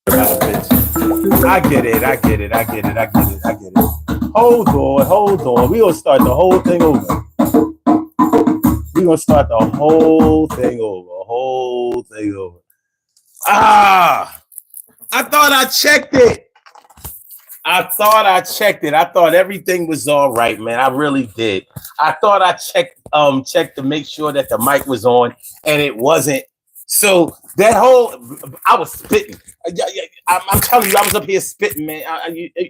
about, bitch. I get it. I get it. I get it. I get it. I get it. Hold on. Hold on. We gonna start the whole thing over. We gonna start the whole thing over. Whole thing over. Ah! I thought I checked it. I thought I checked it. I thought everything was all right, man. I really did. I thought I checked to make sure that the mic was on, and it wasn't. So that whole, I was spitting. I'm telling you, I was up here spitting, man.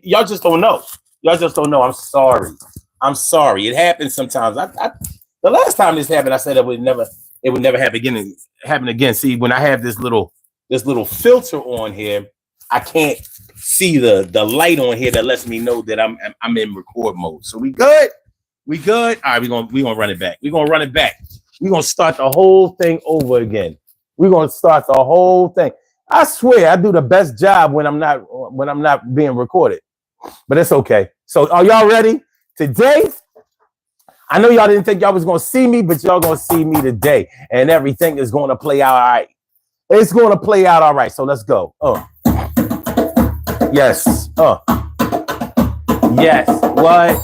Y'all just don't know. Y'all just don't know. I'm sorry. I'm sorry. It happens sometimes. The last time this happened, I said it would never happen again. See, when I have this little filter on here, I can't see the light on here that lets me know that I'm in record mode. So we good? We good? All right, we gonna run it back. We're gonna run it back. We're gonna start the whole thing over again. We're gonna start the whole thing. I swear I do the best job when I'm not being recorded. But it's okay. So are y'all ready? Today, I know y'all didn't think y'all was gonna see me, but y'all gonna see me today. And everything is gonna play out all right. It's gonna play out all right. So let's go. Yes. Yes. What?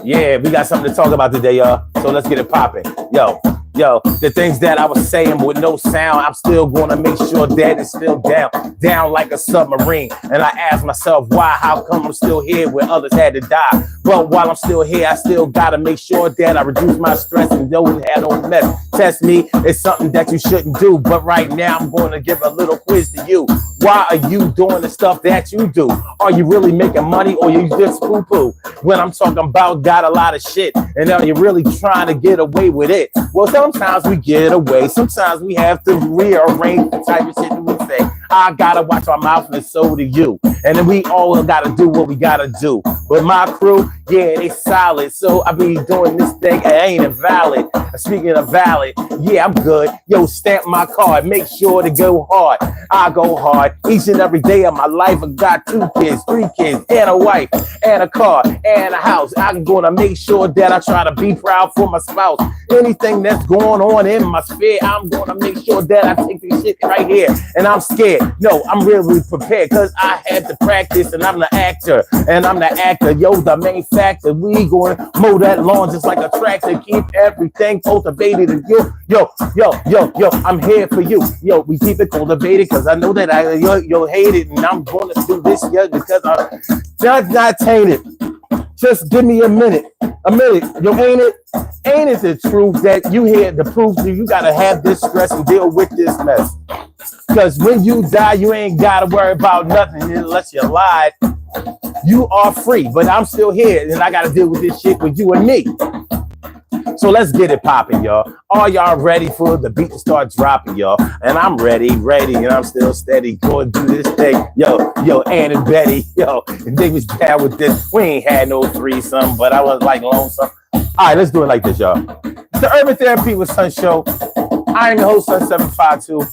Yeah, we got something to talk about today, y'all. So let's get it popping. Yo, the things that I was saying with no sound, I'm still going to make sure that it's still down like a submarine. And I ask myself, why, how come I'm still here where others had to die? But while I'm still here, I still got to make sure that I reduce my stress and don't have no mess. Test me, it's something that you shouldn't do. But right now, I'm going to give a little quiz to you. Why are you doing the stuff that you do? Are you really making money or you just poo-poo? When I'm talking about got a lot of shit and are you really trying to get away with it? Well, sometimes we get away. Sometimes we have to rearrange the type of shit that we say. I gotta watch my mouth and so do you. And then we all gotta do what we gotta do. But my crew, yeah, they solid. So I be doing this thing, it ain't invalid. Speaking of valid, yeah, I'm good. Yo, stamp my card, make sure to go hard. I go hard each and every day of my life. I got 2 kids, 3 kids, and a wife, and a car, and a house. I'm gonna make sure that I try to be proud for my spouse. Anything that's going on in my sphere, I'm gonna make sure that I take this shit right here. And I'm scared. No, I'm really prepared because I had to practice and I'm the actor. And I'm the actor. Yo, the main factor. We gonna mow that lawn just like a tractor. Keep everything cultivated. And yo, I'm here for you. Yo, we keep it cultivated because I know that you'll hate it. And I'm gonna do this because I'm just not tainted. Just give me a minute. Yo, ain't it the truth that you hear the proof that you gotta have this stress and deal with this mess? Because when you die, you ain't gotta worry about nothing unless you lied. You are free, but I'm still here and I gotta deal with this shit with you and me. So let's get it popping, y'all. Are y'all ready for the beat to start dropping, y'all? And I'm ready, and I'm still steady. Going to do this thing. Yo, Ann and Betty, and they was down with this. We ain't had no threesome, but I was like lonesome. All right, let's do it like this, y'all. It's the Urban Therapy with Sun Show. I am the host, Sun752.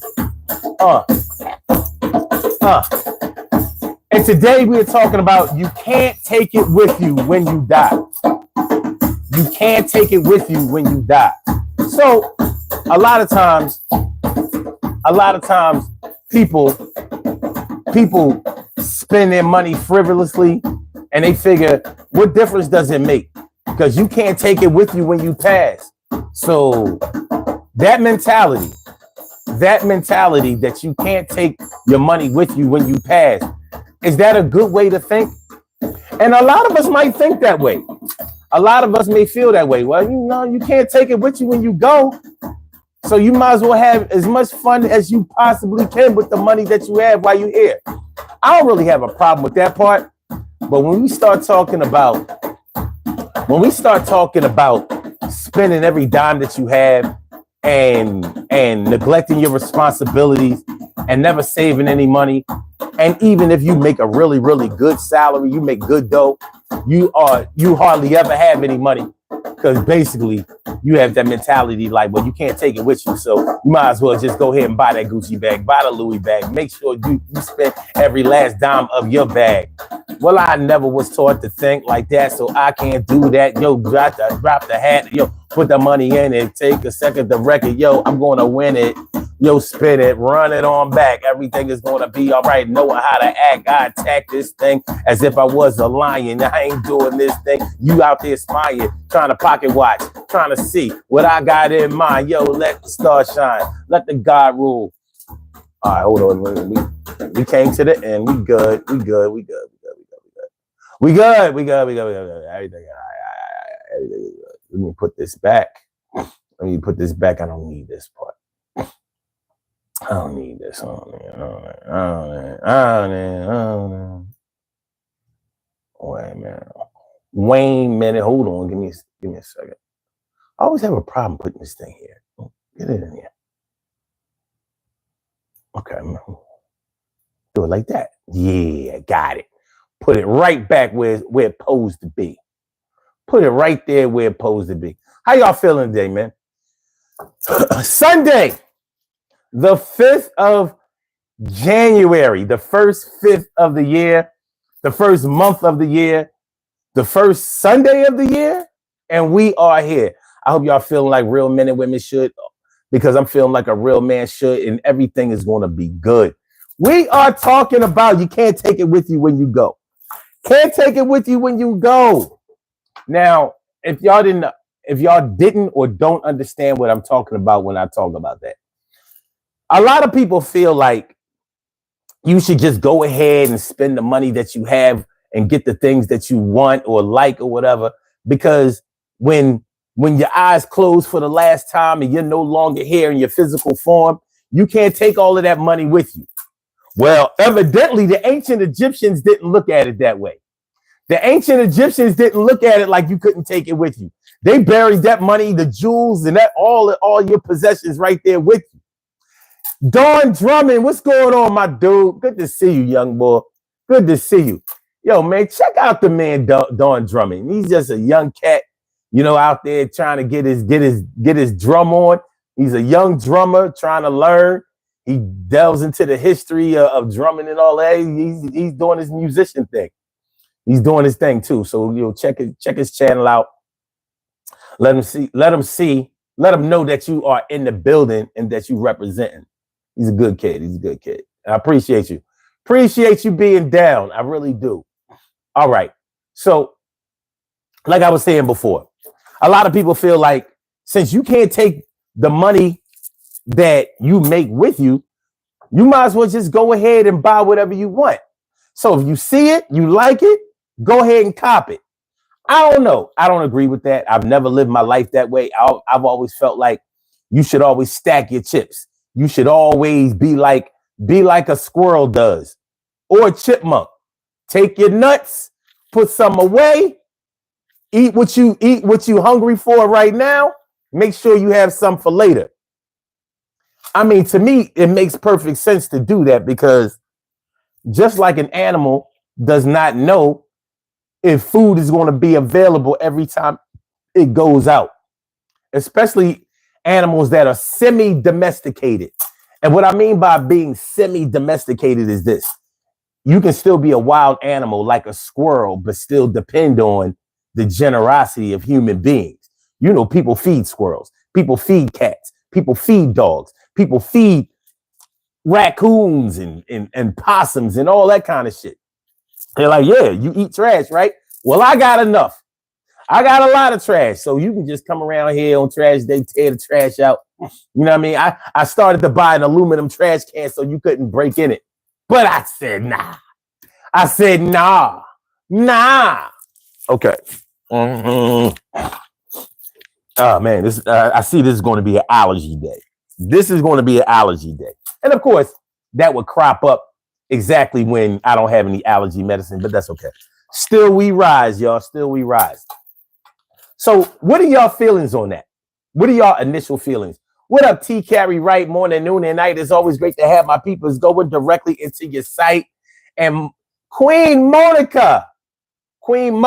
And today we are talking about you can't take it with you when you die. You can't take it with you when you die. So a lot of times people spend their money frivolously and they figure, what difference does it make? Because you can't take it with you when you pass. So that mentality that you can't take your money with you when you pass, is that a good way to think? And a lot of us might think that way. A lot of us may feel that way. Well, you can't take it with you when you go. So you might as well have as much fun as you possibly can with the money that you have while you're here. I don't really have a problem with that part. But when we start talking about spending every dime that you have and neglecting your responsibilities and never saving any money, and even if you make a really, really good salary, you make good dough, you hardly ever have any money because basically you have that mentality like, well, you can't take it with you, so you might as well just go ahead and buy that Gucci bag, buy the Louis bag, make sure you spend every last dime of your bag. Well, I never was taught to think like that, so I can't do that. Yo, drop the hat, yo, put the money in it, take a second to wreck it, yo, I'm going to win it. Yo, spin it, run it on back. Everything is going to be all right. Knowing how to act. I attack this thing as if I was a lion. I ain't doing this thing. You out there spying, trying to pocket watch, trying to see what I got in mind. Yo, let the star shine. Let the God rule. All right, hold on. We came to the end. We good. We good. We good. We good. We good. We good. We good. Everything. Everything is good. Let me put this back. I don't need this part. I don't need this. Wait a minute. Wayne minute. Hold on. Give me a second. I always have a problem putting this thing here. Get it in here. Okay. Do it like that. Yeah, got it. Put it right back where it's supposed to be. Put it right there where it's supposed to be. How y'all feeling today, man? Sunday, the 5th of January, the first 5th of the year, the first month of the year, the first Sunday of the year, and we are here. I hope y'all feeling like real men and women should, because I'm feeling like a real man should, and everything is going to be good. We are talking about you can't take it with you when you go. Can't take it with you when you go. Now, if y'all didn't or don't understand what I'm talking about when I talk about that, a lot of people feel like you should just go ahead and spend the money that you have and get the things that you want or like or whatever, because when your eyes close for the last time and you're no longer here in your physical form, you can't take all of that money with you. Well, evidently, the ancient Egyptians didn't look at it that way. The ancient Egyptians didn't look at it like you couldn't take it with you. They buried that money, the jewels, and that all your possessions right there with you. Don Drummond, what's going on, my dude? Good to see you, young boy. Good to see you. Yo, man, check out the man, Don Drummond. He's just a young cat, out there trying to get his drum on. He's a young drummer trying to learn. He delves into the history of drumming and all that. He's doing his musician thing. He's doing his thing too. So check his channel out. Let him know that you are in the building and that you representing. He's a good kid. I appreciate you. Appreciate you being down. I really do. All right. So, like I was saying before, a lot of people feel like since you can't take the money that you make with you, you might as well just go ahead and buy whatever you want. So if you see it, you like it, go ahead and cop it. I don't know. I don't agree with that. I've never lived my life that way. I've always felt like you should always stack your chips. You should always be like a squirrel does or a chipmunk. Take your nuts, put some away, eat what you hungry for right now. Make sure you have some for later. I mean, to me, it makes perfect sense to do that because just like an animal does not know if food is going to be available every time it goes out, especially animals that are semi-domesticated. And what I mean by being semi-domesticated is this. You can still be a wild animal like a squirrel, but still depend on the generosity of human beings. People feed squirrels. People feed cats. People feed dogs. People feed raccoons and possums and all that kind of shit. They're like, yeah, you eat trash, right? Well, I got enough. I got a lot of trash. So you can just come around here on trash day, tear the trash out. You know what I mean? I started to buy an aluminum trash can so you couldn't break in it. But I said, nah. Nah. Okay. Mm-hmm. Oh, man, I see this is going to be an allergy day. This is going to be an allergy day. And, of course, that would crop up exactly when I don't have any allergy medicine, but that's okay. Still we rise, y'all. Still we rise. So what are y'all feelings on that? What are y'all initial feelings? What up, T. Carey Wright? Morning, noon, and night. It's always great to have my peoples going directly into your site. And Queen Monica came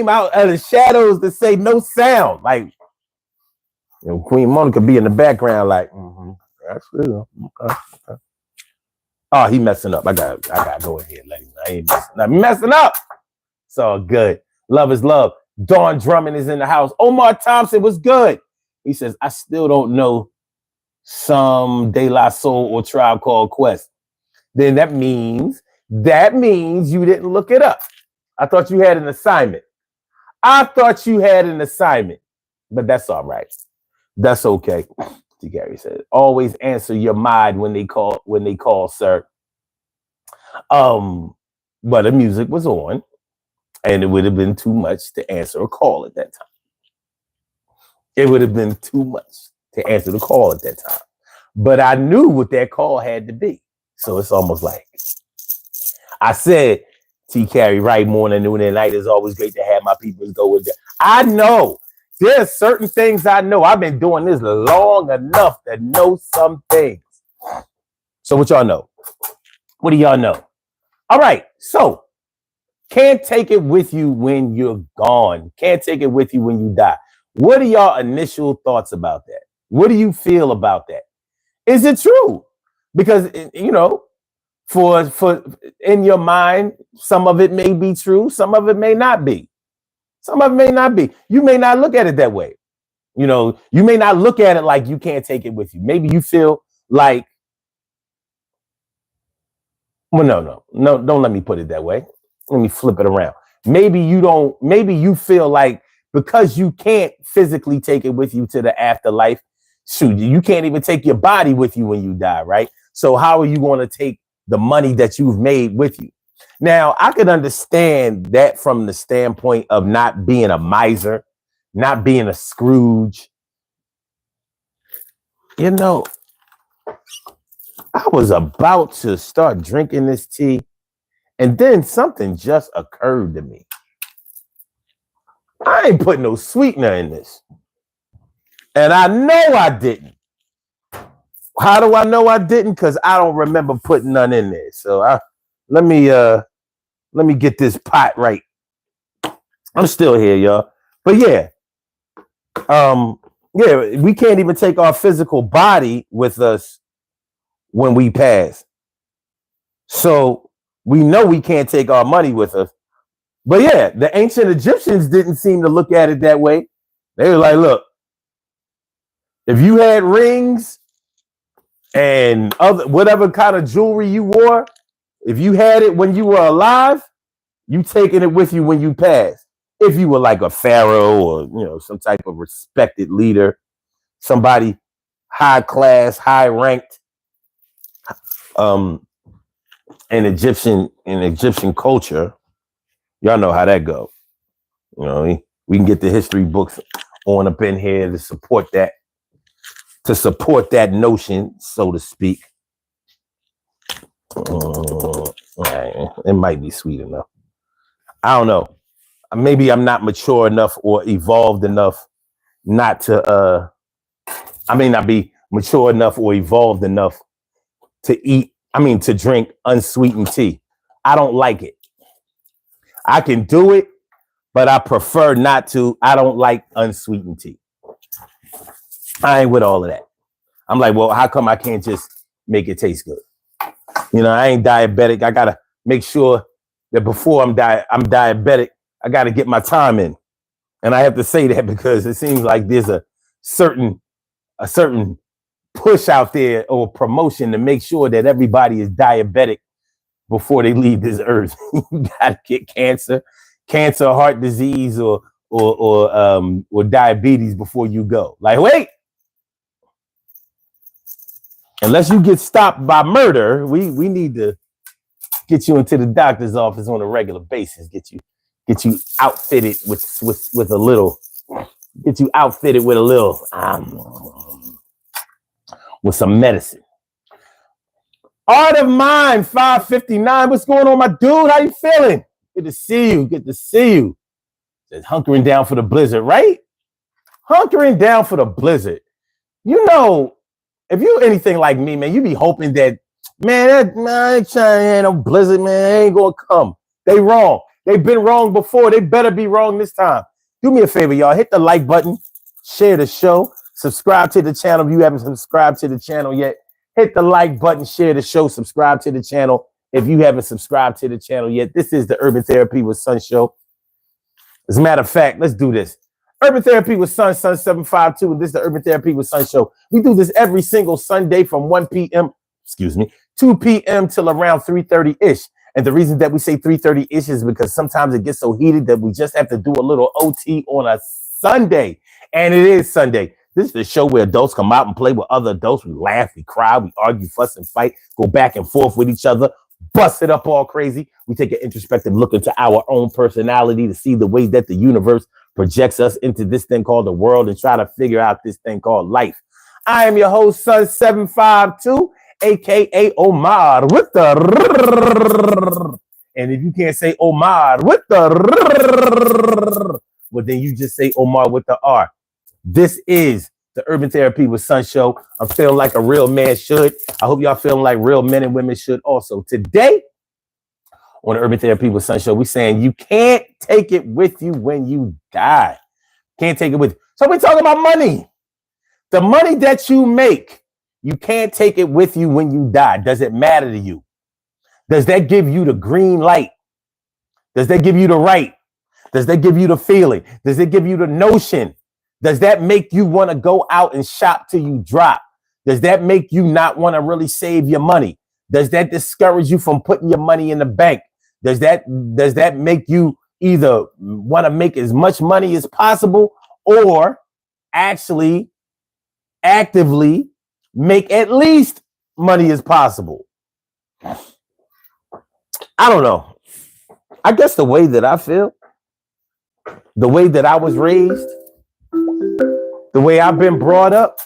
out of the shadows to say no sound. Like, Queen Monica be in the background like, that's good. Okay. Oh, he messing up. I gotta go ahead and let him know. I ain't messing up. It's all good. Love is love. Dawn Drummond is in the house. Omar Thompson was good. He says, I still don't know some De La Soul or Tribe Called Quest, then that means you didn't look it up. I thought you had an assignment. But that's all right. That's okay. Gary said, always answer your mind when they call, sir. But the music was on, and it would have been too much to answer a call at that time. It would have been too much to answer the call at that time. But I knew what that call had to be. So it's almost like I said, T. Carey, right, morning, noon, and night. It's always great to have my people go with it. I know there's certain things I know. I've been doing this long enough to know some things. So what y'all know? What do y'all know? All right. So can't take it with you when you're gone. Can't take it with you when you die. What are y'all initial thoughts about that? What do you feel about that? Is it true? Because, you know, for in your mind, some of it may be true. Some of it may not be. You may not look at it that way. You know, you may not look at it like you can't take it with you. Maybe you feel like, well, no, don't let me put it that way. Let me flip it around. Maybe you feel like because you can't physically take it with you to the afterlife, shoot, you can't even take your body with you when you die, right? So how are you going to take the money that you've made with you? Now, I could understand that from the standpoint of not being a miser, not being a Scrooge. You know, I was about to start drinking this tea, and then something just occurred to me. I ain't putting no sweetener in this. And I know I didn't. How do I know I didn't? Because I don't remember putting none in there. So let me get this pot right. I'm still here, y'all. But yeah. We can't even take our physical body with us when we pass. So we know we can't take our money with us. But yeah, the ancient Egyptians didn't seem to look at it that way. They were like, look, if you had rings and other whatever kind of jewelry you wore, if you had it when you were alive, you taking it with you when you pass. If you were like a pharaoh or, you know, some type of respected leader, somebody high class, high ranked, in Egyptian culture, y'all know how that go. You know, we can get the history books on up in here to support that notion, so to speak. It might be sweet enough. I don't know. Maybe I'm not mature enough or evolved enough not to. I may not be mature enough or evolved enough to drink unsweetened tea. I don't like it. I can do it, but I prefer not to. I don't like unsweetened tea. I ain't with all of that. I'm like, well, how come I can't just make it taste good? You know, I ain't diabetic. I gotta make sure that before I'm diabetic, I gotta get my time in. And I have to say that because it seems like there's a certain push out there or promotion to make sure that everybody is diabetic before they leave this earth. You gotta get cancer, heart disease, or diabetes before you go. Like, wait. Unless you get stopped by murder, we need to get you into the doctor's office on a regular basis. Get you outfitted with a little. Get you outfitted with a little with some medicine. Art of Mind 559. What's going on, my dude? How you feeling? Good to see you. Just hunkering down for the blizzard, right? Hunkering down for the blizzard. You know, if you're anything like me, man, you be hoping that, man, I ain't trying no blizzard, man. It ain't gonna come. They wrong. They've been wrong before. They better be wrong this time. Do me a favor, y'all. Hit the like button, share the show, subscribe to the channel if you haven't subscribed to the channel yet. Hit the like button, share the show, subscribe to the channel if you haven't subscribed to the channel yet. This is the Urban Therapy with Sun show. As a matter of fact, let's do this. Urban Therapy with Sun 752, and this is the Urban Therapy with Sun show. We do this every single Sunday from 1 p.m., 2 p.m. till around 3:30-ish. And the reason that we say 3:30-ish is because sometimes it gets so heated that we just have to do a little OT on a Sunday. And it is Sunday. This is the show where adults come out and play with other adults. We laugh, we cry, we argue, fuss, and fight, go back and forth with each other, bust it up all crazy. We take an introspective look into our own personality to see the way that the universe projects us into this thing called the world and try to figure out this thing called life. I am your host, Sun 752, aka Omar with the. And if you can't say Omar with the, well, then you just say Omar with the R. This is the Urban Therapy with Sun show. I'm feeling like a real man should. I hope y'all feeling like real men and women should also. Today, on the Urban Therapy with Sun show, we're saying you can't take it with you when you die. Can't take it with you. So we're talking about money. The money that you make, you can't take it with you when you die. Does it matter to you? Does that give you the green light? Does that give you the right? Does that give you the feeling? Does it give you the notion? Does that make you want to go out and shop till you drop? Does that make you not want to really save your money? Does that discourage you from putting your money in the bank? Does that make you either want to make as much money as possible or actually actively make at least money as possible? I don't know. I guess the way that I feel, the way that I was raised, the way I've been brought up.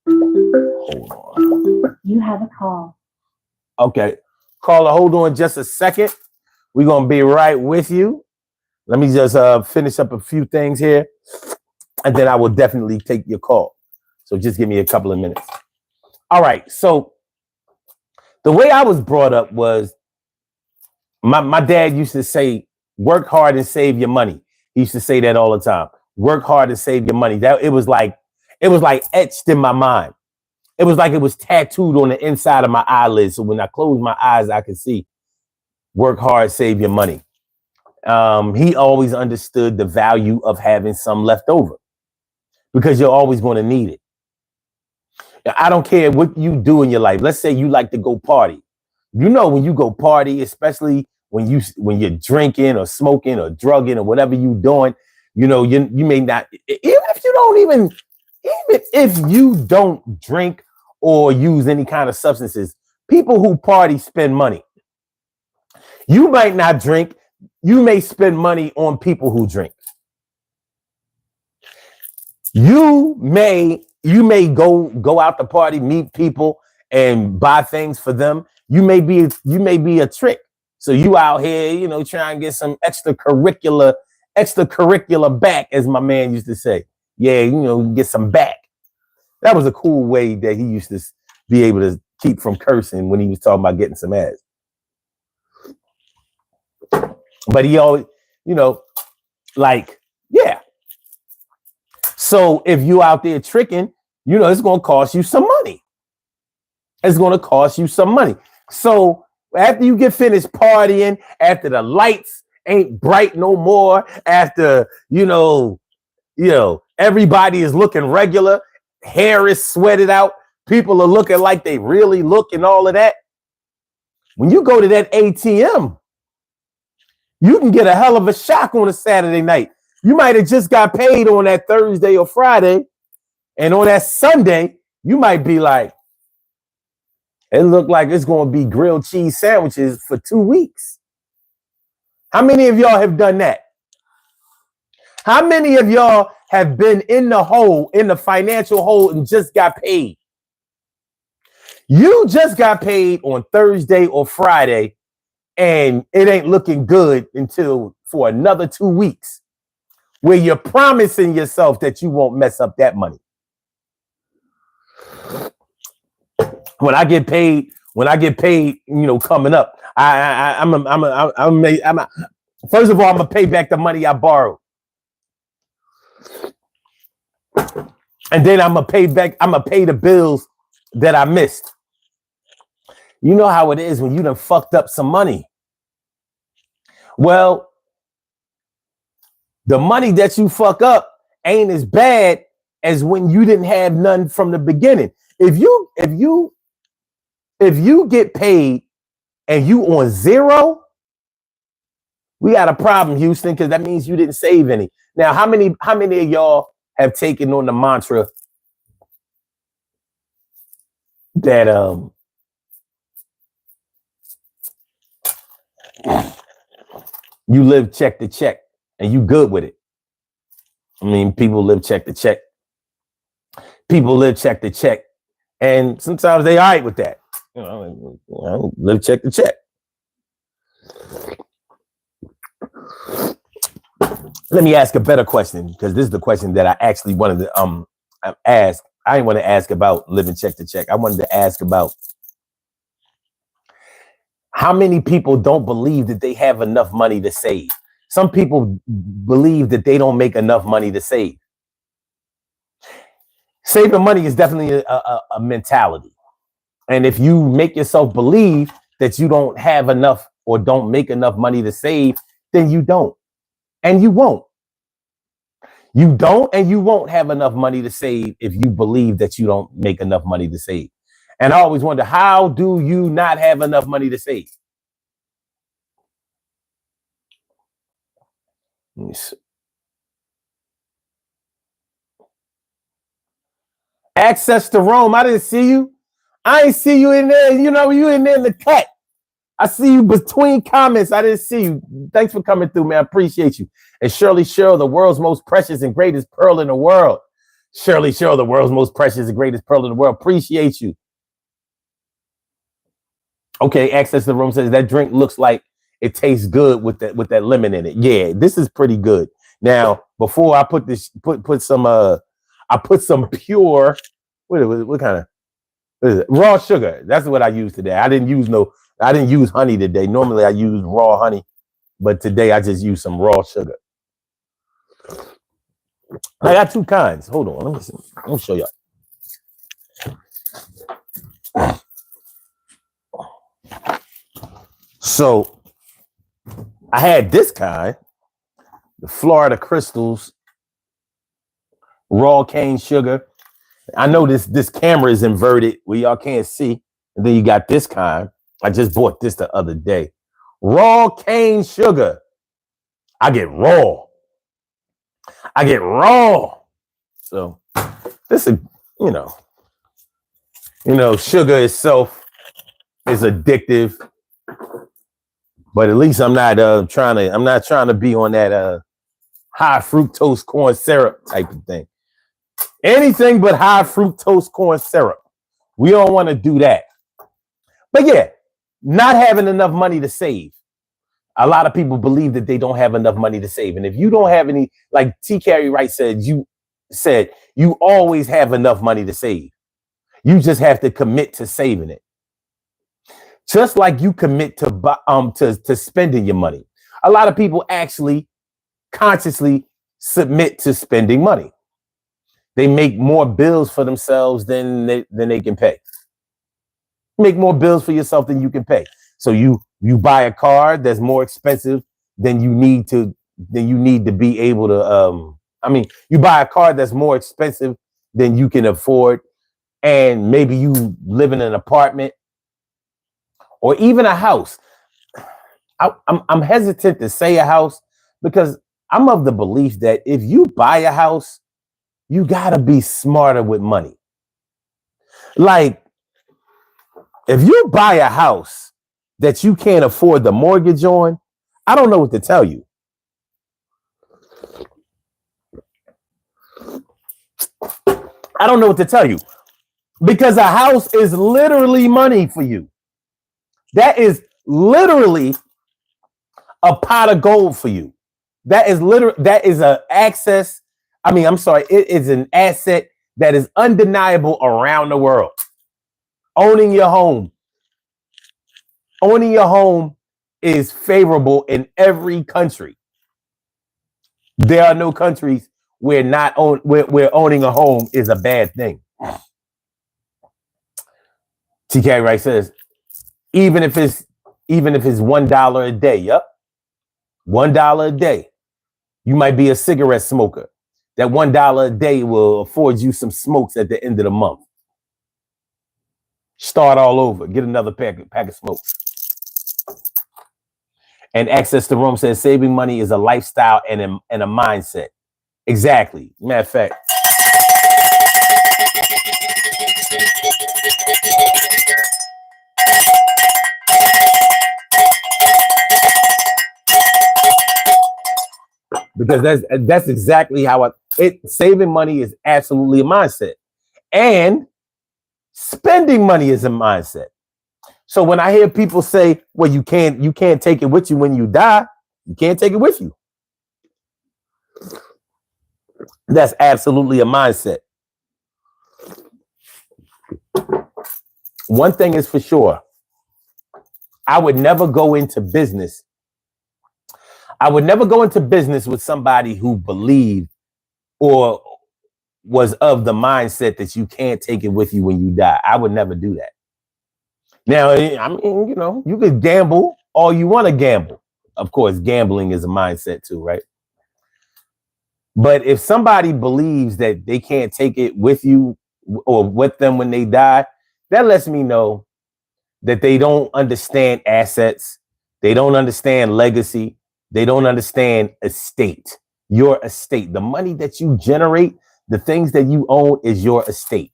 Hold on. You have a call. Okay. Caller, hold on just a second. We're going to be right with you. Let me just finish up a few things here, and then I will definitely take your call. So just give me a couple of minutes. All right. So the way I was brought up was my dad used to say, work hard and save your money. He used to say that all the time. Work hard and save your money. That it was like etched in my mind. It was like it was tattooed on the inside of my eyelids. So when I close my eyes, I can see work hard, save your money. He always understood the value of having some left over because you're always going to need it. I don't care what you do in your life. Let's say you like to go party. You know, when you go party, especially when you're drinking or smoking or drugging or whatever you're doing, you know, you may not, even if you don't drink or use any kind of substances, people who party spend money. You might not drink. You may spend money on people who drink. You may go out to party, meet people and buy things for them. You may be a trick. So you out here, you know, trying to get some extracurricular back, as my man used to say. Yeah, you know, get some back. That was a cool way that he used to be able to keep from cursing when he was talking about getting some ass. But he always, you know, like, yeah. So if you out there tricking, you know, it's going to cost you some money. It's going to cost you some money. So after you get finished partying, after the lights ain't bright no more, after, you know, everybody is looking regular, hair is sweated out, people are looking like they really look and all of that. When you go to that ATM, you can get a hell of a shock on a Saturday night. You might have just got paid on that Thursday or Friday, and on that Sunday, you might be like, it looked like it's going to be grilled cheese sandwiches for 2 weeks. How many of y'all have done that? How many of y'all have been in the hole, in the financial hole, and just got paid? You just got paid on Thursday or Friday, and it ain't looking good until for another 2 weeks, where you're promising yourself that you won't mess up that money. When I get paid, you know, coming up, first of all, I'm gonna pay back the money I borrowed, and then I'm gonna pay the bills that I missed. You know how it is when you done fucked up some money. Well, The money that you fuck up ain't as bad as when you didn't have none from the beginning. If you get paid and you on zero, we got a problem, Houston, because that means you didn't save any. Now, how many of y'all have taken on the mantra that you live check to check and you good with it? I mean, people live check to check. People live check to check, and sometimes they all right with that. Live check to check. Let me ask a better question, because this is the question that I actually wanted to ask. I didn't want to ask about living check to check. I wanted to ask about how many people don't believe that they have enough money to save. Some people believe that they don't make enough money to save. Saving money is definitely a mentality. And if you make yourself believe that you don't have enough or don't make enough money to save, then you don't. And you won't. You don't and you won't have enough money to save if you believe that you don't make enough money to save. And I always wonder, how do you not have enough money to save? Let me see. Access to Rome. I didn't see you. I ain't see you in there. You know, you in there in the cut. I see you between comments. I didn't see you. Thanks for coming through, man. I appreciate you. And Shirley Cheryl, the world's most precious and greatest pearl in the world. Shirley Cheryl, the world's most precious and greatest pearl in the world. Appreciate you. Okay, Access to the Room says that drink looks like it tastes good with that lemon in it. Yeah, this is pretty good. Now, before I put this, put some I put some pure, what kind of, what is it? Raw sugar. That's what I used today. I didn't use honey today. Normally I use raw honey, but today I just used some raw sugar. I got two kinds. Hold on, let me show y'all. So I had this kind, the Florida Crystals raw cane sugar. I know this camera is inverted where y'all can't see. And then you got this kind. I just bought this the other day. Raw cane sugar. I get raw. So this is, sugar itself is addictive. But at least I'm not trying to be on that high fructose corn syrup type of thing. Anything but high fructose corn syrup. We don't want to do that. But yeah, not having enough money to save. A lot of people believe that they don't have enough money to save. And if you don't have any, like T. Carey Wright said, you always have enough money to save. You just have to commit to saving it. Just like you commit to spending your money. A lot of people actually consciously submit to spending money. They make more bills for themselves than they can pay. Make more bills for yourself than you can pay. So you buy a car that's more expensive than you need to be able to. You buy a car that's more expensive than you can afford, and maybe you live in an apartment or even a house. I'm hesitant to say a house because I'm of the belief that if you buy a house, you gotta be smarter with money. Like, if you buy a house that you can't afford the mortgage on, I don't know what to tell you. I don't know what to tell you. Because a house is literally money for you. That is literally a pot of gold for you. That is an access. It is an asset that is undeniable around the world. Owning your home is favorable in every country. There are no countries where owning a home is a bad thing. TK Wright says, even if it's $1 a day, yep. $1 a day. You might be a cigarette smoker. That $1 a day will afford you some smokes at the end of the month. Start all over. Get another pack of smokes. And Access to Rome says saving money is a lifestyle and a mindset. Exactly. Matter of fact. Because that's exactly how saving money is absolutely a mindset. And spending money is a mindset. So when I hear people say, well, you can't take it with you when you die, you can't take it with you. That's absolutely a mindset. One thing is for sure, I would never go into business. I would never go into business with somebody who believed or was of the mindset that you can't take it with you when you die. I would never do that. Now, I mean, you could gamble all you want to gamble. Of course, gambling is a mindset too, right? But if somebody believes that they can't take it with you or with them when they die, that lets me know that they don't understand assets. They don't understand legacy. They don't understand estate. Your estate, the money that you generate, the things that you own is your estate.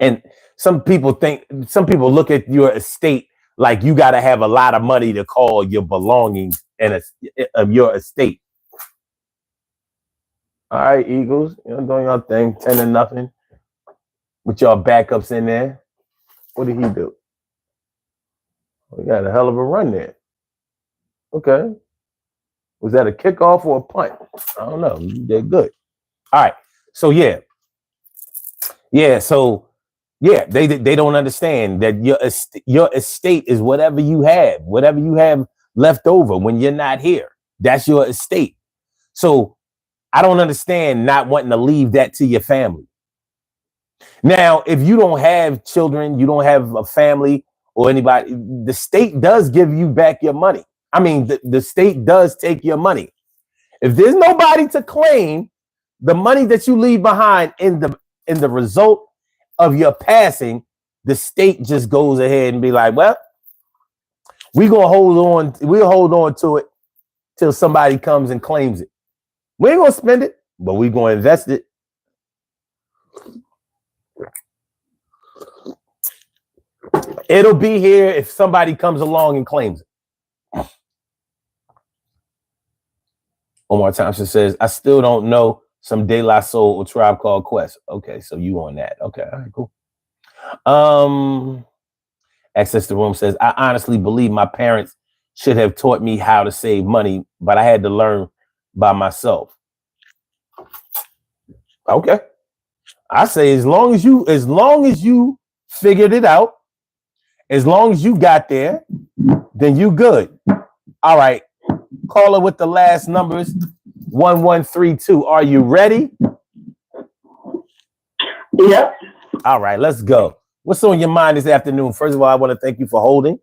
And some people look at your estate like you got to have a lot of money to call your belongings and of your estate. All right, Eagles, doing your thing, 10-0 with y'all backups in there. What did he do? We got a hell of a run there. Okay. Was that a kickoff or a punt? I don't know. They're good. All right. So yeah. So yeah, they don't understand that your estate is whatever you have left over when you're not here. That's your estate. So I don't understand not wanting to leave that to your family. Now, if you don't have children, you don't have a family or anybody, the state does give you back your money. I mean, the state does take your money. If there's nobody to claim the money that you leave behind in the result of your passing, the state just goes ahead and be like, well, we'll hold on to it till somebody comes and claims it. We ain't gonna spend it, but we're gonna invest it. It'll be here if somebody comes along and claims it. Omar Thompson says, I still don't know some De La Soul or Tribe Called Quest. Okay, so you on that. Okay, all right, cool. Access to Room says, I honestly believe my parents should have taught me how to save money, but I had to learn by myself. Okay. I say as long as you figured it out, as long as you got there, then you good. All right. Caller with the last numbers, 1132. Are you ready? Yep. All right, let's go. What's on your mind this afternoon? First of all, I want to thank you for holding.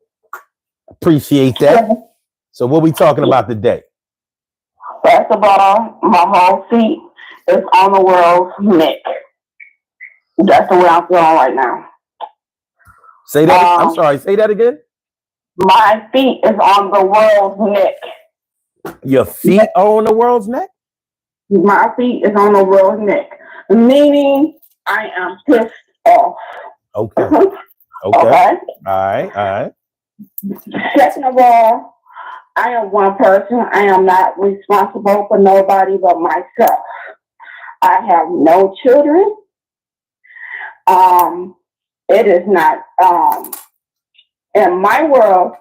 Appreciate that. So what we talking about today? First of all, my whole feet is on the world's neck. That's the way I'm feeling right now. Say that. I'm sorry. Say that again. My feet is on the world's neck. Your feet are on the world's neck? My feet is on the world's neck. Meaning I am pissed off. Okay. Okay. All right. Second of all, I am one person. I am not responsible for nobody but myself. I have no children. It is not in my world.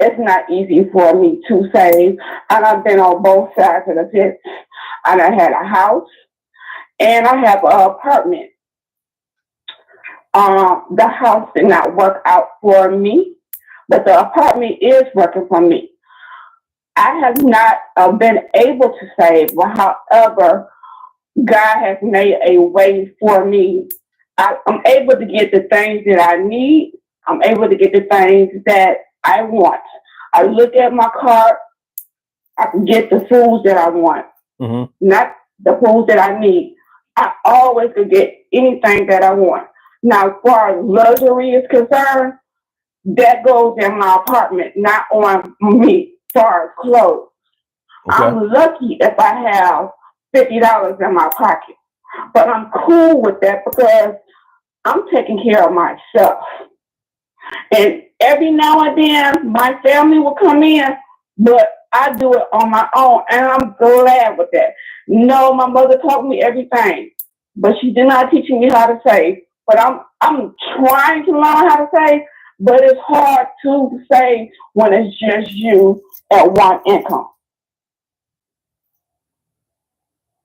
It's not easy for me to save. And I've been on both sides of the fence. And I had a house and I have an apartment. The house did not work out for me, but the apartment is working for me. I have not been able to save, but however, God has made a way for me. I'm able to get the things that I need. I'm able to get the things that I want. I look at my card I can get the foods that I want, not the foods that I need. I always could get anything that I want. Now, as far as luxury is concerned, that goes in my apartment, not on me. As far as clothes, Okay. I'm lucky if I have $50 in my pocket, but I'm cool with that because I'm taking care of myself. And every now and then, my family will come in, but I do it on my own, and I'm glad with that. No, my mother taught me everything, but she did not teach me how to save. But I'm trying to learn how to save, but it's hard to save when it's just you at one income.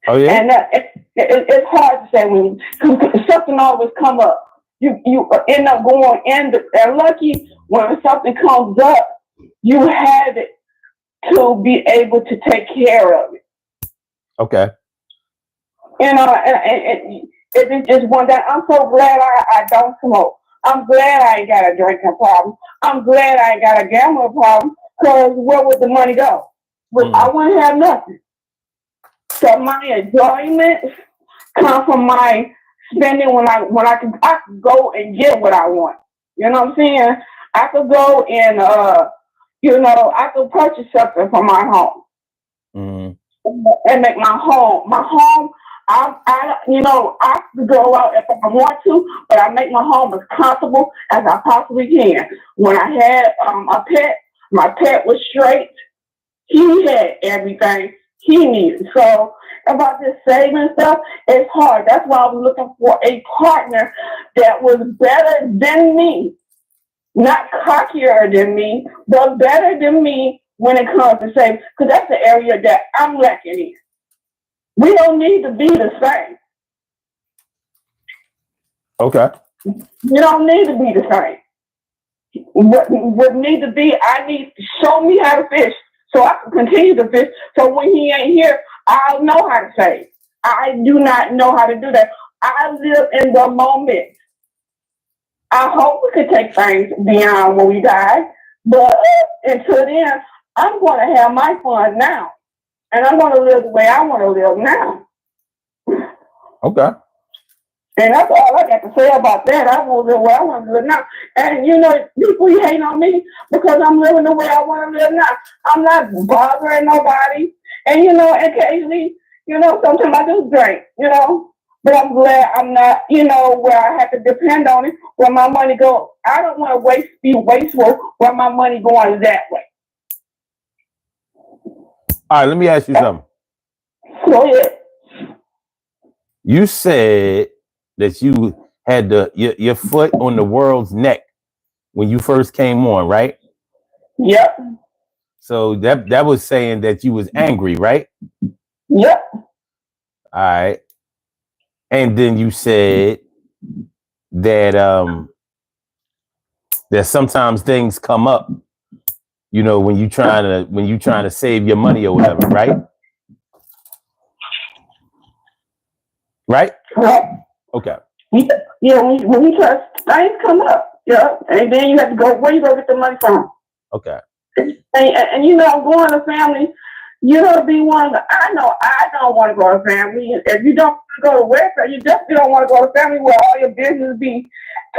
Oh yeah. And it's hard to say when something always come up. You end up going in, and lucky when something comes up, you have it to be able to take care of it. Okay. You know, and it's just one that I'm so glad I don't smoke. I'm glad I ain't got a drinking problem. I'm glad I ain't got a gambling problem. Because where would the money go? I wouldn't have nothing. So my enjoyment come from my spending when I can go and get what I want. You know what I'm saying? I could go and I could purchase something for my home and make my home. I could go out if I want to, but I make my home as comfortable as I possibly can. When I had a pet, my pet was straight. He had everything he needed. So about this saving stuff, it's hard. That's why I was looking for a partner that was better than me, not cockier than me, but better than me when it comes to saving. Because that's the area that I'm lacking in. We don't need to be the same. Okay. You don't need to be the same. What need to be, I need to show me how to fish so I can continue to fish. So when he ain't here, I'll know how to save. I do not know how to do that. I live in the moment. I hope we could take things beyond when we die. But until then, I'm going to have my fun now. And I'm going to live the way I want to live now. Okay. And that's all I got to say about that. I want to live where I want to live now. And, people hate on me because I'm living the way I want to live now. I'm not bothering nobody. And, occasionally, sometimes I do drink, but I'm glad I'm not, where I have to depend on it, where my money goes. I don't want to be wasteful where my money going that way. All right, let me ask you something. Go ahead. You said that you had your foot on the world's neck when you first came on, right? Yep. So that was saying that you was angry, right? Yep. All right. And then you said that that sometimes things come up, when you trying to save your money or whatever, right? Right? Correct. Okay. Yeah, when you try, things come up. Yeah. And then you have to go, where you go get the money from? Okay. And going to family, be one. I know I don't want to go to family. If you don't want to go to welfare, you definitely don't want to go to family where all your business be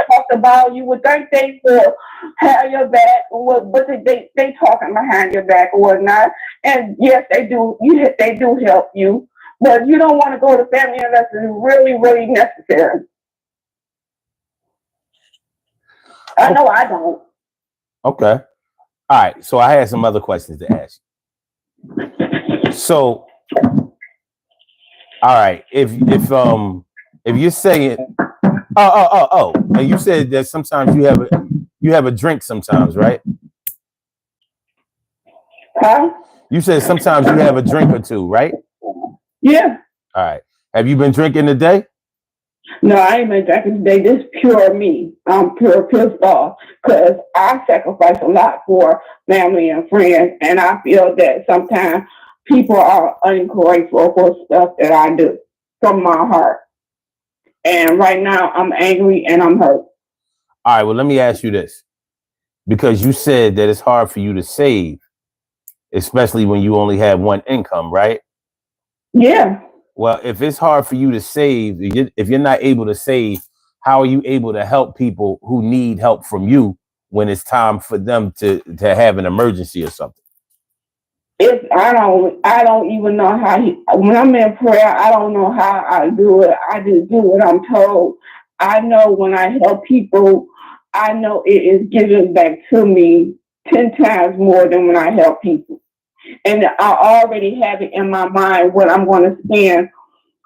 talked about. You would think they will have your back, but they talking behind your back or whatnot. And yes, they do. They do help you, but you don't want to go to family unless it's really, really necessary. I know I don't. Okay. All right. So I had some other questions to ask. So, all right. If you're saying, and you said that sometimes you have a drink sometimes, right? Huh? You said sometimes you have a drink or two, right? Yeah. All right. Have you been drinking today? No, I ain't been drinking today. This pure me. I'm pure pissed off because I sacrifice a lot for family and friends, and I feel that sometimes people are ungrateful for stuff that I do from my heart. And right now, I'm angry and I'm hurt. All right. Well, let me ask you this, because you said that it's hard for you to save. especially when you only have one income, right? Yeah. Well, if it's hard for you to save, if you're not able to save, how are you able to help people who need help from you when it's time for them to have an emergency or something? If I don't even know how when I'm in prayer, I don't know how I do it. I just do what I'm told. I know when I help people, I know it is given back to me 10 times more than when I help people. And I already have it in my mind what I'm going to spend.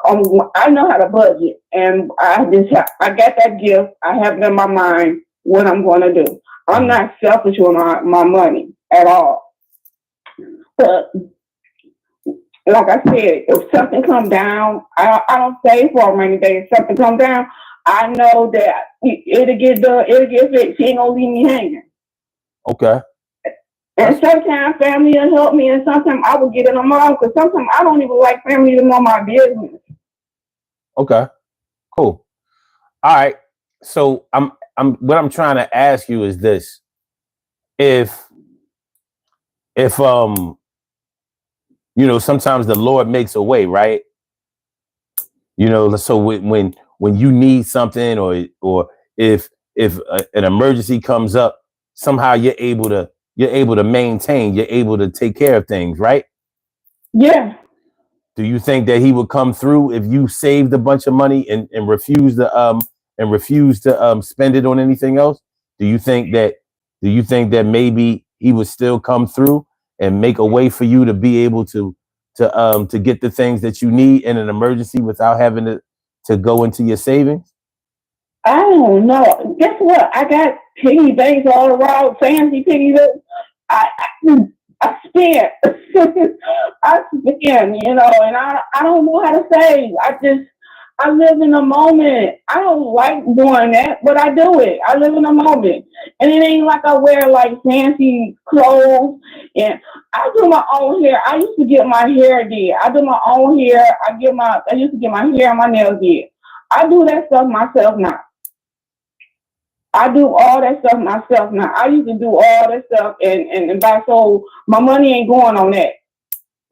I know how to budget, and I got that gift. I have it in my mind what I'm going to do. I'm Mhm. not selfish with my money at all. But like I said, if something come down, I don't save for a rainy day. If something come down, I know that it'll get done. It'll get fixed. She ain't gonna leave me hanging. Okay. And That's sometimes family will help me, and sometimes I will get it on my own. Because sometimes I don't even like family to know my business. okay. Cool. All right. So what I'm trying to ask you is this. If if sometimes the Lord makes a way, right? So when you need something, or if an emergency comes up, somehow you're able to maintain, you're able to take care of things, right? Yeah, Do you think that he would come through if you saved a bunch of money and refuse to spend it on anything else? Do you think that do you think that maybe he would still come through and make a way for you to be able to get the things that you need in an emergency without having to go into your savings? I don't know. Guess what? I got piggy banks all around, fancy piggy banks. I I spend, I spend, and I don't know how to save. I live in a moment. I don't like doing that, but I do it. I live in a moment, and it ain't like I wear like fancy clothes. And I do my own hair. I used to get my hair did. I do my own hair. I used to get my hair and my nails did. I do that stuff myself now. I do all that stuff myself now. I used to do all that stuff and buy, so my money ain't going on that.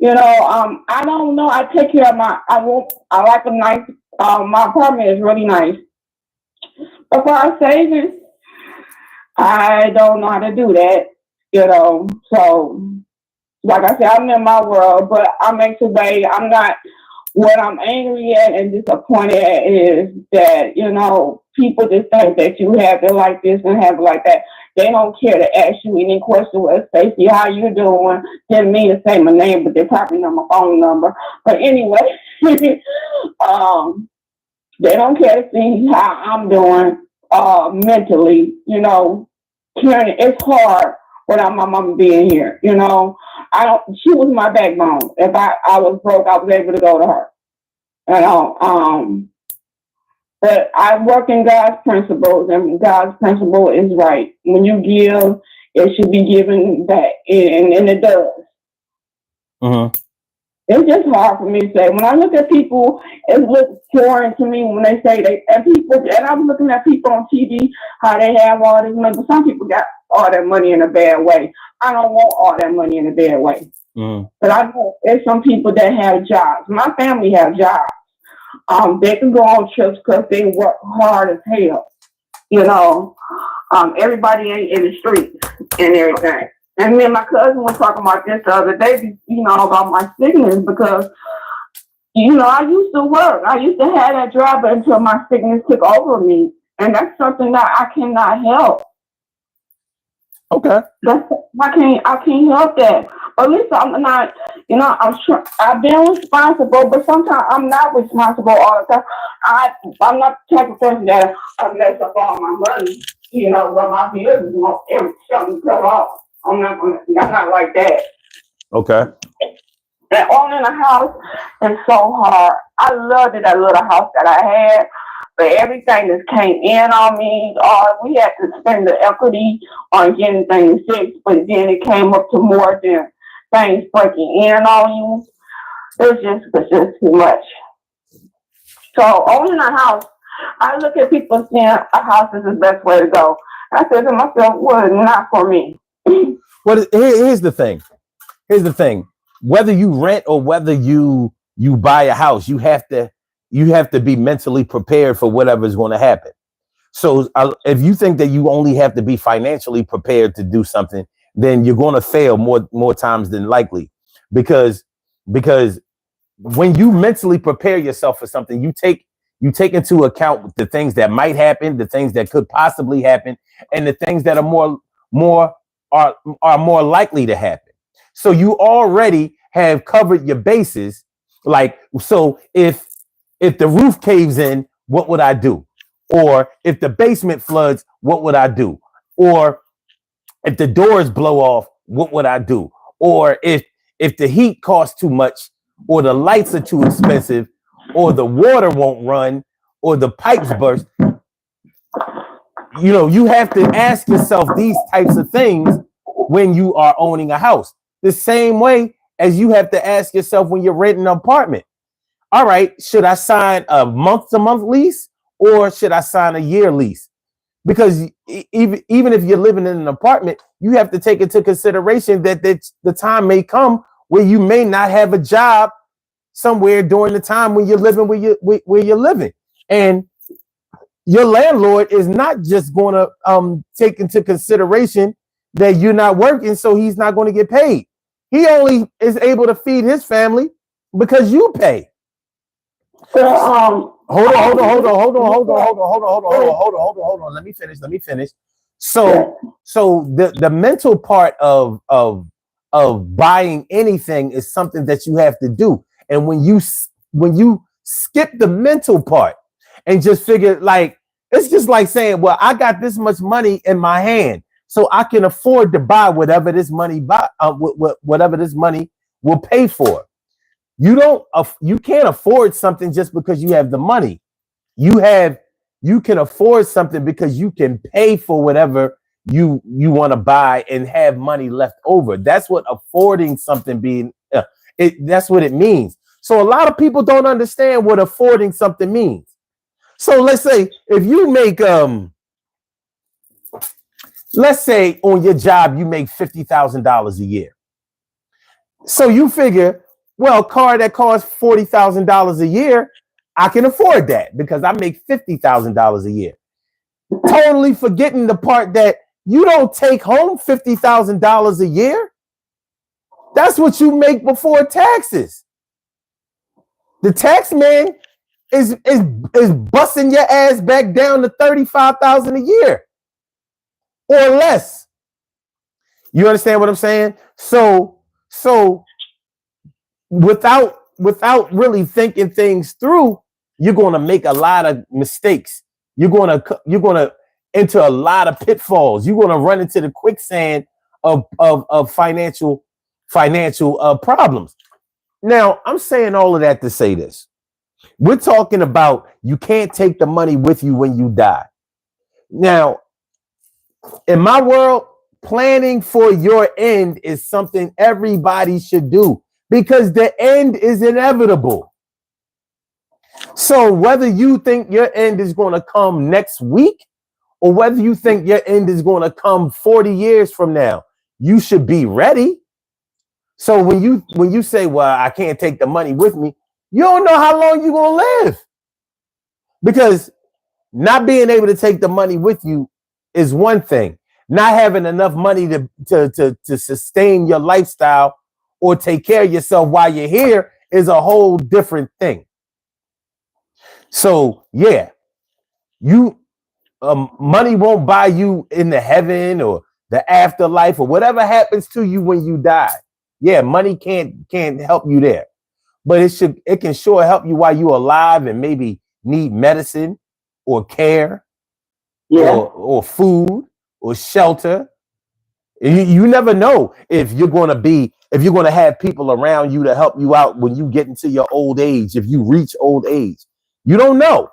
I don't know. I take care of I like a nice, my apartment is really nice. But for our savings, I don't know how to do that, So, like I said, I'm in my world, but I'm actually, I'm not, what I'm angry at and disappointed at is that, people just think that you have it like this and have it like that. They don't care to ask you any question. Well, Stacey, how you doing? Didn't mean to say my name, but they probably know my phone number. But anyway, um, they don't care to see how I'm doing mentally. Karen, it's hard without my mama being here. I don't. She was my backbone. If I was broke, I was able to go to her. You know, but I work in God's principles, and God's principle is right. When you give, it should be given back, and it does. Mm-hmm. It's just hard for me to say. When I look at people, it looks foreign to me when they say and I'm looking at people on TV, how they have all this money. But some people got all that money in a bad way. I don't want all that money in a bad way. Mm-hmm. But I know there's some people that have jobs. My family have jobs. They can go on trips because they work hard as hell. You know, everybody ain't in the streets and everything. And me and my cousin was talking about this the other day, about my sickness because, I used to work. I used to have that job until my sickness took over me. And that's something that I cannot help. Okay. I can't help that. At least I'm not, I'm sure I've been responsible, but sometimes I'm not responsible all the time. I'm not the type of person that I mess up all my money, but my bills want every something cut off. I'm not like that. Okay. And owning a house is so hard. I loved that little house that I had, but everything just came in on me. We had to spend the equity on getting things fixed, but then it came up to more than things breaking in on you. It's just too much. So owning a house, I look at people saying a house is the best way to go. I said to myself, well, not for me. Here's the thing. here's the thing. Whether you rent or whether you buy a house, you have to be mentally prepared for whatever's going to happen. So if you think that you only have to be financially prepared to do something, then you're going to fail more times than likely, because because when you mentally prepare yourself for something, you take into account the things that might happen, the things that could possibly happen, and the things that are more are more likely to happen. So you already have covered your bases. Like, so if the roof caves in, what would I do? Or if the basement floods, what would I do? Or if the doors blow off, what would I do? Or if the heat costs too much, or the lights are too expensive, or the water won't run, or the pipes burst. You have to ask yourself these types of things when you are owning a house. The same way as you have to ask yourself when you're renting an apartment. All right, should I sign a month-to-month lease, or should I sign a year lease? Because even if you're living in an apartment, you have to take into consideration that the time may come where you may not have a job somewhere during the time when you're living where you're living, and your landlord is not just going to take into consideration that you're not working, so he's not going to get paid. He only is able to feed his family because you pay. Hold on. Let me finish. So the mental part of buying anything is something that you have to do. And when you skip the mental part and just figure, like, it's just like saying, well, I got this much money in my hand, so I can afford to buy whatever this money whatever this money will pay for. You can't afford something just because you have the money. You can afford something because you can pay for whatever you want to buy and have money left over. That's what affording something that's what it means. So a lot of people don't understand what affording something means. So let's say if you make let's say on your job you make $50,000 a year. So you figure, well, a car that costs $40,000 a year, I can afford that because I make $50,000 a year. Totally forgetting the part that you don't take home $50,000 a year. That's what you make before taxes. The tax man is busting your ass back down to $35,000 a year or less. You understand what I'm saying? So without really thinking things through, you're going to make a lot of mistakes. You're going to enter a lot of pitfalls. You're going to run into the quicksand of financial problems. Now, I'm saying all of that to say this. We're talking about you can't take the money with you when you die. Now, in my world, planning for your end is something everybody should do because the end is inevitable. So whether you think your end is going to come next week or whether you think your end is going to come 40 years from now, you should be ready. So when you say, well, I can't take the money with me, you don't know how long you're going to live. Because not being able to take the money with you is one thing. Not having enough money to sustain your lifestyle or take care of yourself while you're here is a whole different thing. So yeah, money won't buy you in the heaven or the afterlife or whatever happens to you when you die. Yeah, money can't help you there, but it can sure help you while you're alive and maybe need medicine or care, or food or shelter. You never know if you're going to have people around you to help you out when you get into your old age. If you reach old age, you don't know.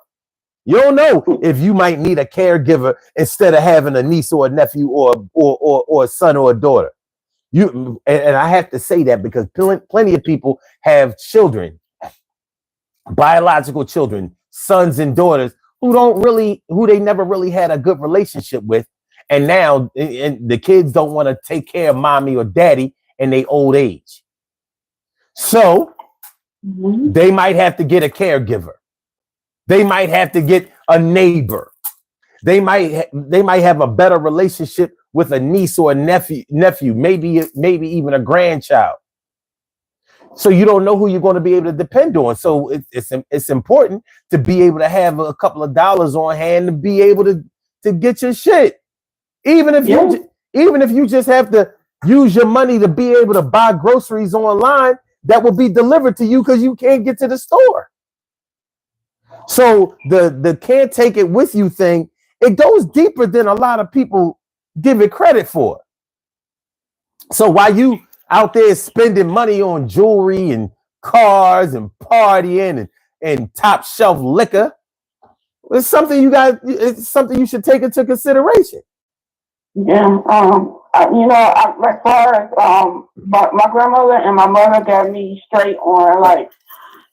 You don't know if you might need a caregiver instead of having a niece or a nephew or a son or a daughter. And I have to say that because plenty of people have children, biological children, sons and daughters who they never really had a good relationship with. And now the kids don't want to take care of mommy or daddy. in their old age. So they might have to get a caregiver. They might have to get a neighbor. They might have a better relationship with a niece or a nephew, maybe even a grandchild. So you don't know who you're going to be able to depend on. So it's important to be able to have a couple of dollars on hand to be able to get your shit. Even if you just have to use your money to be able to buy groceries online that will be delivered to you because you can't get to the store. So the can't take it with you thing, it goes deeper than a lot of people give it credit for. So while you out there spending money on jewelry and cars and partying and top shelf liquor, it's something you should take into consideration. Yeah, as far as my grandmother and my mother got me straight on, like,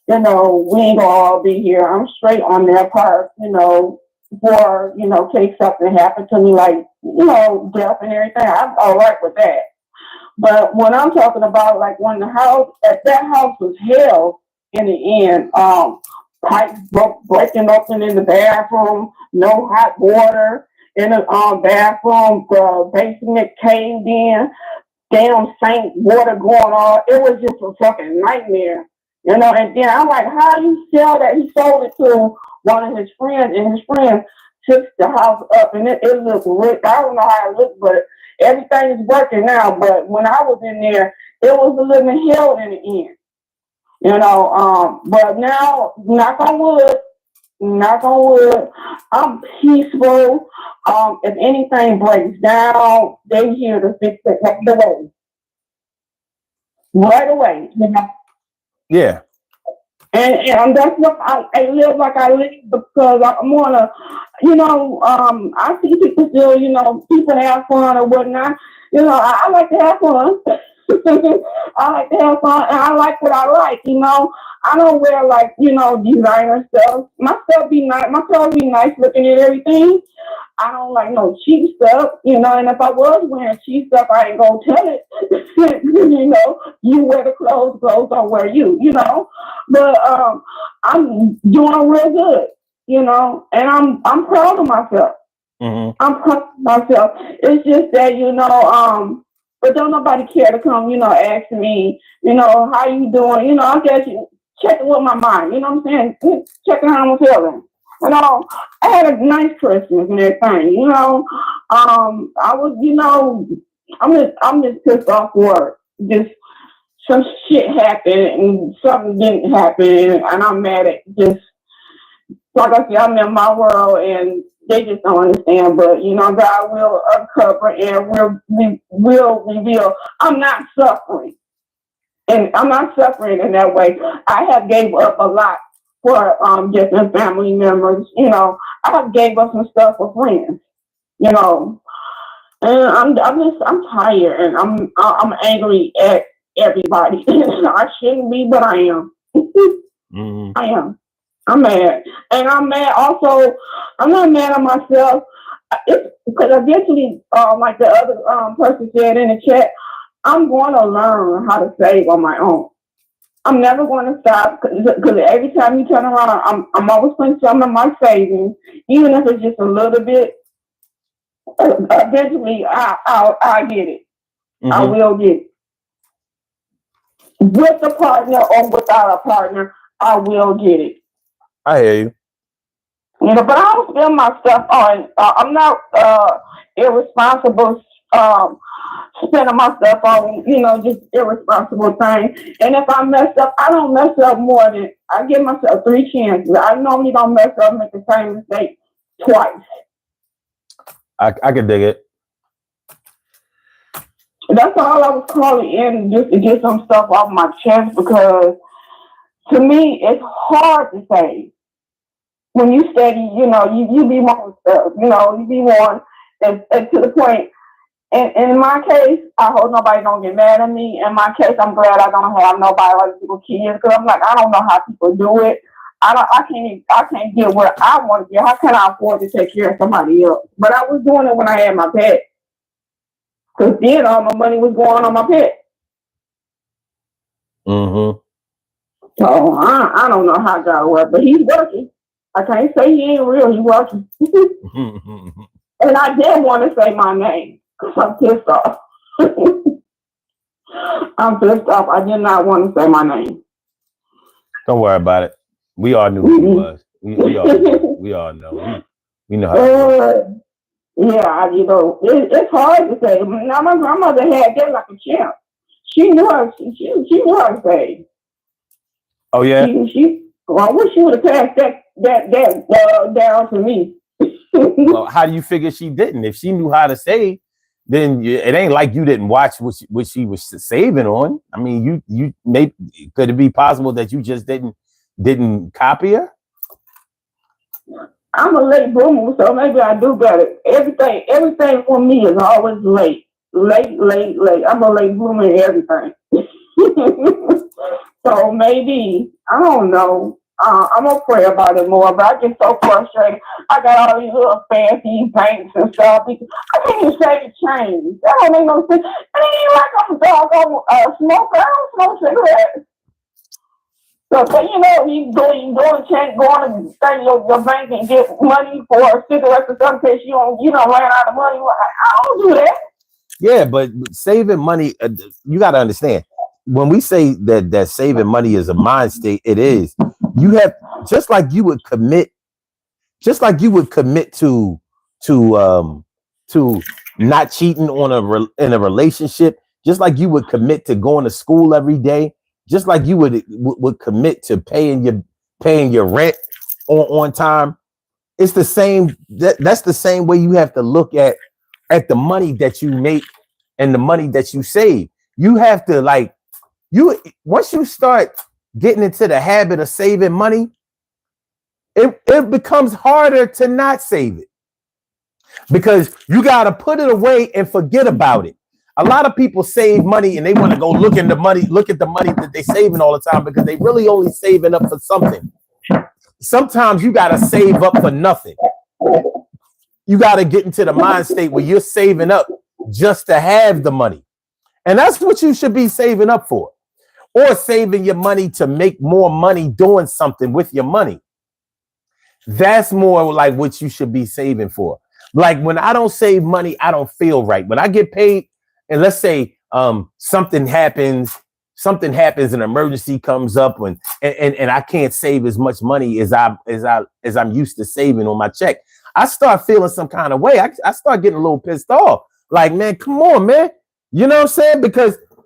we ain't gonna all be here. I'm straight on their part, for, case something happened to me, like, death and everything. I'm all right with that. But when I'm talking about, like, when that house was hell in the end, pipes breaking open in the bathroom, no hot water in the bathroom, the basement caved in, damn sink water going on. It was just a fucking nightmare, And then I'm like, how you sell that? He sold it to one of his friends, and his friend took the house up, and it looked rich. I don't know how it looked, but everything is working now. But when I was in there, it was a living hell in the end. But now, knock on wood, I'm peaceful. If anything breaks down, they're here to fix it right away. Yeah. And that's what I live like I live, because I'm on I see people still, people have fun or whatnot. I like to have fun. I like to have fun, and I like what I like. I don't wear like designer stuff. My stuff be nice. My clothes be nice looking and everything. I don't like no cheap stuff, and if I was wearing cheap stuff, I ain't gonna tell it. You wear the clothes don't wear you, But I'm doing real good, and I'm proud of myself. Mm-hmm. I'm proud of myself. It's just that, but don't nobody care to come, ask me, how you doing? I guess you checking with my mind, you know what I'm saying? Checking how I'm feeling. I had a nice Christmas and everything, I was, I'm just pissed off for just some shit happened and something didn't happen, and I'm mad at just, like I said, I'm in my world and they just don't understand. But God will uncover and will reveal. I'm not suffering, and I'm not suffering in that way. I have gave up a lot for different family members. I have gave up some stuff for friends. And I'm tired, and I'm angry at everybody. I shouldn't be, but I am. Mm-hmm. I am. I'm mad. And I'm mad also. I'm not mad at myself. It's because eventually, like the other person said in the chat, I'm going to learn how to save on my own. I'm never going to stop, because every time you turn around, I'm always putting some of my savings, even if it's just a little bit. Eventually, I'll get it. Mm-hmm. I will get it. With a partner or without a partner, I will get it. I hear you. But I don't spend my stuff on. I'm not irresponsible spending my stuff on, just irresponsible things. And if I mess up, I don't mess up more than, I give myself 3 chances. I normally don't mess up and make the same mistake twice. I can dig it. That's all I was calling in, just to get some stuff off my chest, because to me, it's hard to say. When you study, you be more stuff, you be more, and to the point. And in my case, I hope nobody don't get mad at me. In my case, I'm glad I don't have nobody like people kids, because I'm like, I don't know how people do it. I can't get what I want to get. How can I afford to take care of somebody else? But I was doing it when I had my pet, because then all my money was going on my pet. Mm-hmm. So I don't know how God works, but he's working. I can't say he ain't real. He's working. And I did want to say my name because I'm pissed off. I'm pissed off. I did not want to say my name. Don't worry about it. We all knew who you was. We all know. We know how to do it. Yeah, it's hard to say. Now my grandmother had that like a champ. She knew how. She knew how to say. Oh yeah. Well, I wish she would have passed that down to me. Well, how do you figure she didn't? If she knew how to save, then it ain't like you didn't watch what she was saving on. I mean, you maybe could it be possible that you just didn't copy her? I'm a late bloomer, so maybe I do better. Everything for me is always late. Late. I'm a late bloomer in everything. So maybe, I don't know. I'm going to pray about it more, but I get so frustrated. I got all these little fancy banks and stuff. I can't even say the change. That don't make no sense. It ain't like I'm a dog smoker. I don't smoke cigarettes. So you go and check, go on and study your bank and get money for cigarettes or something because you don't ran out of money. I don't do that. Yeah, but saving money, you got to understand. When we say that saving money is a mind state, it is. You have just like you would commit to not cheating in a relationship, just like you would commit to going to school every day, just like you would commit to paying your rent on time. It's the same. That's the same way you have to look at the money that you make and the money that you save. You have to once you start getting into the habit of saving money, it becomes harder to not save it because you got to put it away and forget about it. A lot of people save money and they want to go look at the money that they saving all the time because they really only saving up for something. Sometimes you got to save up for nothing. You got to get into the mind state where you're saving up just to have the money. And that's what you should be saving up for. Or saving your money to make more money doing something with your money. That's more like what you should be saving for. Like when I don't save money, I don't feel right. When I get paid, and let's say something happens, an emergency comes up, and I can't save as much money as I'm used to saving on my check. I start feeling some kind of way. I start getting a little pissed off. Like, man, come on, man. You know what I'm saying?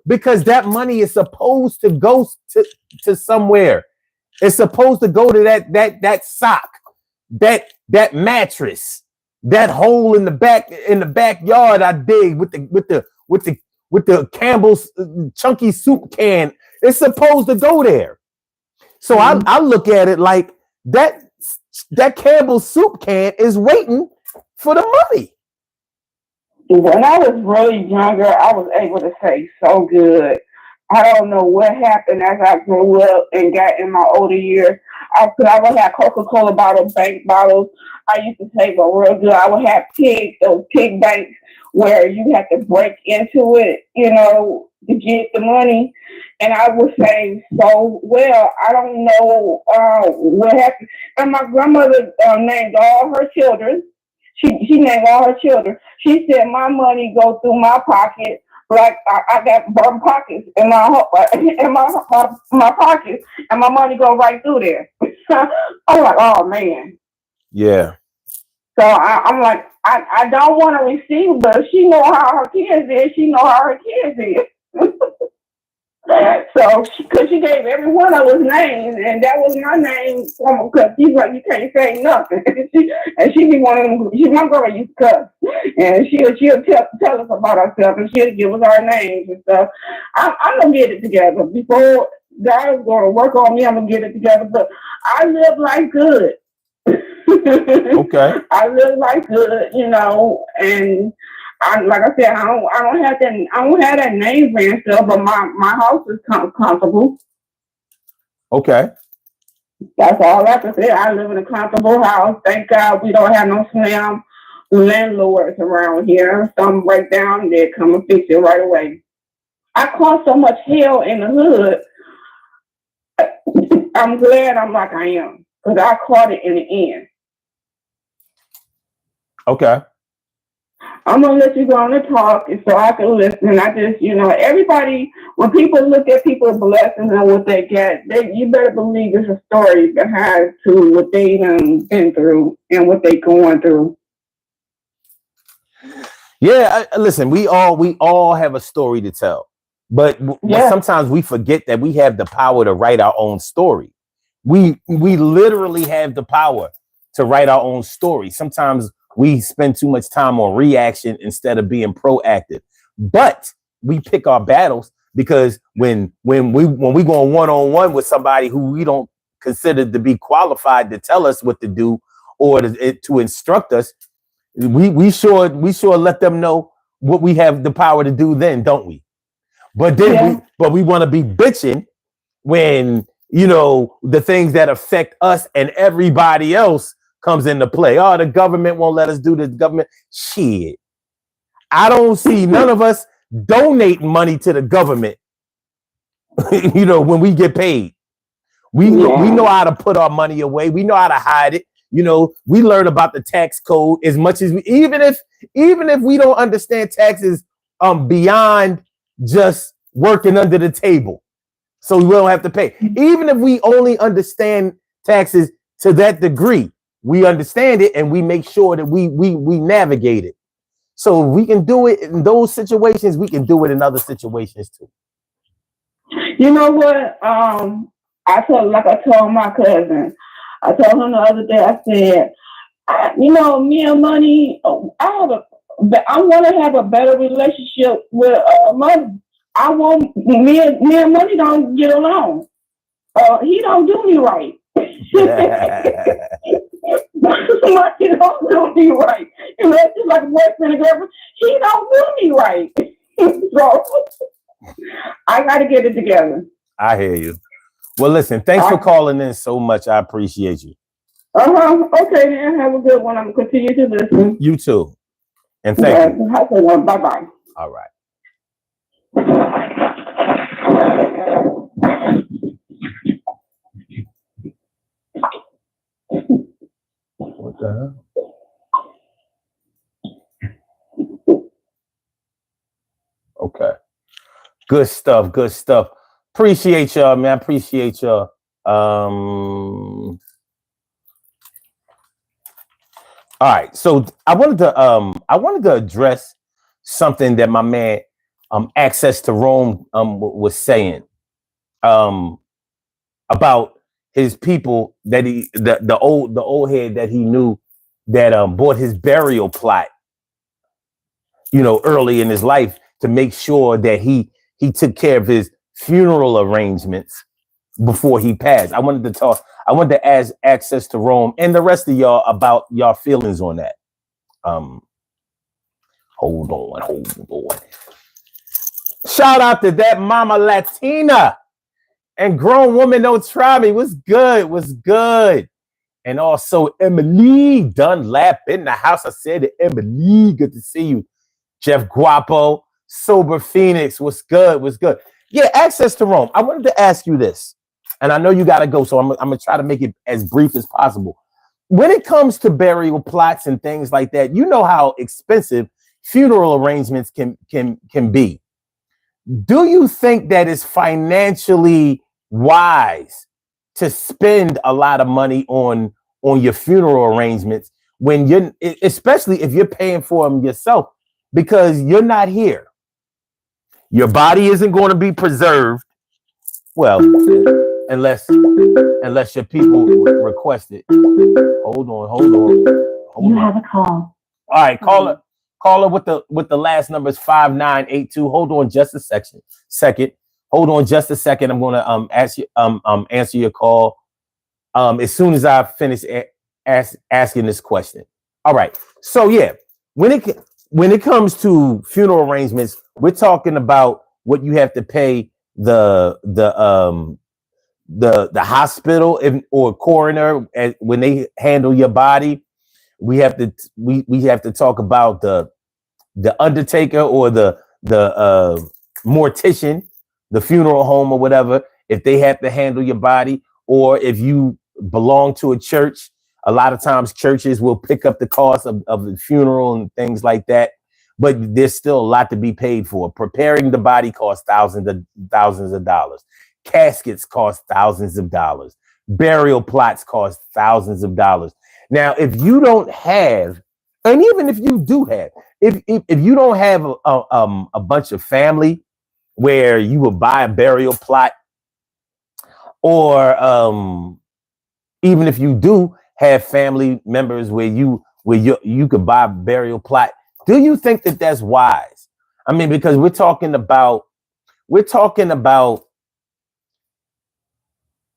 Because that money is supposed to go to somewhere. It's supposed to go to that sock, that mattress, that hole in the backyard I dig with the Campbell's chunky soup can. It's supposed to go there. So I look at it like that Campbell's soup can is waiting for the money. When I was really younger, I was able to say so good. I don't know what happened as I grew up and got in my older years. I would have Coca-Cola bottles, bank bottles. I used to save a real good. I would have those pig banks where you have to break into it, to get the money. And I would save so well. I don't know what happened. And my grandmother named all her children. She named all her children. She said my money go through my pocket like I got bum pockets in my pocket, and my money go right through there. I'm like, oh man. Yeah. So I'm like, I don't want to receive, but she know how her kids is. She know how her kids is. So, because she gave every one of us names, and that was my name, because she's like, you can't say nothing. and she be one of them. My girl used to cuss, and she'll tell us about herself, and she'll give us our names and stuff. I'm gonna get it together before God's gonna work on me. I'm gonna get it together, but I live life good. Okay. I live life good, and. Like I said, I don't have that name brand stuff, but my house is comfortable. Okay. That's all I can say. I live in a comfortable house. Thank God we don't have no slam landlords around here. Some break down, they come and fix it right away. I caused so much hell in the hood I'm glad I'm like I am because I caught it in the end. Okay. I'm gonna let you go on and talk, and so I can listen. I just, everybody. When people look at people's blessings and what they get, you better believe there's a story behind to what they done been through and what they going through. Yeah, listen, we all have a story to tell, but sometimes we forget that we have the power to write our own story. We literally have the power to write our own story. Sometimes we spend too much time on reaction instead of being proactive. But we pick our battles because when we go on one-on-one with somebody who we don't consider to be qualified to tell us what to do or to instruct us, we sure let them know what we have the power to do then, don't we? But then we want to be bitching when the things that affect us and everybody else comes into play. Oh, the government won't let us do this. Government shit. I don't see none of us donating money to the government. When we get paid, we know how to put our money away. We know how to hide it. We learn about the tax code as much as even if we don't understand taxes beyond just working under the table, so we don't have to pay. Even if we only understand taxes to that degree, we understand it and we make sure that we navigate it. So we can do it in those situations. We can do it in other situations too. You know what? I told my cousin. I told him the other day. I said, me and money. I want to have a better relationship with money. I want me and money don't get along. He don't do me right. Money don't do me right. It's just like a boyfriend and girlfriend. He don't do me right. So I got to get it together. I hear you. Well, listen, thanks for calling in so much. I appreciate you. Okay, then. Have a good one. I'm going to continue to listen. You too. And thank you. Bye-bye. All right. What the hell? Okay. Good stuff. Good stuff. Appreciate y'all, man. Appreciate y'all. All right. So I wanted to address something that my man Access to Rome was saying about his people that the old head that he knew that bought his burial plot, early in his life to make sure that he took care of his funeral arrangements before he passed. I wanted to ask Access to Rome and the rest of y'all about y'all feelings on that. Hold on. Shout out to that Mama Latina and Grown Woman Don't Try Me. What's good? And also Emily Dunlap in the house. I said it, Emily, good to see you. Jeff Guapo, Sober Phoenix, what's good? Yeah, Access to Rome. I wanted to ask you this, and I know you got to go, so I'm going to try to make it as brief as possible. When it comes to burial plots and things like that, you know how expensive funeral arrangements can be. Do you think that it's financially wise to spend a lot of money on your funeral arrangements when especially if you're paying for them yourself, because you're not here? Your body isn't going to be preserved. Well, unless your people request it. Hold on. You have a call. All right, caller with the last number is 5982. Hold on just a second. Hold on just a second. I'm going to answer your call as soon as I finish asking this question. All right. So yeah, when it comes to funeral arrangements, we're talking about what you have to pay the hospital or coroner when they handle your body. We have to talk about the undertaker or the mortician, the funeral home or whatever, if they have to handle your body, or if you belong to a church, a lot of times churches will pick up the cost of the funeral and things like that. But there's still a lot to be paid for. Preparing the body costs thousands of dollars. Caskets cost thousands of dollars. Burial plots cost thousands of dollars. Now, if you don't have, and even if you do have, if you don't have a bunch of family where you will buy a burial plot, or even if you do have family members where you could buy a burial plot, do you think that that's wise? I mean, because we're talking about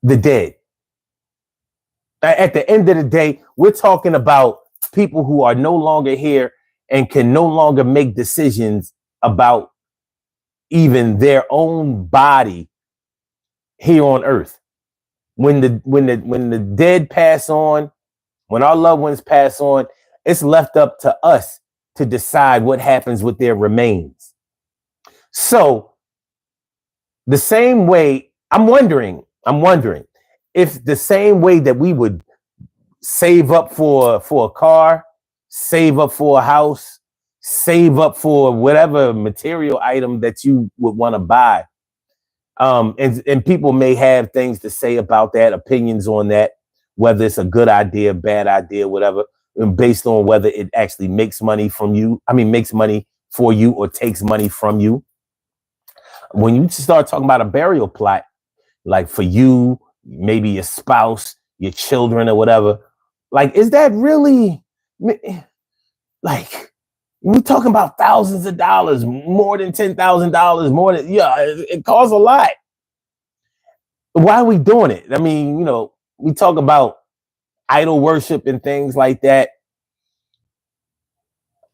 the dead. At the end of the day, we're talking about people who are no longer here and can no longer make decisions about even their own body here on earth. When the dead pass on, when our loved ones pass on, it's left up to us to decide what happens with their remains. So the same way, I'm wondering if the same way that we would save up for a car, save up for a house, save up for whatever material item that you would want to buy. And people may have things to say about that, opinions on that, whether it's a good idea, bad idea, whatever, based on whether it actually makes money from you. I mean, makes money for you or takes money from you. When you start talking about a burial plot, like for you, maybe your spouse, your children or whatever, like, is that really, like, we're talking about thousands of dollars, more than $10,000, more than, yeah, it costs a lot. Why are we doing it? I mean, we talk about idol worship and things like that.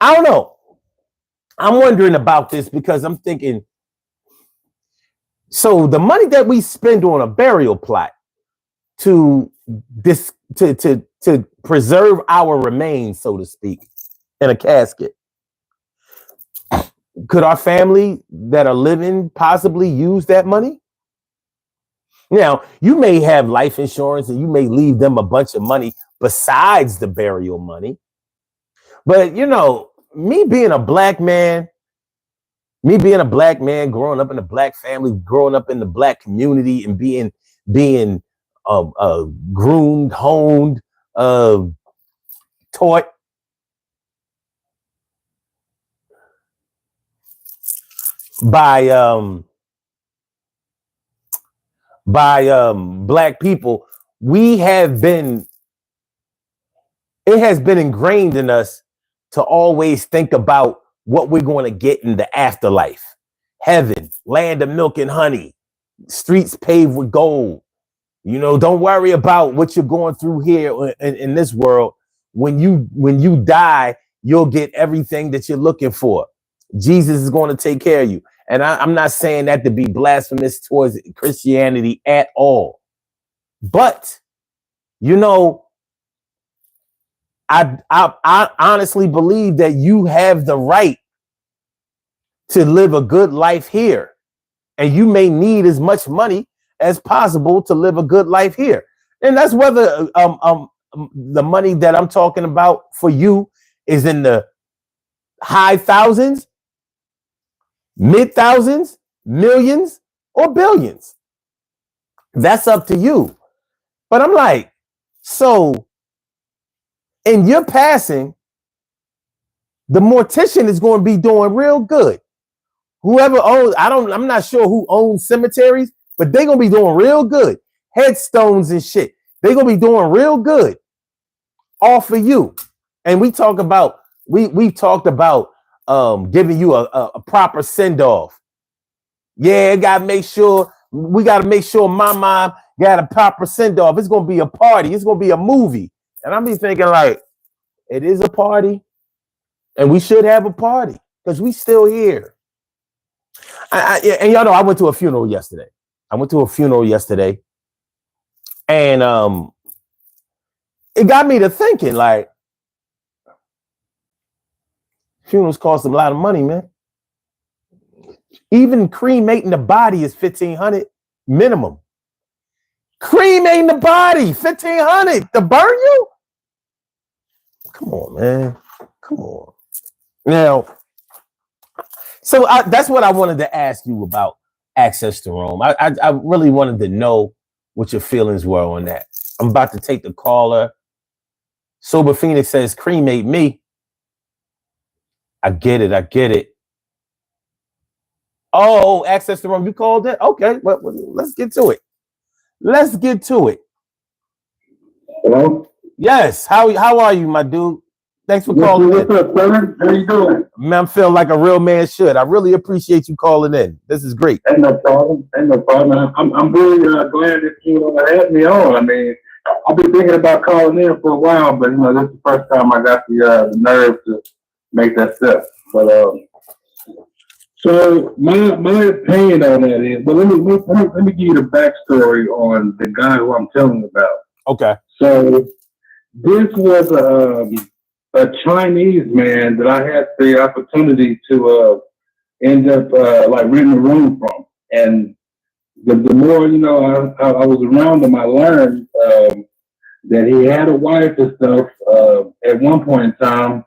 I don't know. I'm wondering about this because I'm thinking, so the money that we spend on a burial plot to preserve our remains, so to speak, in a casket, could our family that are living possibly use that money? Now, you may have life insurance and you may leave them a bunch of money besides the burial money. But, me being a black man, growing up in a black family, growing up in the black community and being groomed, honed, taught by black people, it has been ingrained in us to always think about what we're going to get in the afterlife. Heaven, land of milk and honey, streets paved with gold. Don't worry about what you're going through here in this world. When you die, you'll get everything that you're looking for. Jesus is going to take care of you. And I'm not saying that to be blasphemous towards Christianity at all. But, I honestly believe that you have the right to live a good life here. And you may need as much money as possible to live a good life here. And that's whether the money that I'm talking about for you is in the high thousands, mid thousands, millions, or billions. That's up to you. But I'm like, so in your passing, the mortician is going to be doing real good. Whoever owns, I'm not sure who owns cemeteries, but they're going to be doing real good. Headstones and shit. They're going to be doing real good. All for you. And we've talked about giving you a proper send-off. Yeah, we got to make sure my mom got a proper send-off. It's going to be a party. It's going to be a movie. And I'm be thinking, like, it is a party. And we should have a party because we still here. And y'all know I went to a funeral yesterday. And it got me to thinking, like, funerals cost a lot of money, man. Even cremating the body is $1,500 minimum. Cremating the body, 1,500 to burn you? Come on, man. Come on. Now, so that's what I wanted to ask you about access to Rome. I really wanted to know what your feelings were on that. I'm about to take the caller. Sober Phoenix says, cremate me. I get it. I get it. Oh, access to Rome. You called it? Okay. Well, let's get to it. Let's get to it. Hello? Yes. How are you, my dude? Thanks for calling in. What's up, brother? How you doing? Man, I feel like a real man should. I really appreciate you calling in. This is great. Ain't no problem. Ain't no problem. I'm really glad that you had me on. I mean, I've been thinking about calling in for a while, but this is the first time I got the nerve to make that step. But so my opinion on that is, but let me give you the backstory on the guy who I'm telling you about. Okay. So this was a Chinese man that I had the opportunity to end up like renting a room from. And the more, I was around him, I learned that he had a wife and stuff at one point in time.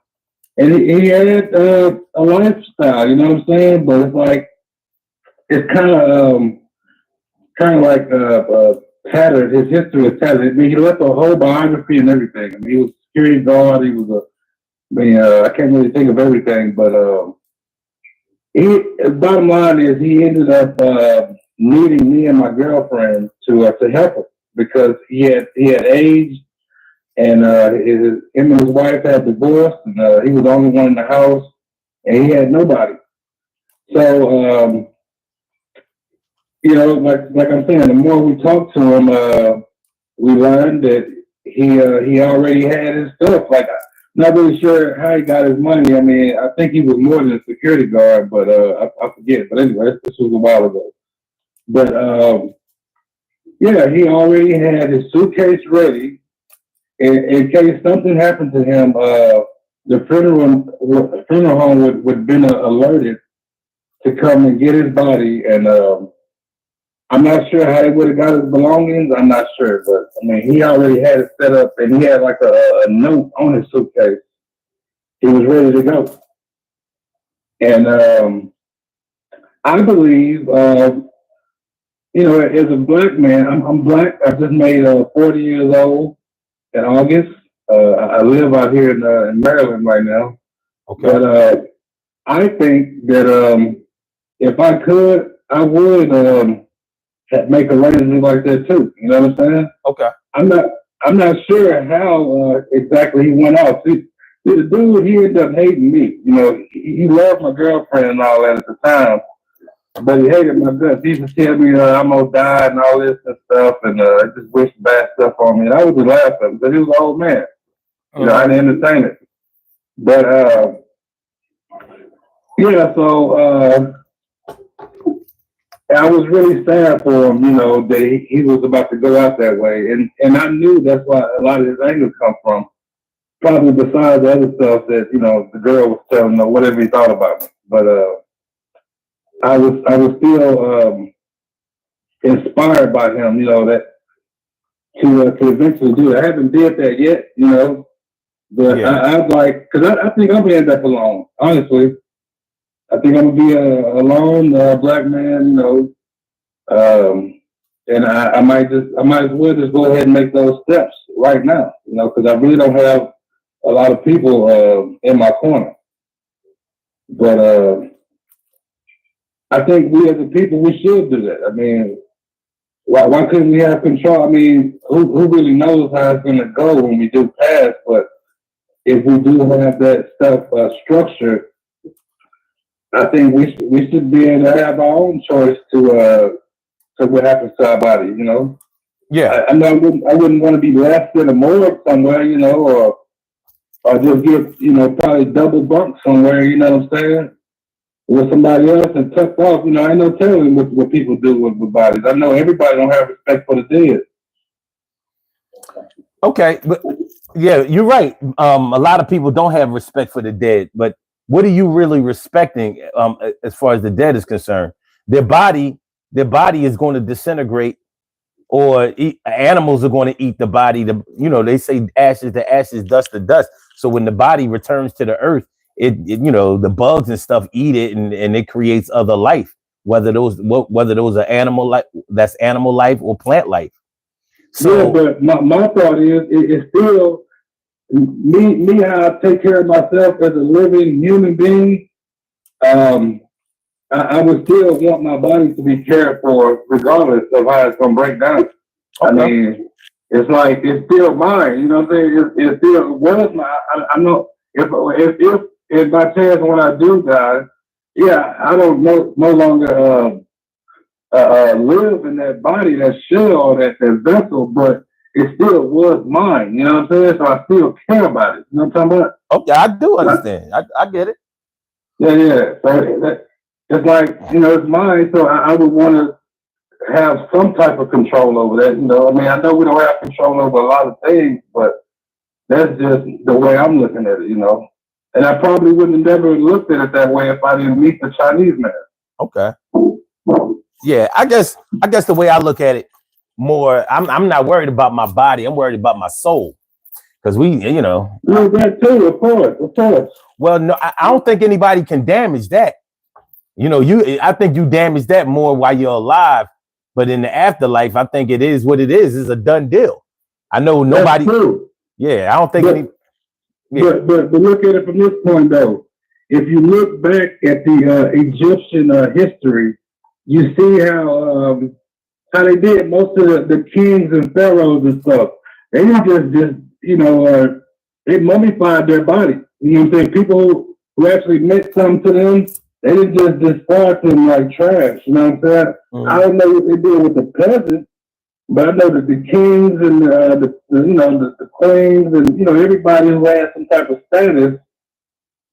And he had a lifestyle, you know what I'm saying? But it's kind of like tattered. His history is tattered. I mean, he left a whole biography and everything. I mean, he was a security guard. He was I can't really think of everything, but bottom line is he ended up needing me and my girlfriend to help him because he had aged, and him and his wife had divorced, and he was the only one in the house, and he had nobody. So like I'm saying, the more we talked to him, we learned that he already had his stuff. Like, not really sure how he got his money. I mean, I think he was more than a security guard, but I forget. But anyway, this was a while ago. But yeah, he already had his suitcase ready in case something happened to him. The funeral home would have been alerted to come and get his body, and I'm not sure how he would have got his belongings. I'm not sure, but I mean, he already had it set up, and he had like a note on his suitcase. He was ready to go, and I believe, as a black man, I'm black. I just made 40 years old in August. I live out here in Maryland right now. Okay. But I think that if I could, I would make arrangements like that too. You know what I'm saying? Okay. I'm not sure how exactly he went off. See, the dude, he ended up hating me. He loved my girlfriend and all that at the time, but he hated my guts. He used to tell me I'm gonna die and all this and stuff, and just wished bad stuff on me. And I was just laughing because he was an old man. I didn't entertain it. But yeah, so I was really sad for him, that he was about to go out that way. And I knew that's why a lot of his anger come from. Probably besides the other stuff that, the girl was telling him, whatever he thought about me. But I was still inspired by him, that to eventually do it. I haven't did that yet, but yeah. I'd like, because I think I'm gonna end up alone, honestly. I think I'm gonna be a lone black man, and I might as well just go ahead and make those steps right now, because I really don't have a lot of people in my corner. But I think we as a people, we should do that. I mean, why couldn't we have control? I mean, who really knows how it's gonna go when we do pass? But if we do have that stuff structured, I think we should be able to have our own choice to what happens to our body, Yeah. I know I wouldn't want to be left in a morgue somewhere, or just get, probably double bunk somewhere, you know what I'm saying? With somebody else and tucked off, I ain't no telling what people do with bodies. I know everybody don't have respect for the dead. Okay, but yeah, you're right. A lot of people don't have respect for the dead, but what are you really respecting as far as the dead is concerned? Their body is going to disintegrate or animals are going to eat the body. They say ashes to ashes, dust to dust. So when the body returns to the earth, the bugs and stuff eat it, and it creates other life. Whether those are animal life, that's animal life or plant life. So, yeah, but my thought is it's still me how I take care of myself as a living human being. I would still want my body to be cared for, regardless of how it's gonna break down. Okay. I mean, it's like it's still mine. You know what I'm saying? It still was my. I know if by chance when I do die, yeah, I don't no longer live in that body, that shell, or that vessel, but it still was mine. You know what I'm saying? So I still care about it. You know what I'm talking about? Okay, I do understand. I get it. Yeah. So it's like, it's mine. So I would want to have some type of control over that. I mean, I know we don't have control over a lot of things, but that's just the way I'm looking at it. And I probably wouldn't have never looked at it that way if I didn't meet the Chinese man. Okay. Yeah, I guess the way I look at it more, I'm not worried about my body. I'm worried about my soul. Because that too, of course. Well, no, I don't think anybody can damage that. I think you damage that more while you're alive. But in the afterlife, I think it is what it is. It's a done deal. I know nobody. That's true. Yeah, I don't think But look at it from this point, though. If you look back at the Egyptian history, you see how they did most of the kings and pharaohs and stuff. They didn't just they mummified their body. You know what I'm saying? People who actually meant something to them, they didn't just discard them like trash. You know what I'm saying? Mm-hmm. I don't know what they did with the peasants, but I know that the kings and the queens and everybody who had some type of status,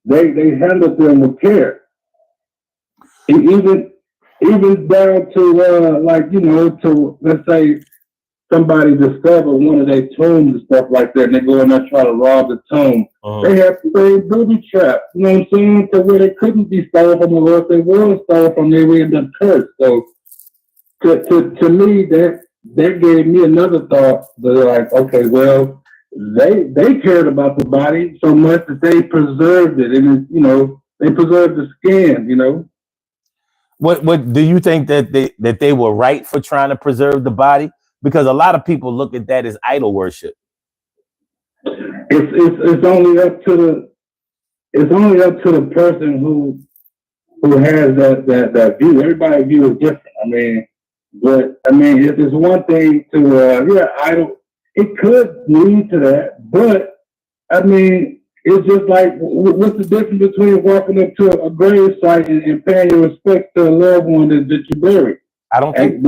they handled them with care. Even down to to, let's say, somebody discovered one of their tombs and stuff like that, and they go in there try to rob the tomb. Uh-huh. They have to say booby trap, you know what I'm saying? To where they couldn't be stolen from, or if they were stolen from, they would end up cursed. So to me, that gave me another thought. They're like, okay, well, they cared about the body so much that they preserved it, and they preserved the skin. What do you think that they were right for trying to preserve the body? Because a lot of people look at that as idol worship. It's only up to the person who has that view. Everybody's view is different. It's one thing to idol. It could lead to that, but it's just like, what's the difference between walking up to a grave site and paying your respect to a loved one that you buried? I don't think.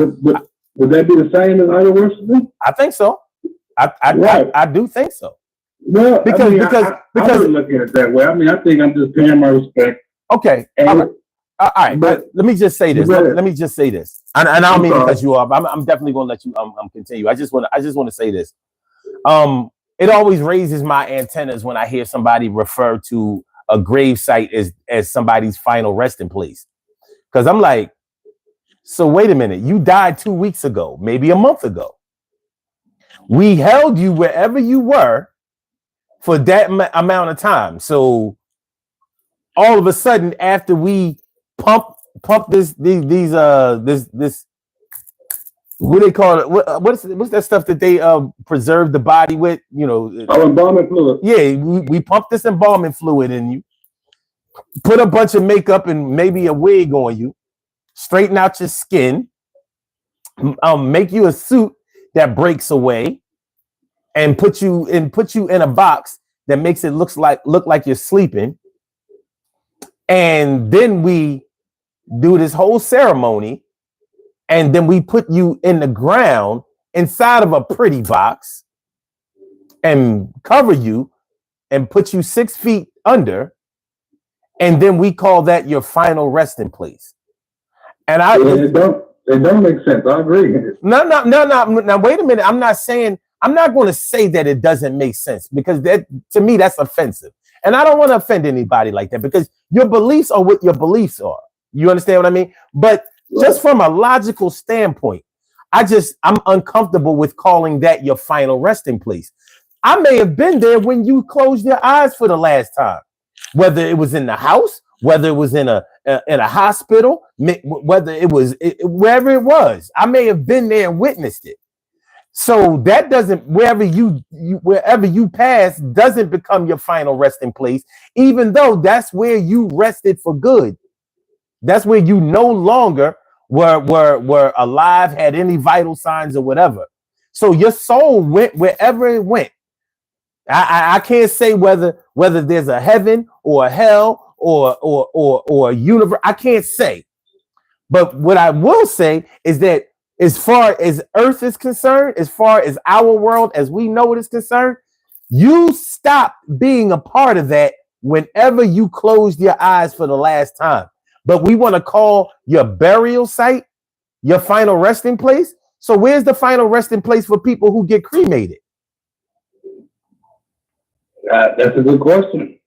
Would that be the same as idol worshiping? I think so. I do think so. Well, because I would look at it that way. I think I'm just paying my respect. Okay. All right. But let me just say this. Let me just say this. And I don't mean to cut you off. I'm definitely going to let you continue. I just want to say this. It always raises my antennas when I hear somebody refer to a grave site as somebody's final resting place. Because I'm like, so wait a minute, you died 2 weeks ago, maybe a month ago. We held you wherever you were for that amount of time. So all of a sudden, after we pump this what do they call it? What's that stuff that they preserve the body with? Embalming fluid. Yeah, we pump this embalming fluid in you, put a bunch of makeup and maybe a wig on you, straighten out your skin, make you a suit that breaks away, and put you in a box that makes it look like you're sleeping. And then we do this whole ceremony, and then we put you in the ground inside of a pretty box and cover you and put you 6 feet under, and then we call that your final resting place. And it don't make sense. I agree. No. Now wait a minute. I'm not going to say that it doesn't make sense, because that, to me, that's offensive. And I don't want to offend anybody like that, because your beliefs are what your beliefs are. You understand what I mean? But just from a logical standpoint, I'm uncomfortable with calling that your final resting place. I may have been there when you closed your eyes for the last time, whether it was in the house, whether it was in a hospital, whether it was wherever it was. I may have been there and witnessed it. So that doesn't, wherever you pass doesn't become your final resting place, even though that's where you rested for good. That's where you no longer were alive, had any vital signs or whatever. So your soul went wherever it went. I can't say whether there's a heaven or a hell or a universe. I can't say. But what I will say is that as far as Earth is concerned, as far as our world as we know it is concerned, you stop being a part of that whenever you closed your eyes for the last time. But we want to call your burial site your final resting place. So where's the final resting place for people who get cremated? That's a good question.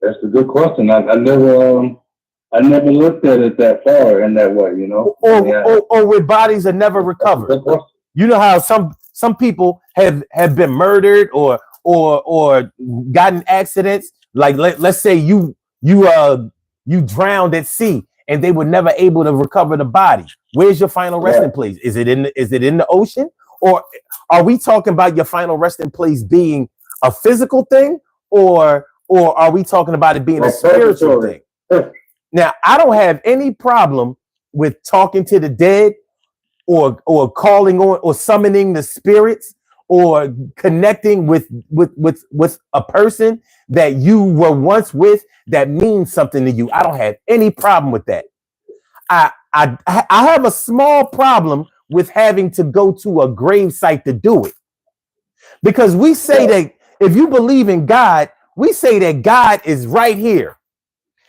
I never looked at it that far in that way, Or where bodies are never recovered. You know how some people have been murdered or gotten accidents. Like let's say you drowned at sea and they were never able to recover the body. Where's your final resting place? Is it in the ocean, or are we talking about your final resting place being a physical thing, or are we talking about it being a spiritual thing? Now, I don't have any problem with talking to the dead or calling on or summoning the spirits or connecting with a person that you were once with that means something to you. I don't have any problem with that. I have a small problem with having to go to a grave site to do it. Because we say that if you believe in God, we say that God is right here.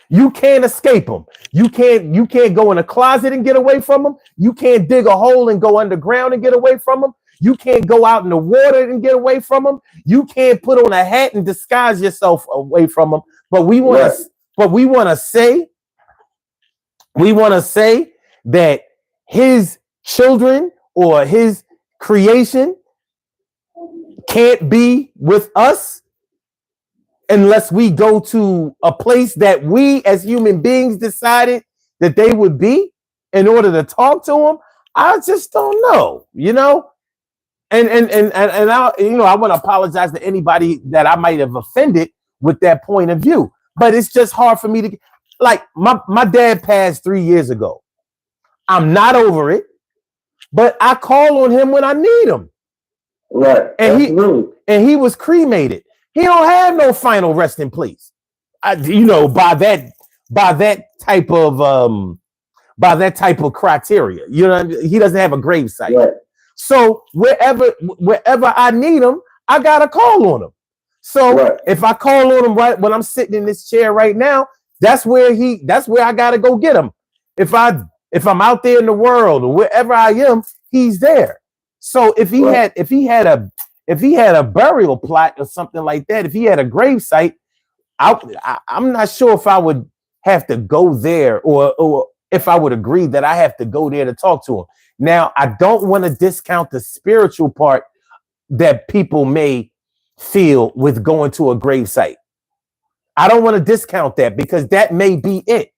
You can't escape him. You can't go in a closet and get away from him. You can't dig a hole and go underground and get away from him. You can't go out in the water and get away from him. You can't put on a hat and disguise yourself away from him. But we want to say that his children or his creation can't be with us unless we go to a place that we as human beings decided that they would be in order to talk to them. I just don't know, And I want to apologize to anybody that I might have offended with that point of view. But it's just hard for me to, like, my dad passed 3 years ago. I'm not over it, but I call on him when I need him. Right. And he was cremated. He don't have no final resting place. By that type of criteria. He doesn't have a grave site. Right. So wherever I need him, I gotta call on him. So if I call on him right when I'm sitting in this chair right now, that's where I gotta go get him. If I'm out there in the world or wherever I am, he's there. So if he had a burial plot or something like that, if he had a grave site, I'm not sure if I would have to go there or if I would agree that I have to go there to talk to him. Now, I don't want to discount the spiritual part that people may feel with going to a grave site. I don't want to discount that because that may be it.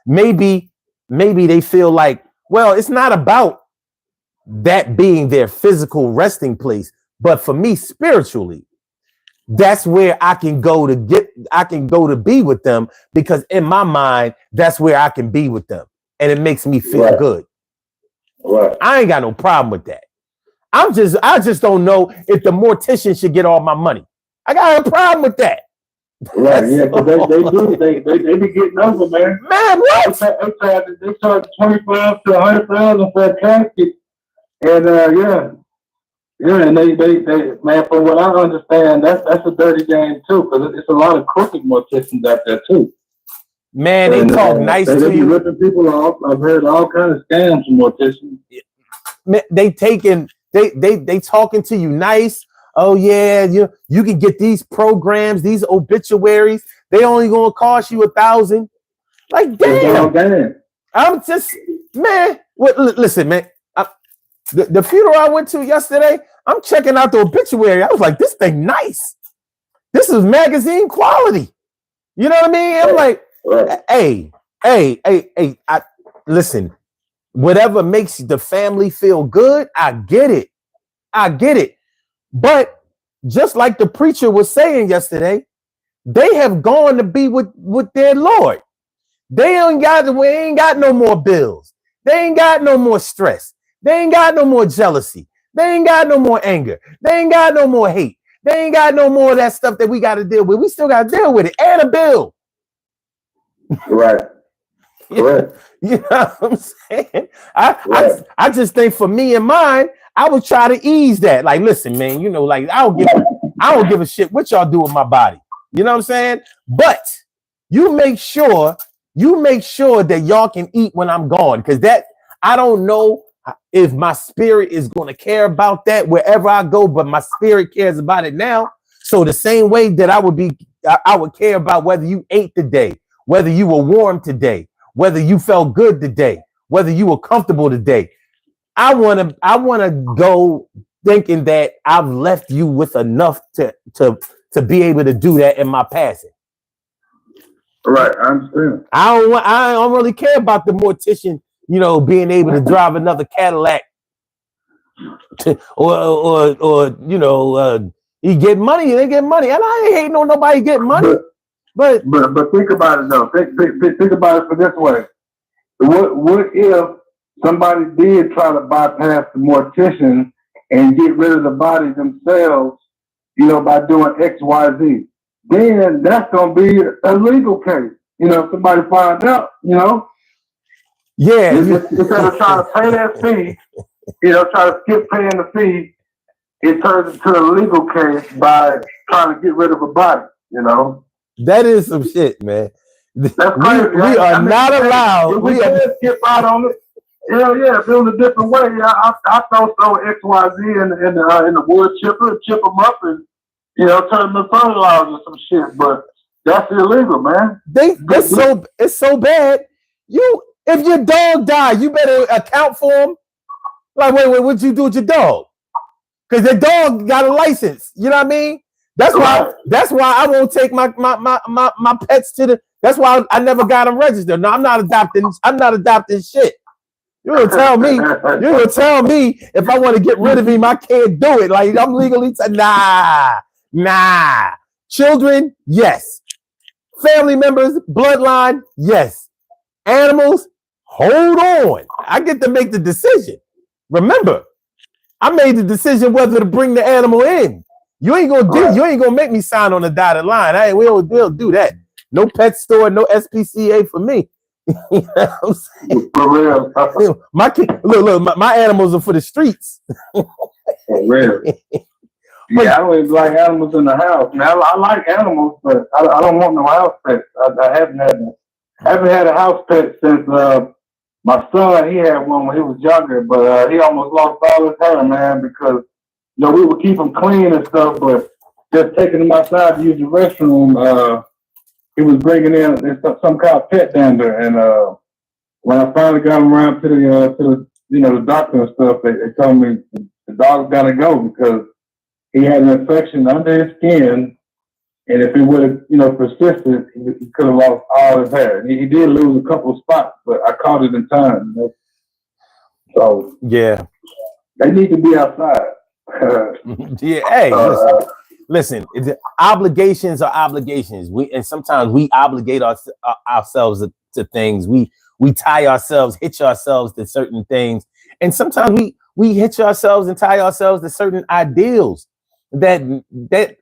Maybe they feel like, well, it's not about that being their physical resting place, but for me, spiritually, that's where I can go to be with them, because in my mind, that's where I can be with them. And it makes me feel good. Right. I ain't got no problem with that. I just don't know if the mortician should get all my money. I got a problem with that. Right, yeah, because they be getting over, man. Man, what? They charge $25,000 to $100,000 for a casket. And and they man, from what I understand, that's a dirty game too, because it's a lot of crooked morticians out there too. Man, they talk nice to you. They be ripping people off. I've heard all kinds of scams from morticians. Man, they talking to you nice. Oh yeah, you can get these programs, these obituaries. They only gonna cost you $1,000. Like damn. Damn. I'm just, man. Listen, man. The funeral I went to yesterday, I'm checking out the obituary. I was like, this thing nice. This is magazine quality. You know what I mean? I'm like, hey, listen, whatever makes the family feel good, I get it. But just like the preacher was saying yesterday, they have gone to be with their Lord. They ain't got no more bills. They ain't got no more stress. They ain't got no more jealousy. They ain't got no more anger. They ain't got no more hate. They ain't got no more of that stuff that we got to deal with. We still got to deal with it and a bill. Right. You know what I'm saying? I just think for me and mine, I would try to ease that. Like, listen, man, you know, like I don't give a shit what y'all do with my body. You know what I'm saying? But you make sure that y'all can eat when I'm gone. Because that, I don't know if my spirit is going to care about that wherever I go, but my spirit cares about it now. So the same way that I would care about whether you ate today, whether you were warm today, whether you felt good today, whether you were comfortable today. I want to go thinking that I've left you with enough to be able to do that in my passing. Right, I understand. I don't really care about the mortician, you know, being able to drive another Cadillac or you know, he get money, they get money. And I ain't hating on nobody get money. But think about it though. Think about it for this way. What if somebody did try to bypass the mortician and get rid of the body themselves, you know, by doing X, Y, Z? Then that's gonna be a legal case. You know, if somebody finds out, you know. Yeah. Instead of trying to pay that fee, you know, try to skip paying the fee, it turns into a legal case by trying to get rid of a body, you know. That is some shit, man. That's crazy. We are not allowed. We could skip out on it. Yeah, if it was a different way, I throw X, Y, Z in the wood chipper, chip them up, and you know, turn them to fertilizer or some shit. But that's illegal, man. It's so bad. If your dog died, you better account for him. Like, wait, what'd you do with your dog? Because the dog got a license. You know what I mean? That's why I won't take my pets to the. That's why I never got them registered. No, I'm not adopting shit. You're gonna tell me if I want to get rid of him, I can't do it. Like I'm legally nah. Children, yes. Family members, bloodline, yes. Animals, hold on. I get to make the decision. Remember, I made the decision whether to bring the animal in. You ain't gonna make me sign on the dotted line. We'll do that. No pet store, no SPCA for me. You know what I'm saying? For real. My animals are for the streets. For real. Yeah, I don't even like animals in the house. Man, I like animals, but I don't want no house pets. I haven't had a house pet since my son. He had one when he was younger, but he almost lost all his hair, man, because you know we would keep him clean and stuff, but just taking him outside to use the restroom, he was bringing in some kind of pet dander, and when I finally got him around to the you know the doctor and stuff, they told me the dog's got to go because he had an infection under his skin, and if it would have, you know, persisted, he could have lost all his hair. He did lose a couple of spots, but I caught it in time. You know? So yeah, they need to be outside. Yeah, hey, listen. Obligations are obligations. Sometimes we obligate ourselves to things. We tie ourselves, hitch ourselves to certain things, and sometimes we hitch ourselves and tie ourselves to certain ideals that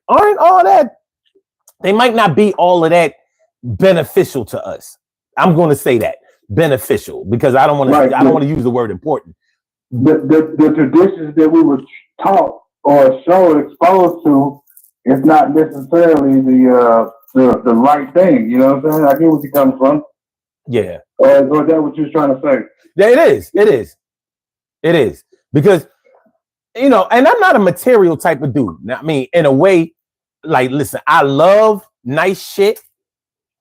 aren't all that. They might not be all of that beneficial to us. I'm going to say that beneficial because I don't want to. I don't want to use the word important. The traditions that we were taught or exposed to is not necessarily the right thing. You know what I'm saying? I get what you're coming from. Yeah. Or is that what you're trying to say? Yeah, it is. Because, you know, and I'm not a material type of dude. I mean, in a way, like, listen, I love nice shit.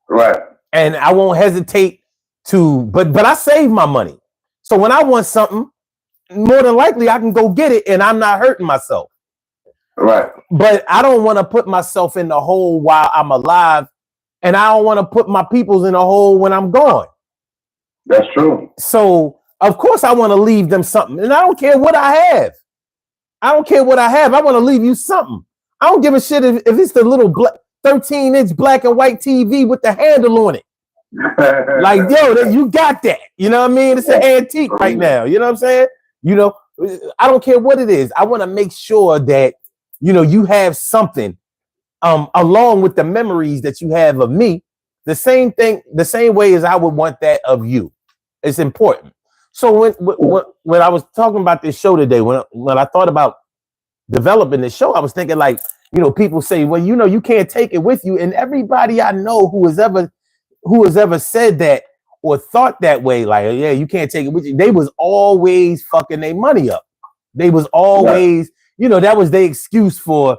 Right. And I won't hesitate to, but I save my money. So when I want something, more than likely I can go get it and I'm not hurting myself. Right. But I don't want to put myself in the hole while I'm alive, and I don't want to put my peoples in the hole when I'm gone. That's true. So of course I want to leave them something, and I don't care what I have. I don't care what I have. I want to leave you something. I don't give a shit if it's the little 13-inch black and white TV with the handle on it. Like, yo, you got that. You know what I mean? It's an antique right now. You know what I'm saying? You know, I don't care what it is. I want to make sure that, you know, you have something along with the memories that you have of me. The same thing, the same way as I would want that of you. It's important. So when I was talking about this show today, when I thought about developing this show, I was thinking, like, you know, people say, well, you know, you can't take it with you. And everybody I know who has ever said that or thought that way, like, yeah, you can't take it with you, they was always fucking their money up. They was always, you know, that was their excuse for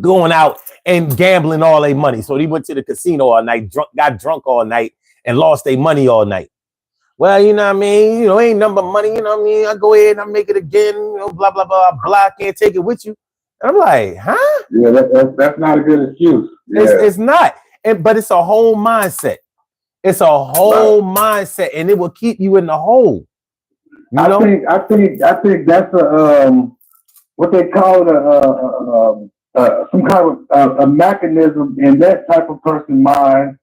going out and gambling all their money. So they went to the casino all night, got drunk all night, and lost their money all night. Well, you know what I mean? You know, ain't number money, you know what I mean? I go ahead and I make it again, you know, blah, blah, blah, blah, can't take it with you. And I'm like, huh? Yeah, that's not a good excuse. Yeah. It's not. But it's a whole mindset. It's a whole mindset, and it will keep you in the hole. You know? I think that's what they call some kind of a mechanism in that type of person's mind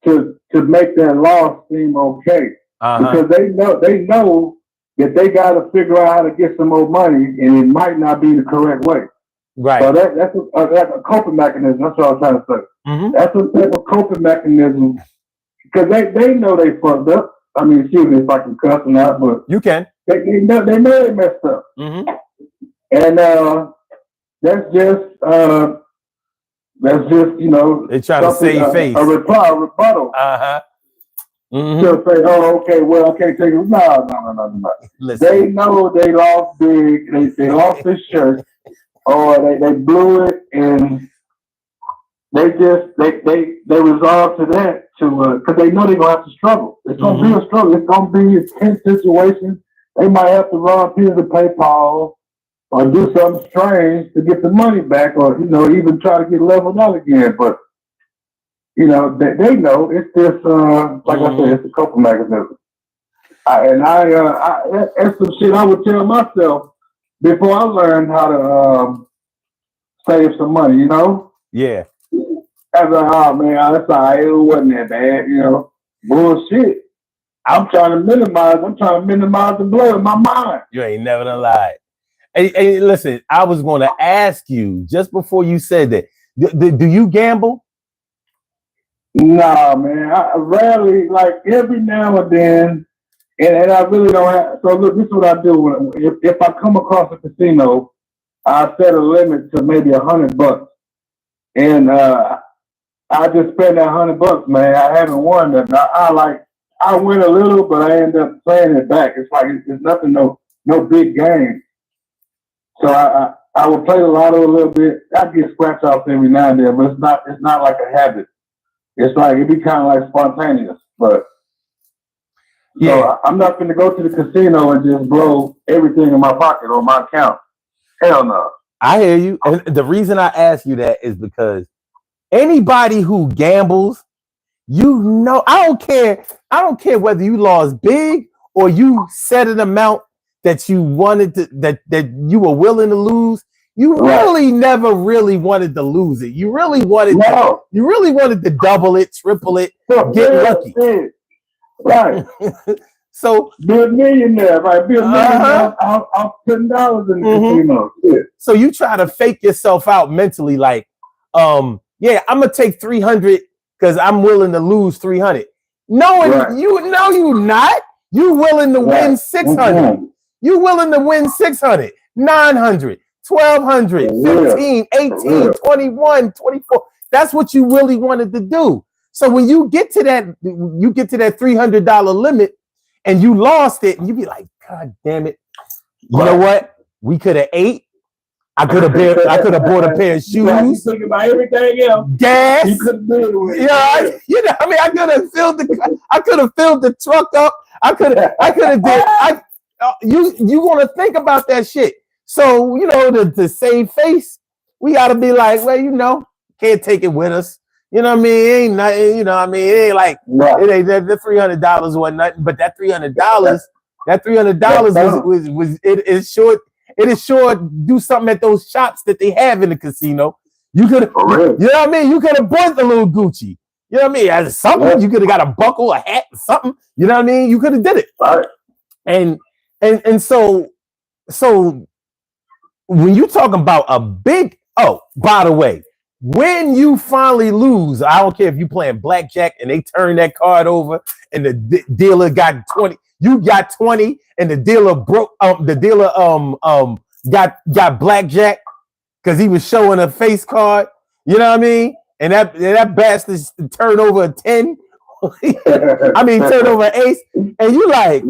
to make their loss seem okay. Because they know that they got to figure out how to get some more money, and it might not be the correct way. Right. So that's a coping mechanism. That's what I was trying to say. Mm-hmm. That's a type of coping mechanism, because they know they fucked up. I mean, excuse me if I can cuss or not, but you can. They know they messed up. Mm-hmm. And that's just you know, they try to save face. A rebuttal. Mm-hmm. To say, oh, okay, well, I can't take it. No. Listen. They know they lost big. They lost this shirt, or they blew it, and they resolve to that because they know they're gonna have to struggle. It's gonna be a struggle. It's gonna be a tense situation. They might have to run pieces of PayPal or do something strange to get the money back, or you know, even try to get leveled out again. But you know, they know it's just like I said, it's a coping mechanism. That's some shit I would tell myself before I learned how to save some money. You know? Yeah. I was like, oh man, that's all right. It wasn't that bad. You know, bullshit. I'm trying to minimize the blow in my mind. You ain't never done lied. Hey, listen, I was going to ask you just before you said that. Do you gamble? Nah, man. I rarely, like every now and then, and I really don't have. So look, this is what I do. If I come across a casino, I set a limit to maybe $100, and I just spend that $100, man. I haven't won that. I win a little, but I end up playing it back. It's like it's nothing, no big game. So I will play the lotto a little bit. I get scratch offs every now and then, but it's not like a habit. It's like it'd be kind of like spontaneous. But yeah, so I'm not going to go to the casino and just blow everything in my pocket or my account. Hell no. I hear you, and the reason I ask you that is because anybody who gambles, you know, I don't care whether you lost big or you set an amount that you wanted to, that you were willing to lose. You really never really wanted to lose it. You really wanted to double it, triple it, get lucky. Right. So be a millionaire, right? Be a millionaire. I'll $10 in the casino. Yeah. So you try to fake yourself out mentally, like, yeah, I'm gonna take 300 because I'm willing to lose 300. No, you know you not. You willing to win 600. You willing to win 600, 900, 1,200, 15, 18, 21, 24. That's what you really wanted to do. So when you get to that $300 limit and you lost it, and you be like, God damn it. You know what? We could have ate. I could have bought a pair of shoes. You think about everything else. Gas. You couldn't do it. Yeah, I mean, I could have filled the truck up. I could have you gonna think about that shit. So to save face, we gotta be like, well, can't take it with us. You know what I mean? It ain't nothing. You know what I mean? It ain't like it ain't the $300 wasn't nothing, but that $300 was it is short. It is sure do something at those shops that they have in the casino. You could, you know what I mean? You could have bought the little Gucci. You know what I mean? As something, you could have got a buckle, a hat, something. You know what I mean? You could have did it. Right. And so when you talking about a big, by the way, when you finally lose, I don't care if you playing blackjack and they turn that card over and the dealer got 20, you got 20, and the dealer broke. The dealer got blackjack because he was showing a face card. You know what I mean? And that bastard turned over a 10. I mean, turned over an ace, and you like,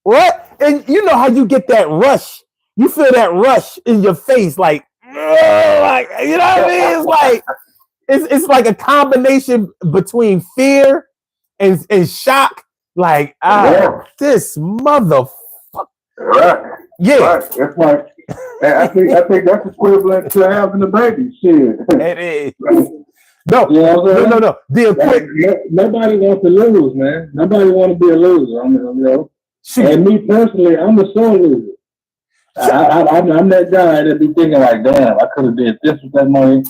what? And you know how you get that rush? You feel that rush in your face, like you know what I mean? It's like it's like a combination between fear and shock. Like, this motherfucker. Right. Yeah. Right. It's like, I think that's equivalent to having a baby. Shit. It is. No. Nobody wants to lose, man. Nobody wants to be a loser. And me personally, I'm a sore loser. I'm that guy that be thinking like, damn, I could have did this with that money.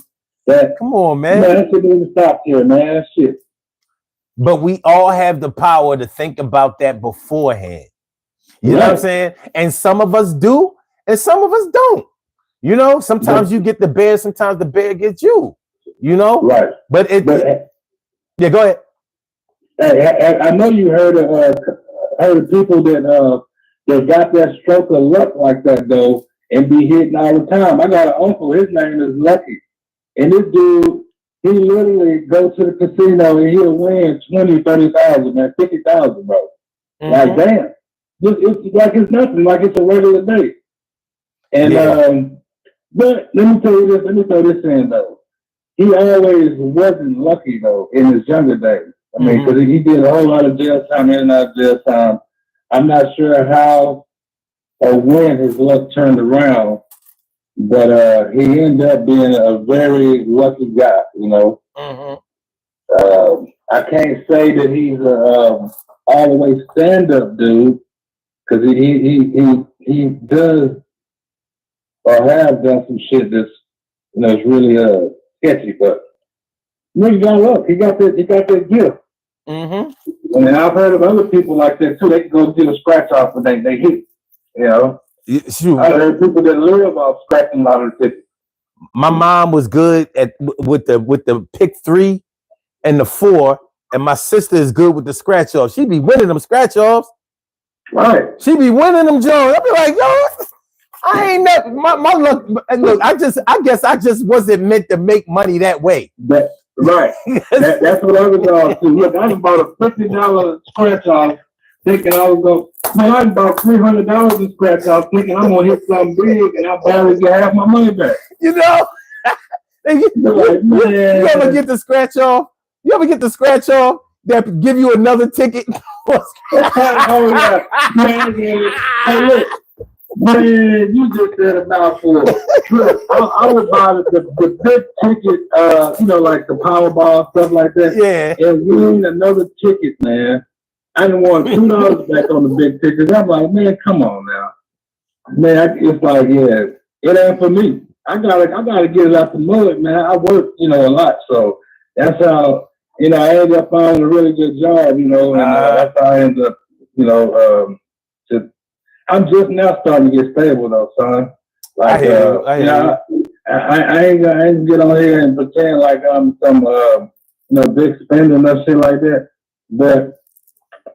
Come on, man. That shouldn't even stop here, man. That shit. But we all have the power to think about that beforehand. You know what I'm saying? And some of us do, and some of us don't. Sometimes you get the bear, sometimes the bear gets you. Right. But yeah, go ahead. I know you heard of people that got that stroke of luck like that though, and be hitting all the time. I got an uncle. His name is Lucky, and this dude, he literally goes to the casino and he'll win 20, 30,000, man, 50,000, bro. Mm-hmm. Like, damn. It's like it's nothing, like it's a regular day. And but let me throw this in though. He always wasn't lucky though in his younger days. I mean, because he did a whole lot of jail time, in and out of jail time. I'm not sure how or when his luck turned around, but he ended up being a very lucky guy, Mm-hmm. I can't say that he's all the way stand-up dude, because he does or have done some shit that's it's really sketchy, but he got luck. He got that gift. Mm-hmm. And I've heard of other people like that too. They can go get a scratch off when they hit. I heard people that live off scratching lottery tickets. My mom was good with the pick 3 and the 4, and my sister is good with the scratch off. She be winning them scratch offs. Right. She be winning them, Jones. I be like, yo, I ain't never my luck. Look, I guess I just wasn't meant to make money that way. Right. That's what I was going to. Look, I bought a $50 scratch off, thinking I was going. Man, I bought $300 in scratch off, thinking I'm going to hit something big, and I barely get half my money back. You ever get the scratch off? You ever get the scratch off that give you another ticket? Oh yeah, man. Hey, look. Man, you just said a mouthful. Look, I would buy the big ticket, like the Powerball, stuff like that. Yeah. And win another ticket, man. I didn't want $2 back on the big tickets. I'm like, man, come on now. Man, it's like, it ain't for me. I gotta get it out the mud, man. I work, a lot. So that's how, I ended up finding a really good job, and that's how I ended up, I'm just now starting to get stable though, son. Like, I ain't gonna get on here and pretend like I'm some, big spender and shit like that. But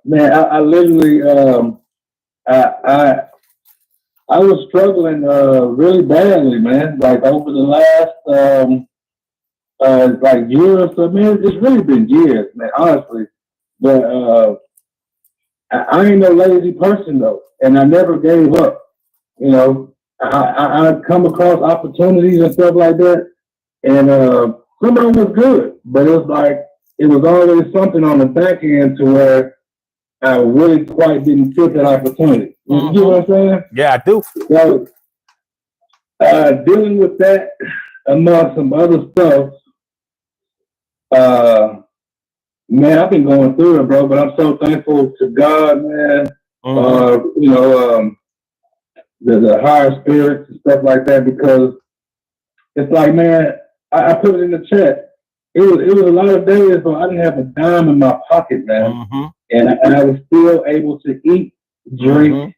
man, I literally, I was struggling really badly, man. Like over the last year or so, man. It's really been years, man. Honestly, but I ain't no lazy person though. And I never gave up. I come across opportunities and stuff like that. And some of them was good, but it was like, it was always something on the back end to where I really quite didn't fit that opportunity. You get what I'm saying? Yeah, I do. So dealing with that among some other stuff, man, I've been going through it, bro. But I'm so thankful to God, man. You know, the higher spirits and stuff like that, because it's like, man, I put it in the chat. It was a lot of days where I didn't have a dime in my pocket, man, and I was still able to eat, drink,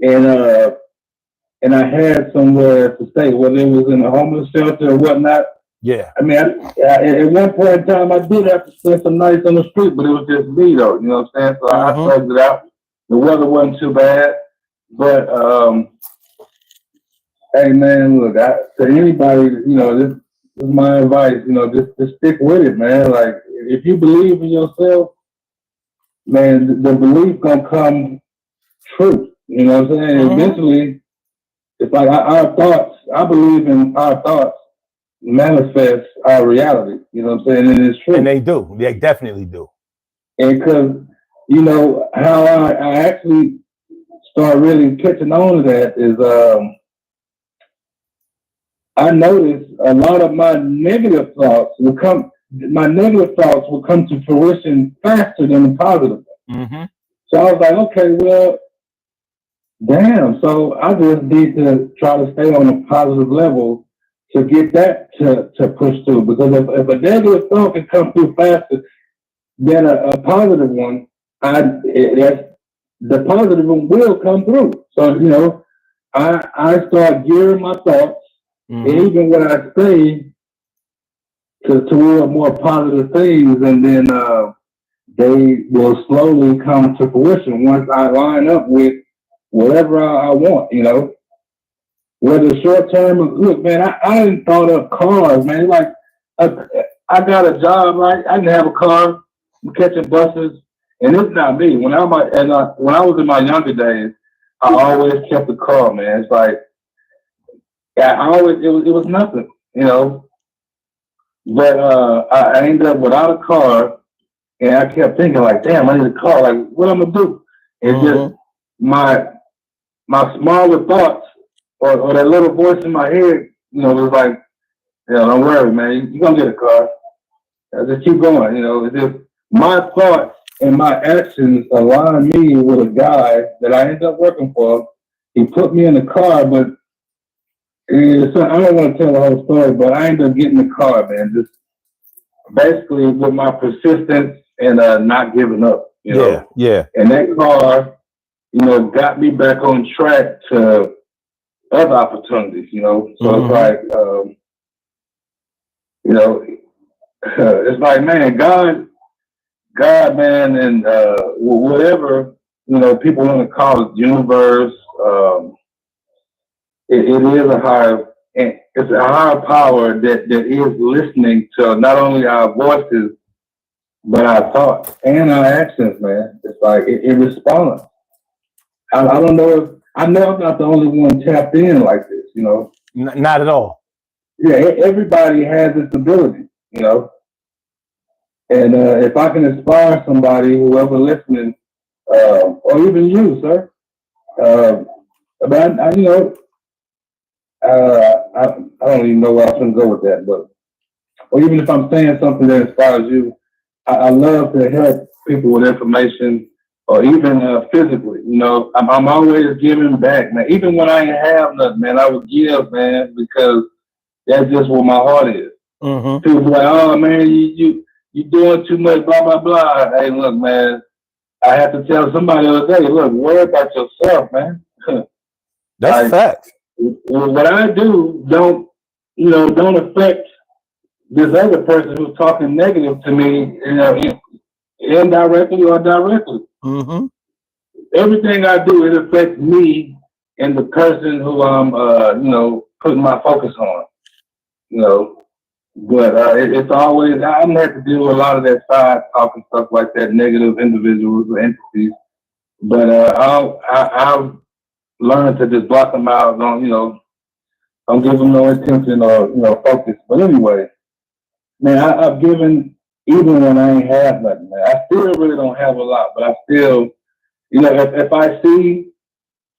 and I had somewhere to stay, whether it was in a homeless shelter or whatnot. Yeah. I mean, at one point in time, I did have to spend some nights on the street, but it was just me, though. You know what I'm saying? So I plugged it out. The weather wasn't too bad, but hey, man, look, to anybody, you know, this is my advice. You know, just stick with it, man. Like, if you believe in yourself, man, the belief gonna come true. You know what I'm saying? Eventually, it's like our thoughts. I believe in our thoughts manifest our reality. You know what I'm saying? And it's true. And they do. They definitely do. And because, you know, how I actually start really catching on to that is I noticed a lot of my negative thoughts will come to fruition faster than the positive. So I was like, okay, well, damn. So I just need to try to stay on a positive level to get that to push through. Because if a negative thought can come through faster than a positive one, the positive one will come through. So, you know, I start gearing my thoughts, and even when I say toward more positive things, and then they will slowly come to fruition once I line up with whatever I want, you know. Whether short term, look, man, I hadn't thought of cars, man. Like, I got a job, right? I didn't have a car. I'm catching buses, and it's not me. When I was in my younger days, I always kept a car, man. It's like, it was nothing, you know. But I ended up without a car, and I kept thinking, like, damn, I need a car. Like, what I'm gonna do? It's just my smaller thoughts, or that little voice in my head, you know, was like, yeah, don't worry, man, you're gonna get a car. Just keep going, you know. It's just my thoughts and my actions align me with a guy that I ended up working for. He put me in the car, but I don't want to tell the whole story, but I ended up getting the car, man. Just basically with my persistence and not giving up, you know. Yeah. And that car, you know, got me back on track to other opportunities, you know. So it's like, you know, it's like, man, God, man, and whatever, you know, people want to call it, universe. It is it's a higher power that is listening to not only our voices, but our thoughts and our actions, man. It's like it responds. I don't know I'm not the only one tapped in like this, you know. Not at all. Yeah, everybody has this ability, you know. And if I can inspire somebody, whoever listening, or even you, sir, but you know, I don't even know where I can go with that, but or even if I'm saying something that inspires you, I love to help people with information, or even physically. You know, I'm always giving back, man. Even when I ain't have nothing, man, I would give, man, because that's just what my heart is. People be like, oh man, you doing too much, blah blah blah. Hey, look, man, I have to tell somebody the other day, look, worry about yourself, man. That's fact. What I do don't affect this other person who's talking negative to me, you know, indirectly or directly. Everything I do, it affects me and the person who I'm, you know, putting my focus on, you know. But it's always, I don't have to deal with a lot of that side talk and stuff like that, negative individuals or entities. But I've learned to just block them out. Don't give them no attention or, you know, focus. But anyway, man, I've given even when I ain't have nothing, man. I still really don't have a lot, but I still You know, if I see,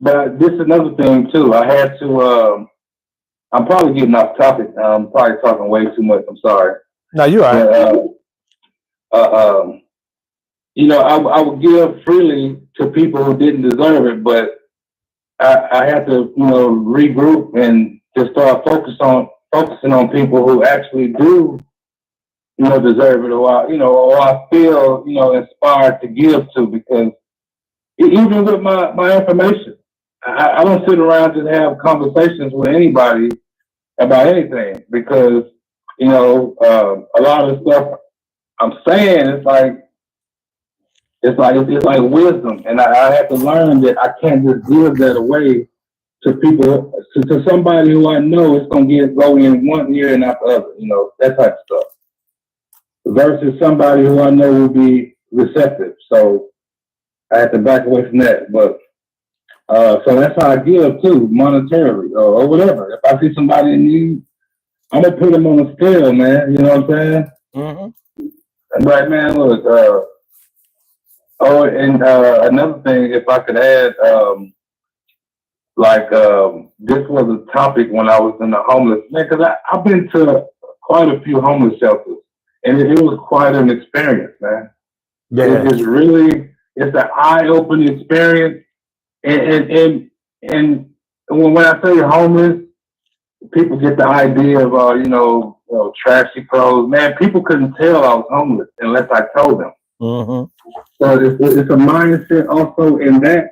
but this is another thing too. I had to. I'm probably getting off topic. I'm probably talking way too much. I'm sorry. No, you're all right. But, you know, I would give freely to people who didn't deserve it, but I had to, you know, regroup and just start focusing on people who actually do, you know, deserve it, or I feel, you know, inspired to give to, because even with my information, I don't sit around and have conversations with anybody about anything, because, you know, a lot of the stuff I'm saying, it's like wisdom, and I have to learn that I can't just give that away to people, to somebody who I know is going to go in one ear and out the other, you know, that type of stuff, versus somebody who I know will be receptive. So I have to back away from that. But so that's how I give too, monetarily or whatever. If I see somebody in need, I'm gonna put them on a scale, man. You know what I'm saying? Mm-hmm. And right, man. Look. Another thing, if I could add, this was a topic when I was in the homeless, man, because I've been to quite a few homeless shelters, and it was quite an experience, man. Yeah. It's an eye-opening experience, and when I say homeless, people get the idea of trashy clothes. Man, people couldn't tell I was homeless unless I told them. Mm-hmm. So it's a mindset also in that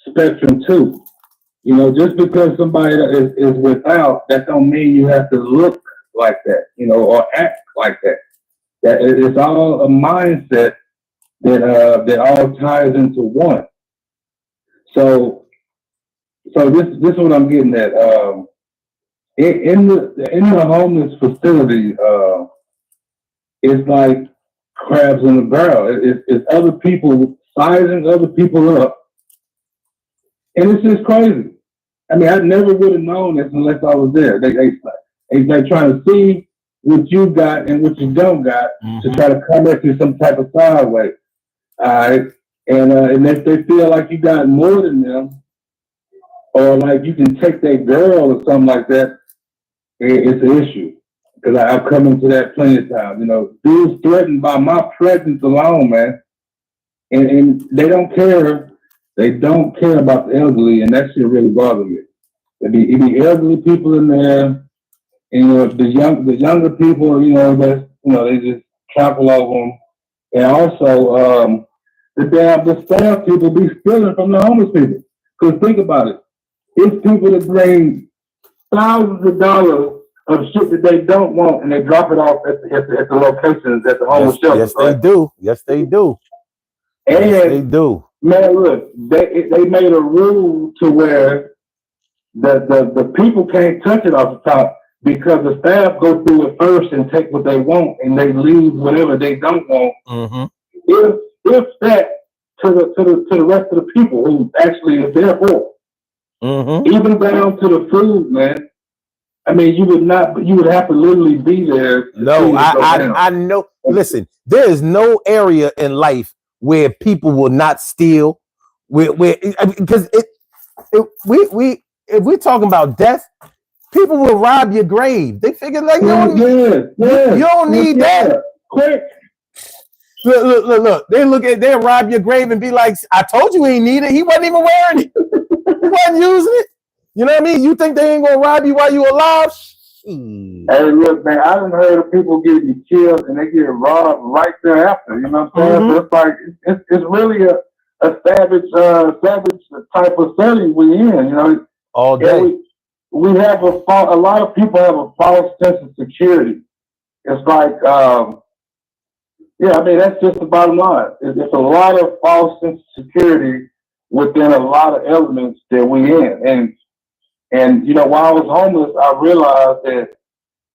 spectrum too. You know, just because somebody is without, that don't mean you have to look like that, you know, or act like that. That it's all a mindset that all ties into one. So this is what I'm getting at. In the homeless facility, it's like crabs in the barrel. It's other people sizing other people up, and it's just crazy. I mean, I never would have known this unless I was there. They trying to see what you got and what you don't got, to try to come at you some type of sideways. All right, and if they feel like you got more than them, or like you can take their girl or something like that, it's an issue. Because I've come into that plenty of times. You know, dudes threatened by my presence alone, man. And they don't care. They don't care about the elderly, and that shit really bothers me. It be elderly people in there, and you know, the younger people, you know, they just trample over them. And also, the staff people be stealing from the homeless people. Because think about it, it's people that bring thousands of dollars of shit that they don't want, and they drop it off at the locations at the homeless shelters. Yes, right? They do. Yes, they do. And yes, they do. Man, look, they made a rule to where the people can't touch it off the top, because the staff go through it first and take what they want, and they leave whatever they don't want. Mm-hmm. If that to the rest of the people who actually is there for. Mm-hmm. Even down to the food, man. I mean, you would have to literally be there. No, I know. Listen, there is no area in life where people will not steal. Because if we're talking about death, people will rob your grave. They figure like you don't need that. Quick. Look. They'll rob your grave and be like, I told you he ain't need it. He wasn't even wearing it. He wasn't using it. You know what I mean? You think they ain't gonna rob you while you alive? Hey, look, man, I done heard of people getting killed and they get robbed right thereafter. You know what I'm saying? So it's like it's really a savage type of setting we in. You know, all day. We have a lot of people have a false sense of security. It's like, I mean, that's just the bottom line. It's a lot of false sense of security within a lot of elements that we in. And you know, while I was homeless, I realized that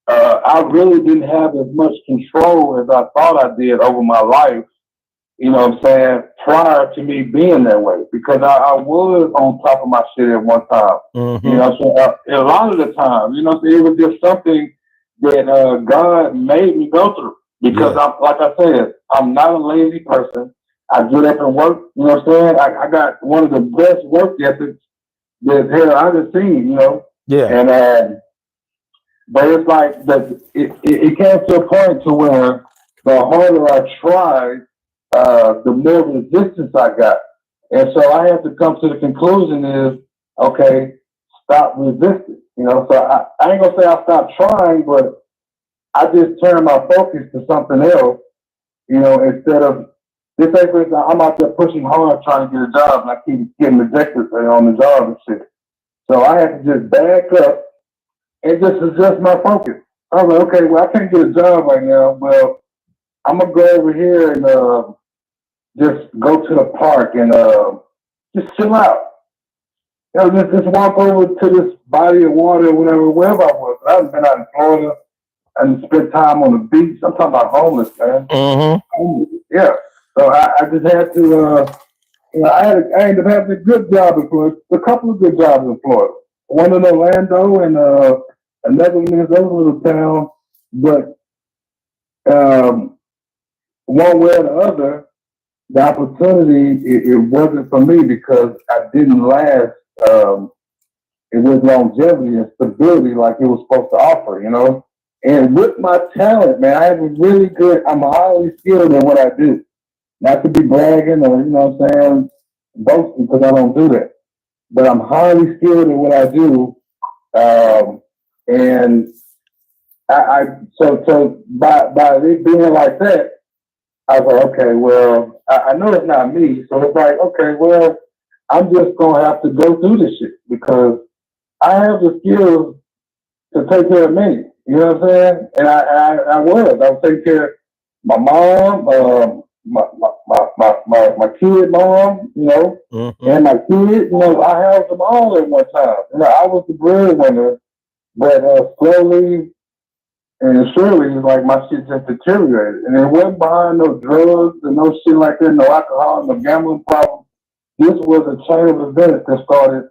I really didn't have as much control as I thought I did over my life, you know what I'm saying, prior to me being that way. Because I was on top of my shit at one time. Mm-hmm. You know what I'm saying? A lot of the time, you know, it was just something that God made me go through. Because like I said, I'm not a lazy person. I get up and work. You know what I'm saying? I got one of the best work ethics that hell I've ever seen. You know, Yeah. and but it's like it came to a point to where the harder I tried, the more resistance I got. And so I have to come to the conclusion is, okay, stop resisting. You know, so I ain't gonna say I stopped trying, but I just turned my focus to something else, you know, instead of this ain't for instance, I'm out there pushing hard trying to get a job and I keep getting rejected on the job and shit. So I had to just back up and just adjust my focus. I was like, okay, well I can't get a job right now. Well, I'm gonna go over here and just go to the park and just chill out. You know, just walk over to this body of water or whatever, wherever I was. I've been out in Florida and spent time on the beach. I'm talking about homeless, man. Mm-hmm. Yeah. So I just had to, you know, I ended up having a good job in Florida, a couple of good jobs in Florida. One in Orlando and another one in this other little town. But one way or the other, the opportunity, it wasn't for me because I didn't last. It was longevity and stability like it was supposed to offer, you know. And with my talent, man, I have a really good. I'm highly skilled in what I do. Not to be bragging or you know what I'm saying, boasting because I don't do that. But I'm highly skilled in what I do, and so by it being like that, I was like, okay, well, I know it's not me, so it's like, okay, well, I'm just gonna have to go through this shit because I have the skills to take care of me. You know what I'm saying? And I was taking care of my mom, my kid mom, you know, and my kid. You know, I housed them all at one time. You know, I was the breadwinner, but slowly and surely, like my shit just deteriorated, and it wasn't behind no drugs and no shit like that, no alcohol, no gambling problem. This was a chain of events that started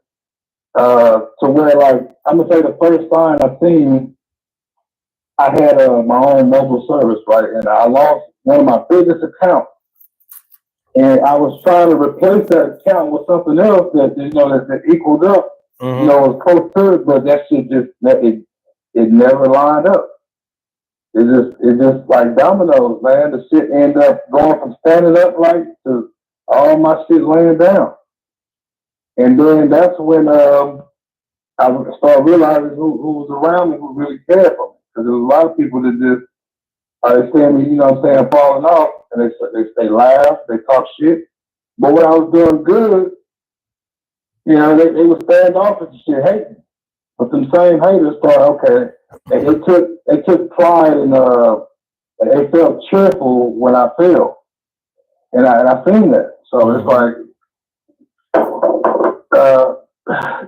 to where, like, I'm gonna say the first sign I seen, I had my own mobile service, right, and I lost one of my biggest accounts, and I was trying to replace that account with something else that you know that equaled up, you know, was close to it, but that shit just it never lined up. It just like dominoes, man. The shit ended up going from standing up like to all my shit laying down. And then that's when I started realizing who was around me who really cared for me. Because there was a lot of people that just they see me, you know what I'm saying, falling off, and they laugh, they talk shit. But when I was doing good, you know, they would stand off and shit, hate me. But them same haters thought, okay, they took pride in they felt cheerful when I failed, and I seen that. So it's like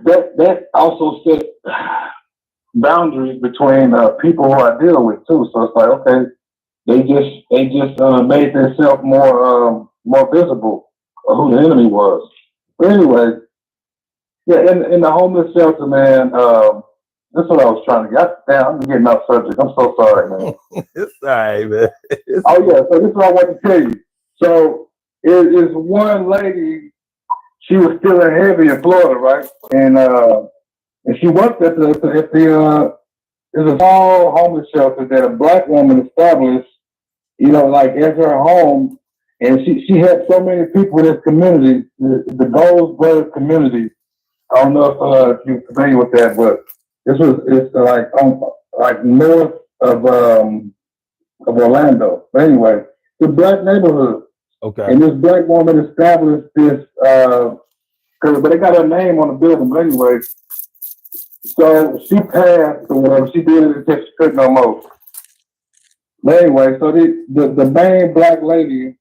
that also set boundaries between people who I deal with too. So it's like okay, they just made themselves more visible of who the enemy was. But anyway, yeah, in the homeless shelter, man. That's what I was trying to get. Damn, I'm getting off subject. I'm so sorry, man. It's all right, man. Oh yeah, so this is what I want to tell you. So it is one lady. She was still in heavy in Florida, right? And she worked at the there's a small homeless shelter that a black woman established. You know, like as her home, and she had so many people in this community, the Goldsboro community. I don't know if you're familiar with that, but it's like north of Orlando. But anyway, it's a black neighborhood. Okay. And this black woman established this but they got her name on the building. But anyway, so she passed or whatever. She did it until she couldn't no more. But anyway, so the main black lady,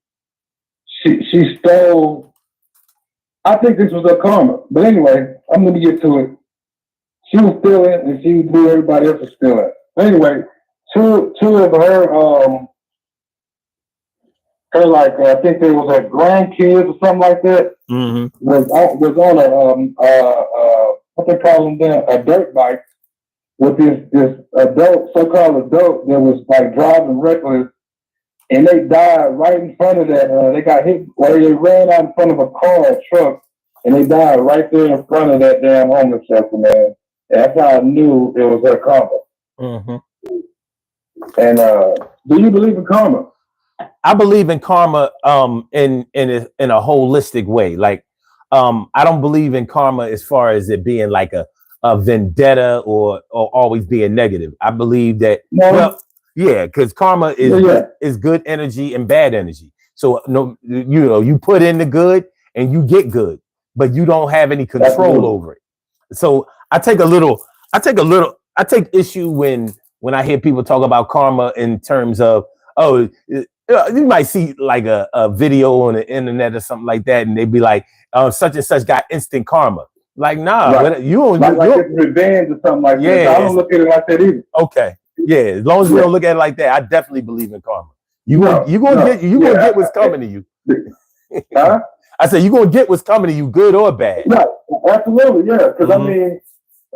she stole. I think this was her karma. But anyway, I'm gonna get to it. She was stealing, and she knew everybody else was stealing. Anyway, two of her like I think there was her grandkids or something like that. Was on a what they call them then, a dirt bike with this adult, so-called adult that was like driving reckless, and they died right in front of that. They got hit, or they ran out in front of a car, a truck, and they died right there in front of that damn homeless shelter, man. And that's how I knew it was her karma. Mm-hmm. And do you believe in karma? I believe in karma in a holistic way. Like I don't believe in karma as far as it being like a vendetta or always being negative. I believe that because karma is good energy and bad energy. So no, you put in the good and you get good, but you don't have any control over it. So I take issue when I hear people talk about karma in terms of, oh, you might see like a video on the internet or something like that, and they'd be like, such and such got instant karma. Like, nah, right. you don't like it's revenge or something like that. I don't look at it like that either. Okay. Yeah, as long as we don't look at it like that, I definitely believe in karma. You're gonna get what's coming to you. Huh? I said you're gonna get what's coming to you, good or bad. Right, absolutely, yeah. Because I mean,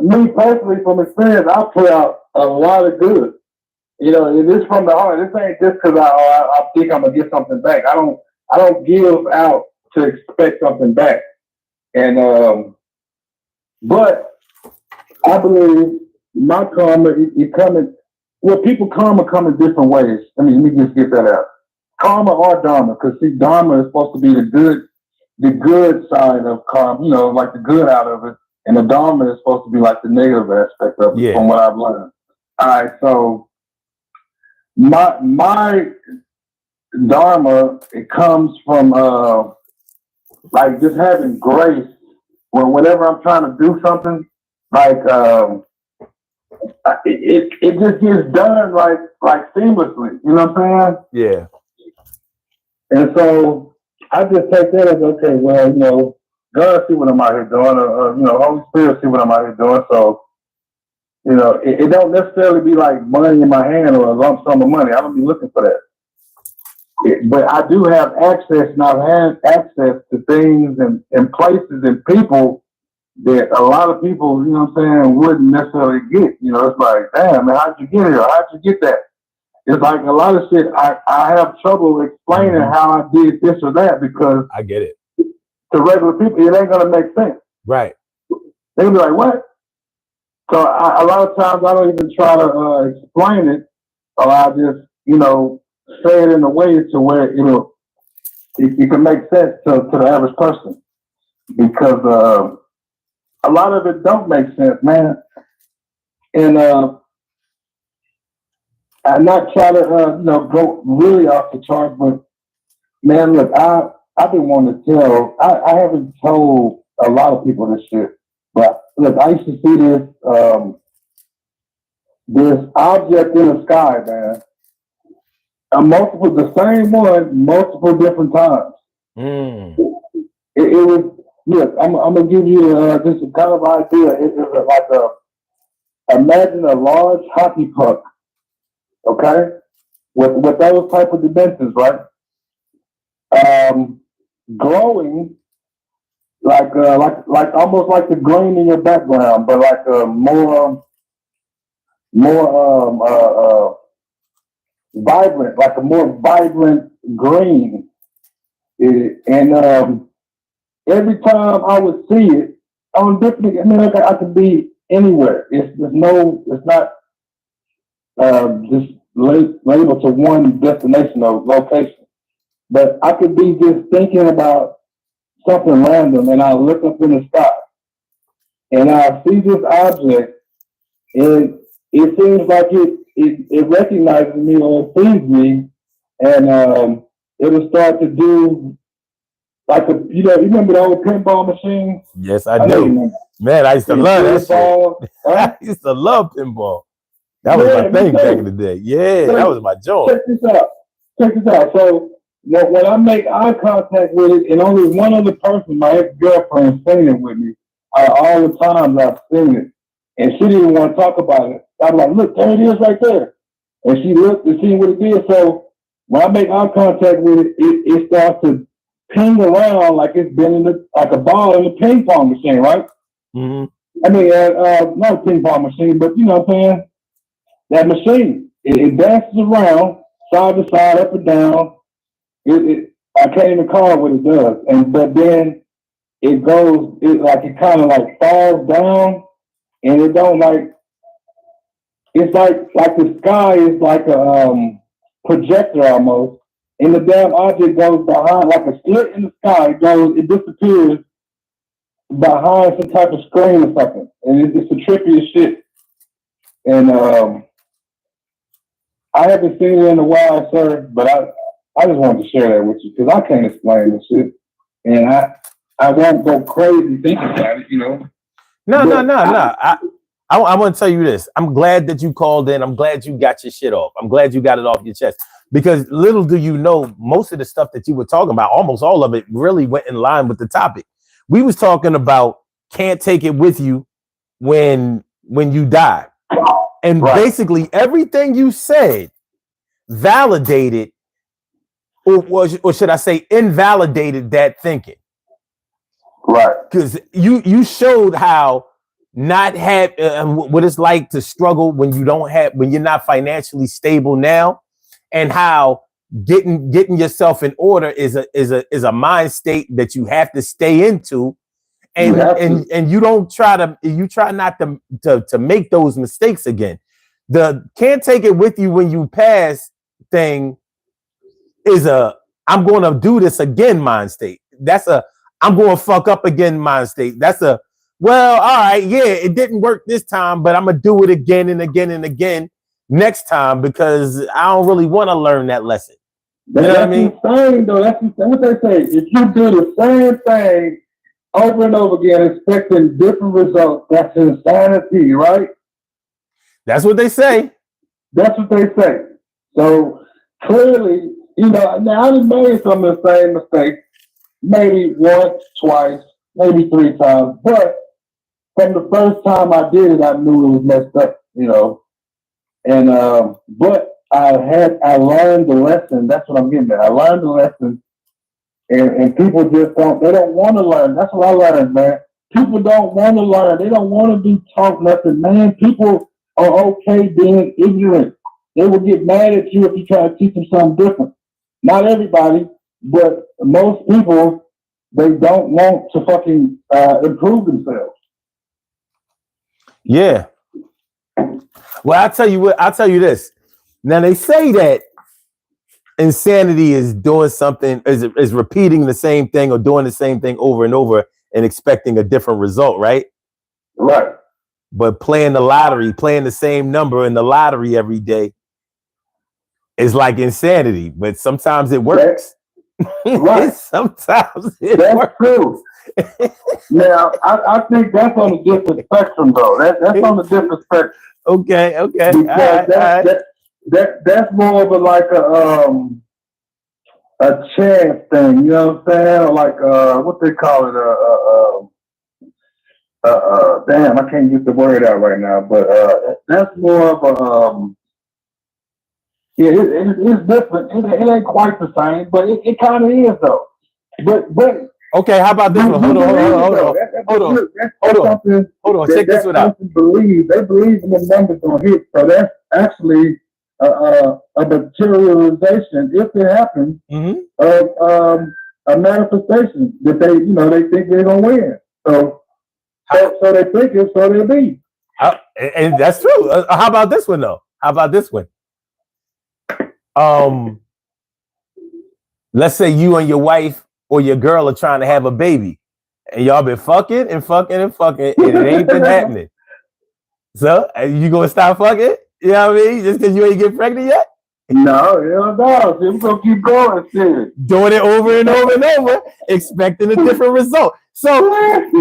me personally, from experience, I put out a lot of good. You know, it is from the heart. This ain't just because I think I'm gonna get something back. I don't give out to expect something back. And but I believe my karma it coming. Well, people karma come in different ways. I mean, let me just get that out. Karma or dharma, because see, dharma is supposed to be the good side of karma. You know, like the good out of it, and the dharma is supposed to be like the negative aspect of it. From what I've learned. All right, so my dharma, it comes from like just having grace whenever I'm trying to do something, like it just gets done like seamlessly. You know what I'm saying? Yeah. And so I just take that as, okay, well, you know, God see what I'm out here doing, or you know, Holy Spirit see what I'm out here doing. So, you know, it don't necessarily be like money in my hand or a lump sum of money. I don't be looking for that. But I do have access, and I've had access to things and places and people that a lot of people, you know what I'm saying, wouldn't necessarily get. You know, it's like, damn, man, how'd you get here? How'd you get that? It's like a lot of shit, I have trouble explaining how I did this or that, because I get it. To regular people, it ain't going to make sense. Right. They'll be like, what? So a lot of times I don't even try to explain it, or I just, you know, say it in a way to where it can make sense to the average person, because a lot of it don't make sense, man. And I'm not trying to you know, go really off the chart, but man, look, I've been wanting to tell. I haven't told a lot of people this shit, but look, I used to see this object in the sky, man. The same one, multiple different times. It was, look, I'm gonna give you just a kind of idea. It was like imagine a large hockey puck, okay, with those type of dimensions, right? Glowing like almost like the green in your background, but like a more vibrant, like a more vibrant green. And every time I would see it on different, I mean, I could be anywhere. It's not just labeled to one destination or location, but I could be just thinking about something random, and I look up in the sky, and I see this object, and it seems like it recognizes me or it sees me, and it will start to do like you remember the old pinball machine? Yes, I do. Man, I used to love that shit. I used to love pinball. That was my thing back in the day. Yeah, that was my joy. Check this out. So when I make eye contact with it, and only one other person, my ex-girlfriend, seen it with me, all the times I've seen it, and she didn't want to talk about it. I'm like, look, there it is right there. And she looked and seen what it did. So when I make eye contact with it, it starts to ping around like it's been like a ball in a ping pong machine, right? Mm-hmm. I mean, not a ping pong machine, but you know what I'm saying? That machine, it dances around. side to side, up and down. I can't even call what it does. But then it goes, it kind of like falls down, and it don't like, it's like the sky is like a projector almost, and the damn object goes behind, like a slit in the sky. It disappears behind some type of screen or something, and it's the trippiest shit. And I haven't seen it in a while, sir, but I just wanted to share that with you because I can't explain this shit, and I won't go crazy thinking about it, you know. No. I want to tell you this. I'm glad that you called in. I'm glad you got your shit off. I'm glad you got it off your chest. Because little do you know, most of the stuff that you were talking about, almost all of it really went in line with the topic. We was talking about can't take it with you when you die. And basically everything you said validated, or should I say invalidated that thinking. Right. Because you showed how not have what it's like to struggle when you're not financially stable now, and how getting yourself in order is a mind state that you have to stay into, and you try not to make those mistakes again. The can't take it with you when you pass thing is I'm going to do this again mind state. That's I'm going to fuck up again mind state. That's well, all right, yeah, it didn't work this time, but I'm going to do it again and again and again next time because I don't really want to learn that lesson. You know what I mean? Insane, though. That's what they say. If you do the same thing over and over again, expecting different results, that's insanity, right? That's what they say. That's what they say. So clearly, you know, now I done made some of the same mistakes, maybe once, twice, maybe 3 times, but from the first time I did it, I knew it was messed up, you know. And but I learned the lesson. That's what I'm getting at. I learned the lesson, and people just don't want to learn. That's what I learned, man. People don't want to learn. They don't want to be taught nothing, man. People are okay being ignorant. They will get mad at you if you try to teach them something different. Not everybody, but most people, they don't want to fucking improve themselves. Yeah. Well, I'll tell you what. I'll tell you this. Now they say that insanity is doing something, is repeating the same thing or doing the same thing over and over and expecting a different result, right? Right. But playing the lottery, playing the same number in the lottery every day is like insanity. But sometimes it works. Right. Sometimes it that's works. True. Now, I think that's on a different spectrum, though. That's on a different spectrum. Okay. Because that's more of a chance thing, you know what I'm saying? Or like what they call it, damn, I can't get the word out right now, but that's more of a yeah, it's different. It ain't quite the same, but it kind of is though. But okay, how about this one? Hold on. Check this one out. They believe in the numbers on hit, so that's actually a materialization, if it happens, of a manifestation that they think they're gonna win. So they think it, so they'll be. And that's true. How about this one though? How about this one? Let's say you and your wife or your girl are trying to have a baby, and y'all been fucking, and it ain't been happening. So you gonna stop fucking? You know what I mean? Just because you ain't get pregnant yet? No. We're gonna keep going, shit. Doing it over and over and over, expecting a different result. So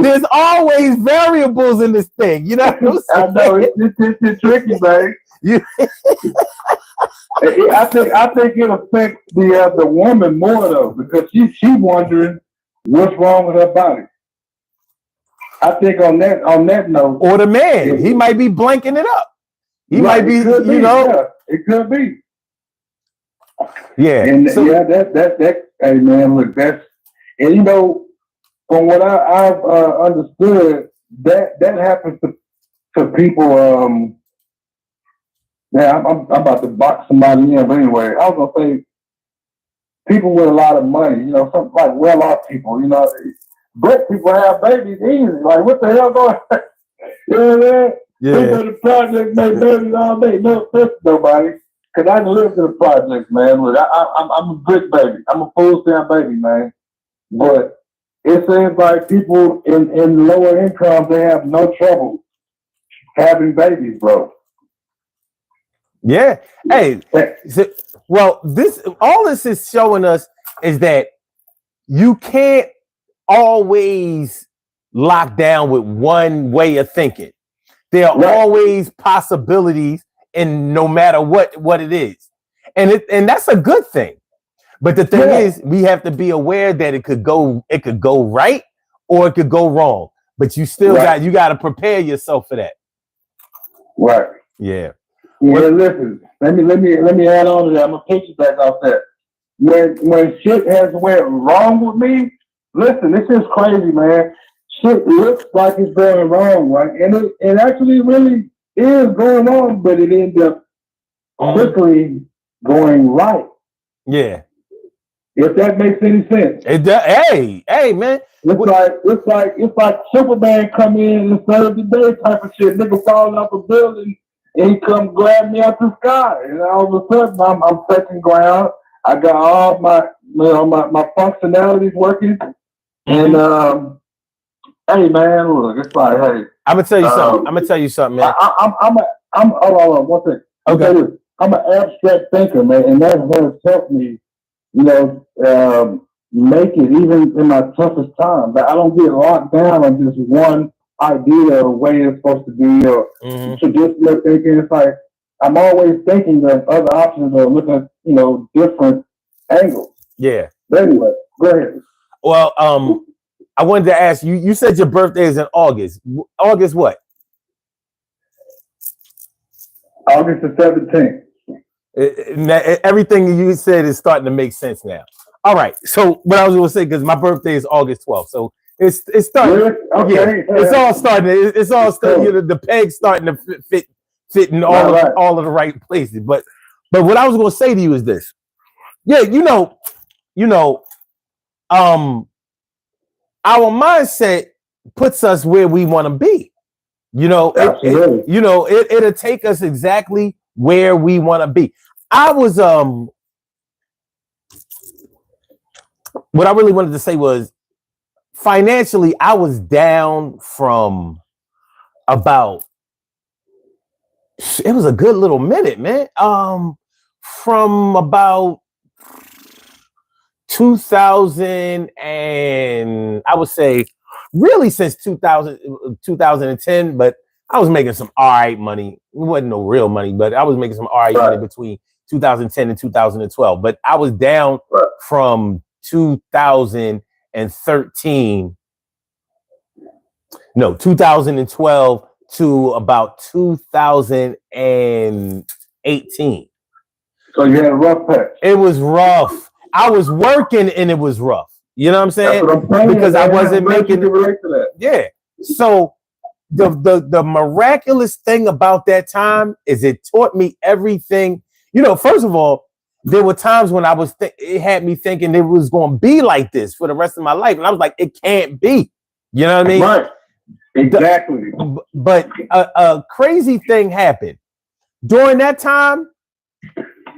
there's always variables in this thing. You know what I'm saying? I know it's tricky, man. I think it affects the woman more though, because she's wondering what's wrong with her body. I think on that note, or the man, he might be blanking it up. He might be, yeah, it could be. Yeah, and that. Hey man, look, that's, and from what I've understood, that happens to people Yeah, I'm about to box somebody in, but anyway, I was gonna say people with a lot of money, you know, some like well-off people, you know, broke people have babies easy. Like, what the hell going on? You know what I mean? People in the project make babies all day. No, that's nobody. Cause I lived in the projects, man. Look, I'm a brick baby. I'm a full-time baby, man. But it seems like people in lower incomes, they have no trouble having babies, bro. Yeah. Hey, well, all this is showing us is that you can't always lock down with one way of thinking. There are always possibilities, and no matter what it is, and that's a good thing. But the thing is, we have to be aware that it could go right or it could go wrong. But you still got to prepare yourself for that. Right. Yeah. Yeah. Listen, let me add on to that. I'm gonna pitch you back off that. When shit has went wrong with me, listen, this is crazy, man. Shit looks like it's going wrong, right? And it actually really is going on, but it ends up quickly going right. Yeah. If that makes any sense. It does. Hey, man. It's like Superman come in and save the day type of shit. Nigga falling off a building and he come grab me out the sky. And all of a sudden I'm touching ground. I got all my my functionalities working. And hey man, look, it's like, hey. I'm gonna tell you something. Man. I'm hold on, one thing. Okay. I'm an abstract thinker, man, and that has helped me, you know, make it even in my toughest time. But I don't get locked down on just one idea or way it's supposed to be or traditional thinking. It's like I'm always thinking of other options or looking at, you know, different angles. Yeah. But anyway, go ahead. Well, I wanted to ask you, you said your birthday is in August. August what? August the 17th. Everything you said is starting to make sense now. All right. So what I was going to say, because my birthday is August 12th. So it's starting. Really? Okay. Yeah, it's all starting. It's all starting. You know, the pegs starting to fit in all of the right places. But what I was going to say to you is this. Yeah, you know, our mindset puts us where we want to be. You know, it'll take us exactly where we want to be. I was what I really wanted to say was financially, I was down from about, it was a good little minute, man. From about 2000 and I would say really since 2010, but I was making some all right money. It wasn't no real money, but I was making some all right money between 2010 and 2012. But I was down from 2013, 2012 to about 2018. So you had a rough patch. It was rough. I was working and it was rough. You know what I'm saying? That's what I'm saying, because I wasn't making it. Relate to that. Yeah. So the miraculous thing about that time is it taught me everything. You know, first of all, there were times when it had me thinking it was going to be like this for the rest of my life. And I was like, it can't be. You know what I mean? Right. Exactly. But a crazy thing happened. During that time,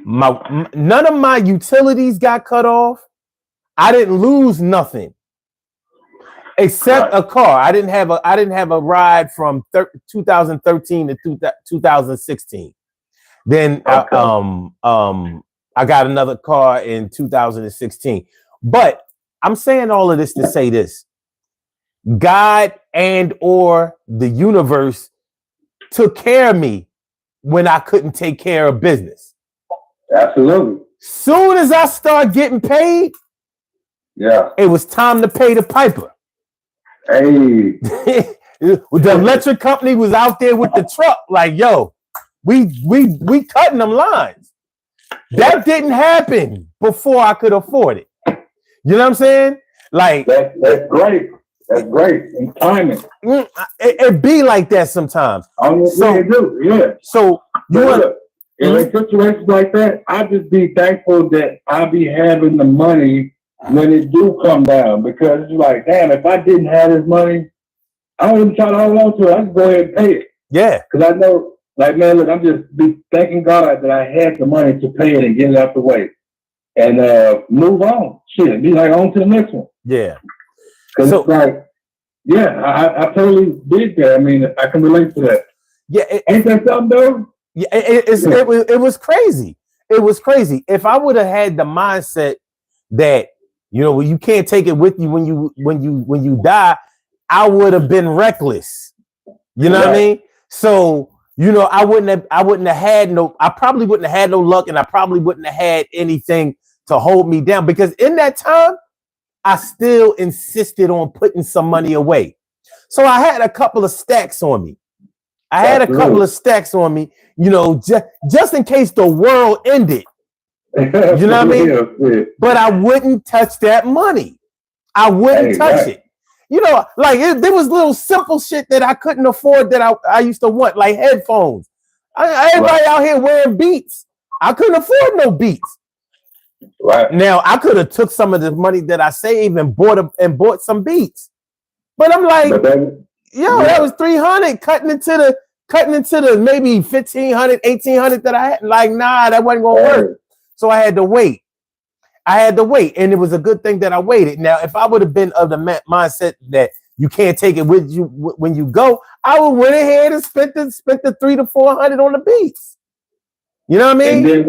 none of my utilities got cut off. I didn't lose nothing except a car. I didn't have a ride from 2013 to 2016. Then I got another car in 2016. But I'm saying all of this to say this: God and or the universe took care of me when I couldn't take care of business. Absolutely. Soon as I start getting paid, it was time to pay the piper. Hey. The electric company was out there with the truck, like, yo, we cutting them lines. That didn't happen before I could afford it. You know what I'm saying? Like that's great. That's great. And timing. It be like that sometimes. So you do, yeah. So you want in situations like that, I just be thankful that I be having the money when it do come down, because it's like, damn, if I didn't have this money, I don't even try to hold on to it. I just go ahead and pay it. Yeah. Because I know, like, man, look, I'm just be thanking God that I had the money to pay it and get it out the way. And move on. Shit, be like, on to the next one. Yeah. Because it's like, yeah, I totally did that. I mean, I can relate to that. Yeah. Ain't that something, though? Yeah, it was crazy. It was crazy. If I would have had the mindset that, you know, you can't take it with you when you die, I would have been reckless. You know what I mean? So, you know, I probably wouldn't have had no luck, and I probably wouldn't have had anything to hold me down, because in that time, I still insisted on putting some money away. So I had a couple of stacks on me. You know, just in case the world ended. You know what I mean? But I wouldn't touch that money. I wouldn't touch it. You know, like there was little simple shit that I couldn't afford that I used to want, like headphones. Everybody out here wearing Beats. I couldn't afford no Beats. Right. Now I could have took some of the money that I saved and bought some Beats. But I'm like, that was $300 cutting into the maybe $1,500, $1,800 that I had. Like, nah, that wasn't gonna work. So I had to wait. And it was a good thing that I waited. Now, if I would have been of the mindset that you can't take it with you when you go, I would went ahead and spent the $300 to $400 on the Beats. You know what I mean? And then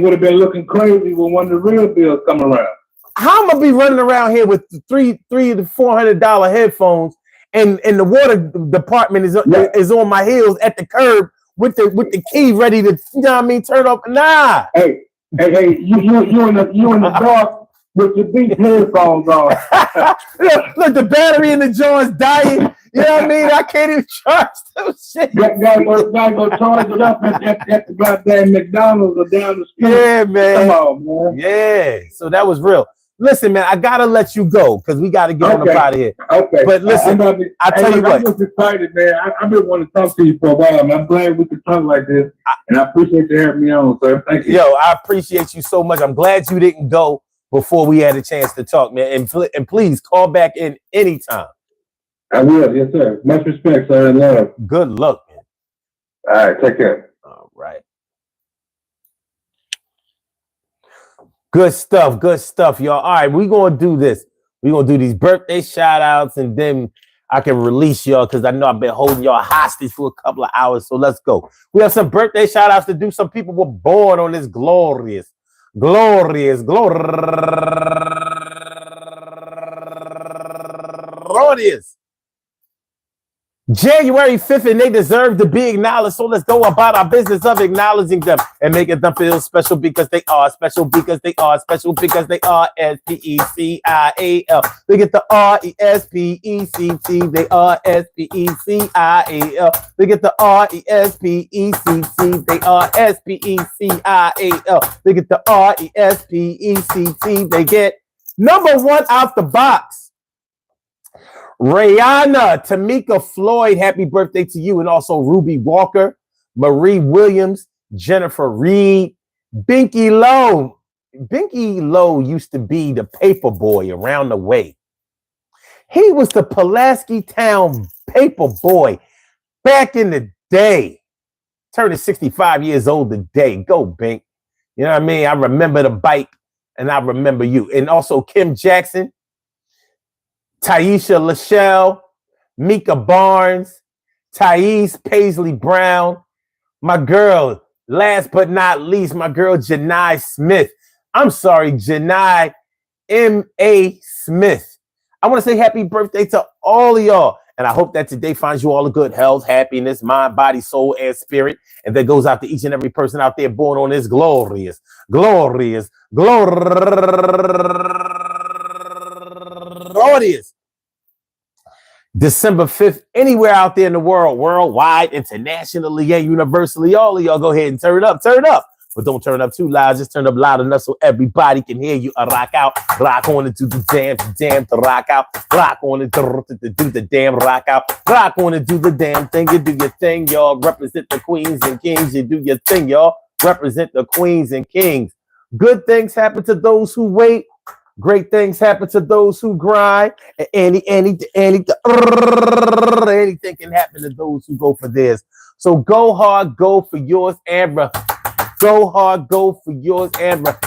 would have been looking crazy when one of the real bills come around. How am I be running around here with $300 to $400 headphones, and the water department is on my heels at the curb with the key ready to, you know what I mean, turn off? Nah. Hey, you in the dark with your Beat headphones on. Look, the battery in the joint's dying. You know what I mean? I can't even charge those shit. Gotta go charge it up at the goddamn McDonald's or down the street. Yeah, man. Come on, man. Yeah. So that was real. Listen, man, I gotta let you go because we gotta get on up out of here. Okay. But listen, I tell you what. I'm just excited, man. I've been wanting to talk to you for a while, and I'm glad we could talk like this. And I appreciate you having me on, sir. Thank you. Yo, I appreciate you so much. I'm glad you didn't go before we had a chance to talk, man. And please call back in anytime. I will, yes, sir. Much respect, sir, and love. Good luck, man. All right, take care. All right. Good stuff, y'all. All right, we're going to do this. We're going to do these birthday shout-outs, and then I can release y'all because I know I've been holding y'all hostage for a couple of hours, so let's go. We have some birthday shout-outs to do. Some people were born on this glorious January 5th, and they deserve to be acknowledged. So let's go about our business of acknowledging them and making them feel special because they are special, because they are special, because they are S-P-E-C-I-A-L. They get the R-E-S-P-E-C-T. They are S-P-E-C-I-A-L. They get the R-E-S-P-E-C-T. They are S-P-E-C-I-A-L. They get the R-E-S-P-E-C-T. They get number one out the box. Rihanna, Tamika Floyd, happy birthday to you. And also Ruby Walker, Marie Williams, Jennifer Reed, Binky Lowe. Binky Lowe used to be the paper boy around the way. He was the Pulaski Town paper boy back in the day. Turning 65 years old today. Go, Bink. You know what I mean? I remember the bike and I remember you. And also Kim Jackson, Taisha Lachelle, Mika Barnes, Thais Paisley Brown, my girl, last but not least, my girl Janai Smith. I'm sorry, Janai M.A. Smith. I want to say happy birthday to all of y'all. And I hope that today finds you all in good health, happiness, mind, body, soul, and spirit. And that goes out to each and every person out there born on this glorious December 5th, anywhere out there in the world, worldwide, internationally, and universally, all of y'all go ahead and turn it up but don't turn up too loud. Just turn up loud enough so everybody can hear you. Rock out, rock on and do the damn to rock out. Rock on and do the damn rock out. Rock on and do the damn thing. You do your thing, y'all. Represent the queens and kings. You do your thing, y'all. Represent the queens and kings. Good things happen to those who wait. Great things happen to those who grind. And anything can happen to those who go for theirs. So go hard, go for yours, Amber. Go hard, go for yours, Amber.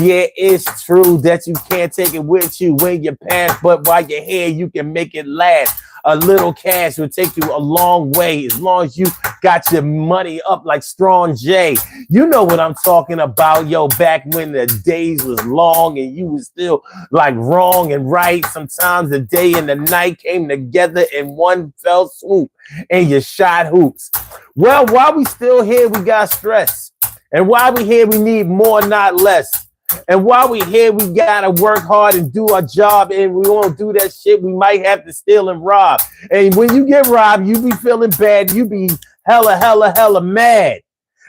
Yeah, it's true that you can't take it with you when you pass, but while you're here, you can make it last. A little cash will take you a long way as long as you got your money up like Strong J. You know what I'm talking about, yo, back when the days was long and you was still like wrong and right. Sometimes the day and the night came together in one fell swoop and you shot hoops. Well, while we still here, we got stress. And while we here, we need more, not less. And while we here, we gotta work hard and do our job. And we won't do that shit. We might have to steal and rob. And when you get robbed, you be feeling bad. You be hella mad.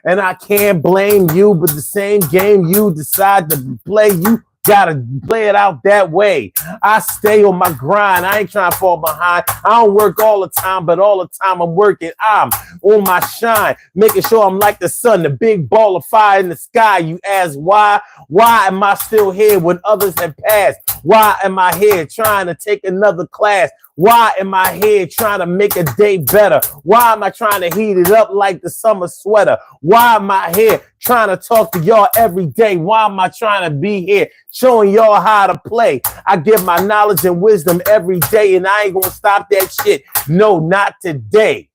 And I can't blame you, but the same game you decide to play, you gotta play it out that way. I stay on my grind. I ain't trying to fall behind. I don't work all the time, but all the time I'm working. I'm on my shine, making sure I'm like the sun, the big ball of fire in the sky. You ask why? Why am I still here when others have passed? Why am I here trying to take another class? Why am I here trying to make a day better? Why am I trying to heat it up like the summer sweater? Why am I here trying to talk to y'all every day? Why am I trying to be here showing y'all how to play? I give my knowledge and wisdom every day, and I ain't gonna stop that shit. No, not today.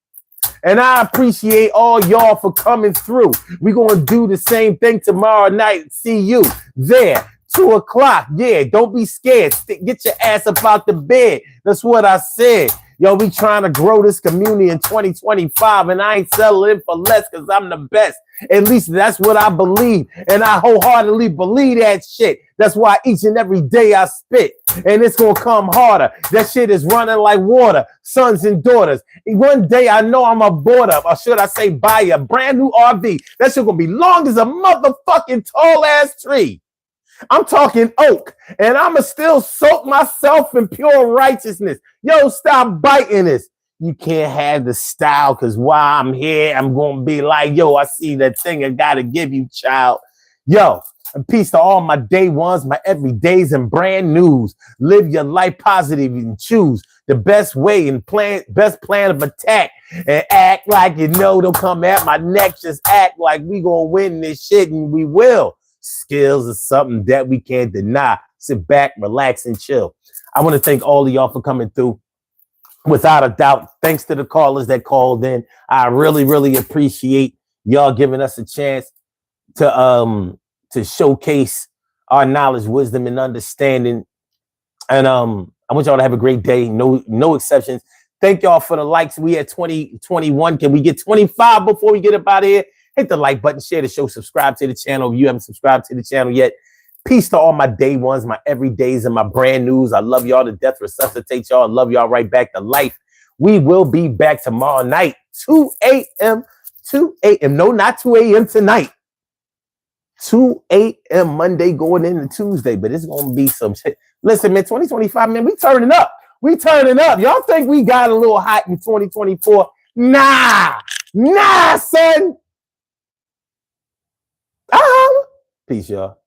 And I appreciate all y'all for coming through. We're gonna do the same thing tomorrow night. See you there. 2 o'clock. Yeah, don't be scared. Get your ass up out the bed. That's what I said. Yo, we trying to grow this community in 2025, and I ain't settling for less because I'm the best. At least that's what I believe, and I wholeheartedly believe that shit. That's why each and every day I spit, and it's gonna come harder. That shit is running like water, sons and daughters. One day I know I'm aboard of, or should I say buy a brand new RV. That shit gonna be long as a motherfucking tall ass tree. I'm talking oak, and I'ma still soak myself in pure righteousness. Yo, stop biting this. You can't have the style, because while I'm here, I'm going to be like, yo, I see that thing I got to give you, child. Yo, and peace to all my day ones, my everydays and brand news. Live your life positive and choose the best way and best plan of attack. And act like you know don't come at my neck. Just act like we going to win this shit, and we will. Skills is something that we can't deny. Sit back, relax, and chill. I want to thank all of y'all for coming through. Without a doubt, thanks to the callers that called in. I really appreciate y'all giving us a chance to showcase our knowledge, wisdom, and understanding. And I want y'all to have a great day. No exceptions. Thank y'all for the likes. We at 21. Can we get 25 before we get up out of here? Hit the like button, share the show, subscribe to the channel if you haven't subscribed to the channel yet. Peace to all my day ones, my everydays, and my brand news. I love y'all to death. Resuscitate y'all. I love y'all right back to life. We will be back tomorrow night, 2 a.m. 2 a.m. No, not 2 a.m. tonight. 2 a.m. Monday going into Tuesday, but it's going to be some shit. Listen, man, 2025, man, we turning up. We turning up. Y'all think we got a little hot in 2024? Nah, son. Peace, y'all.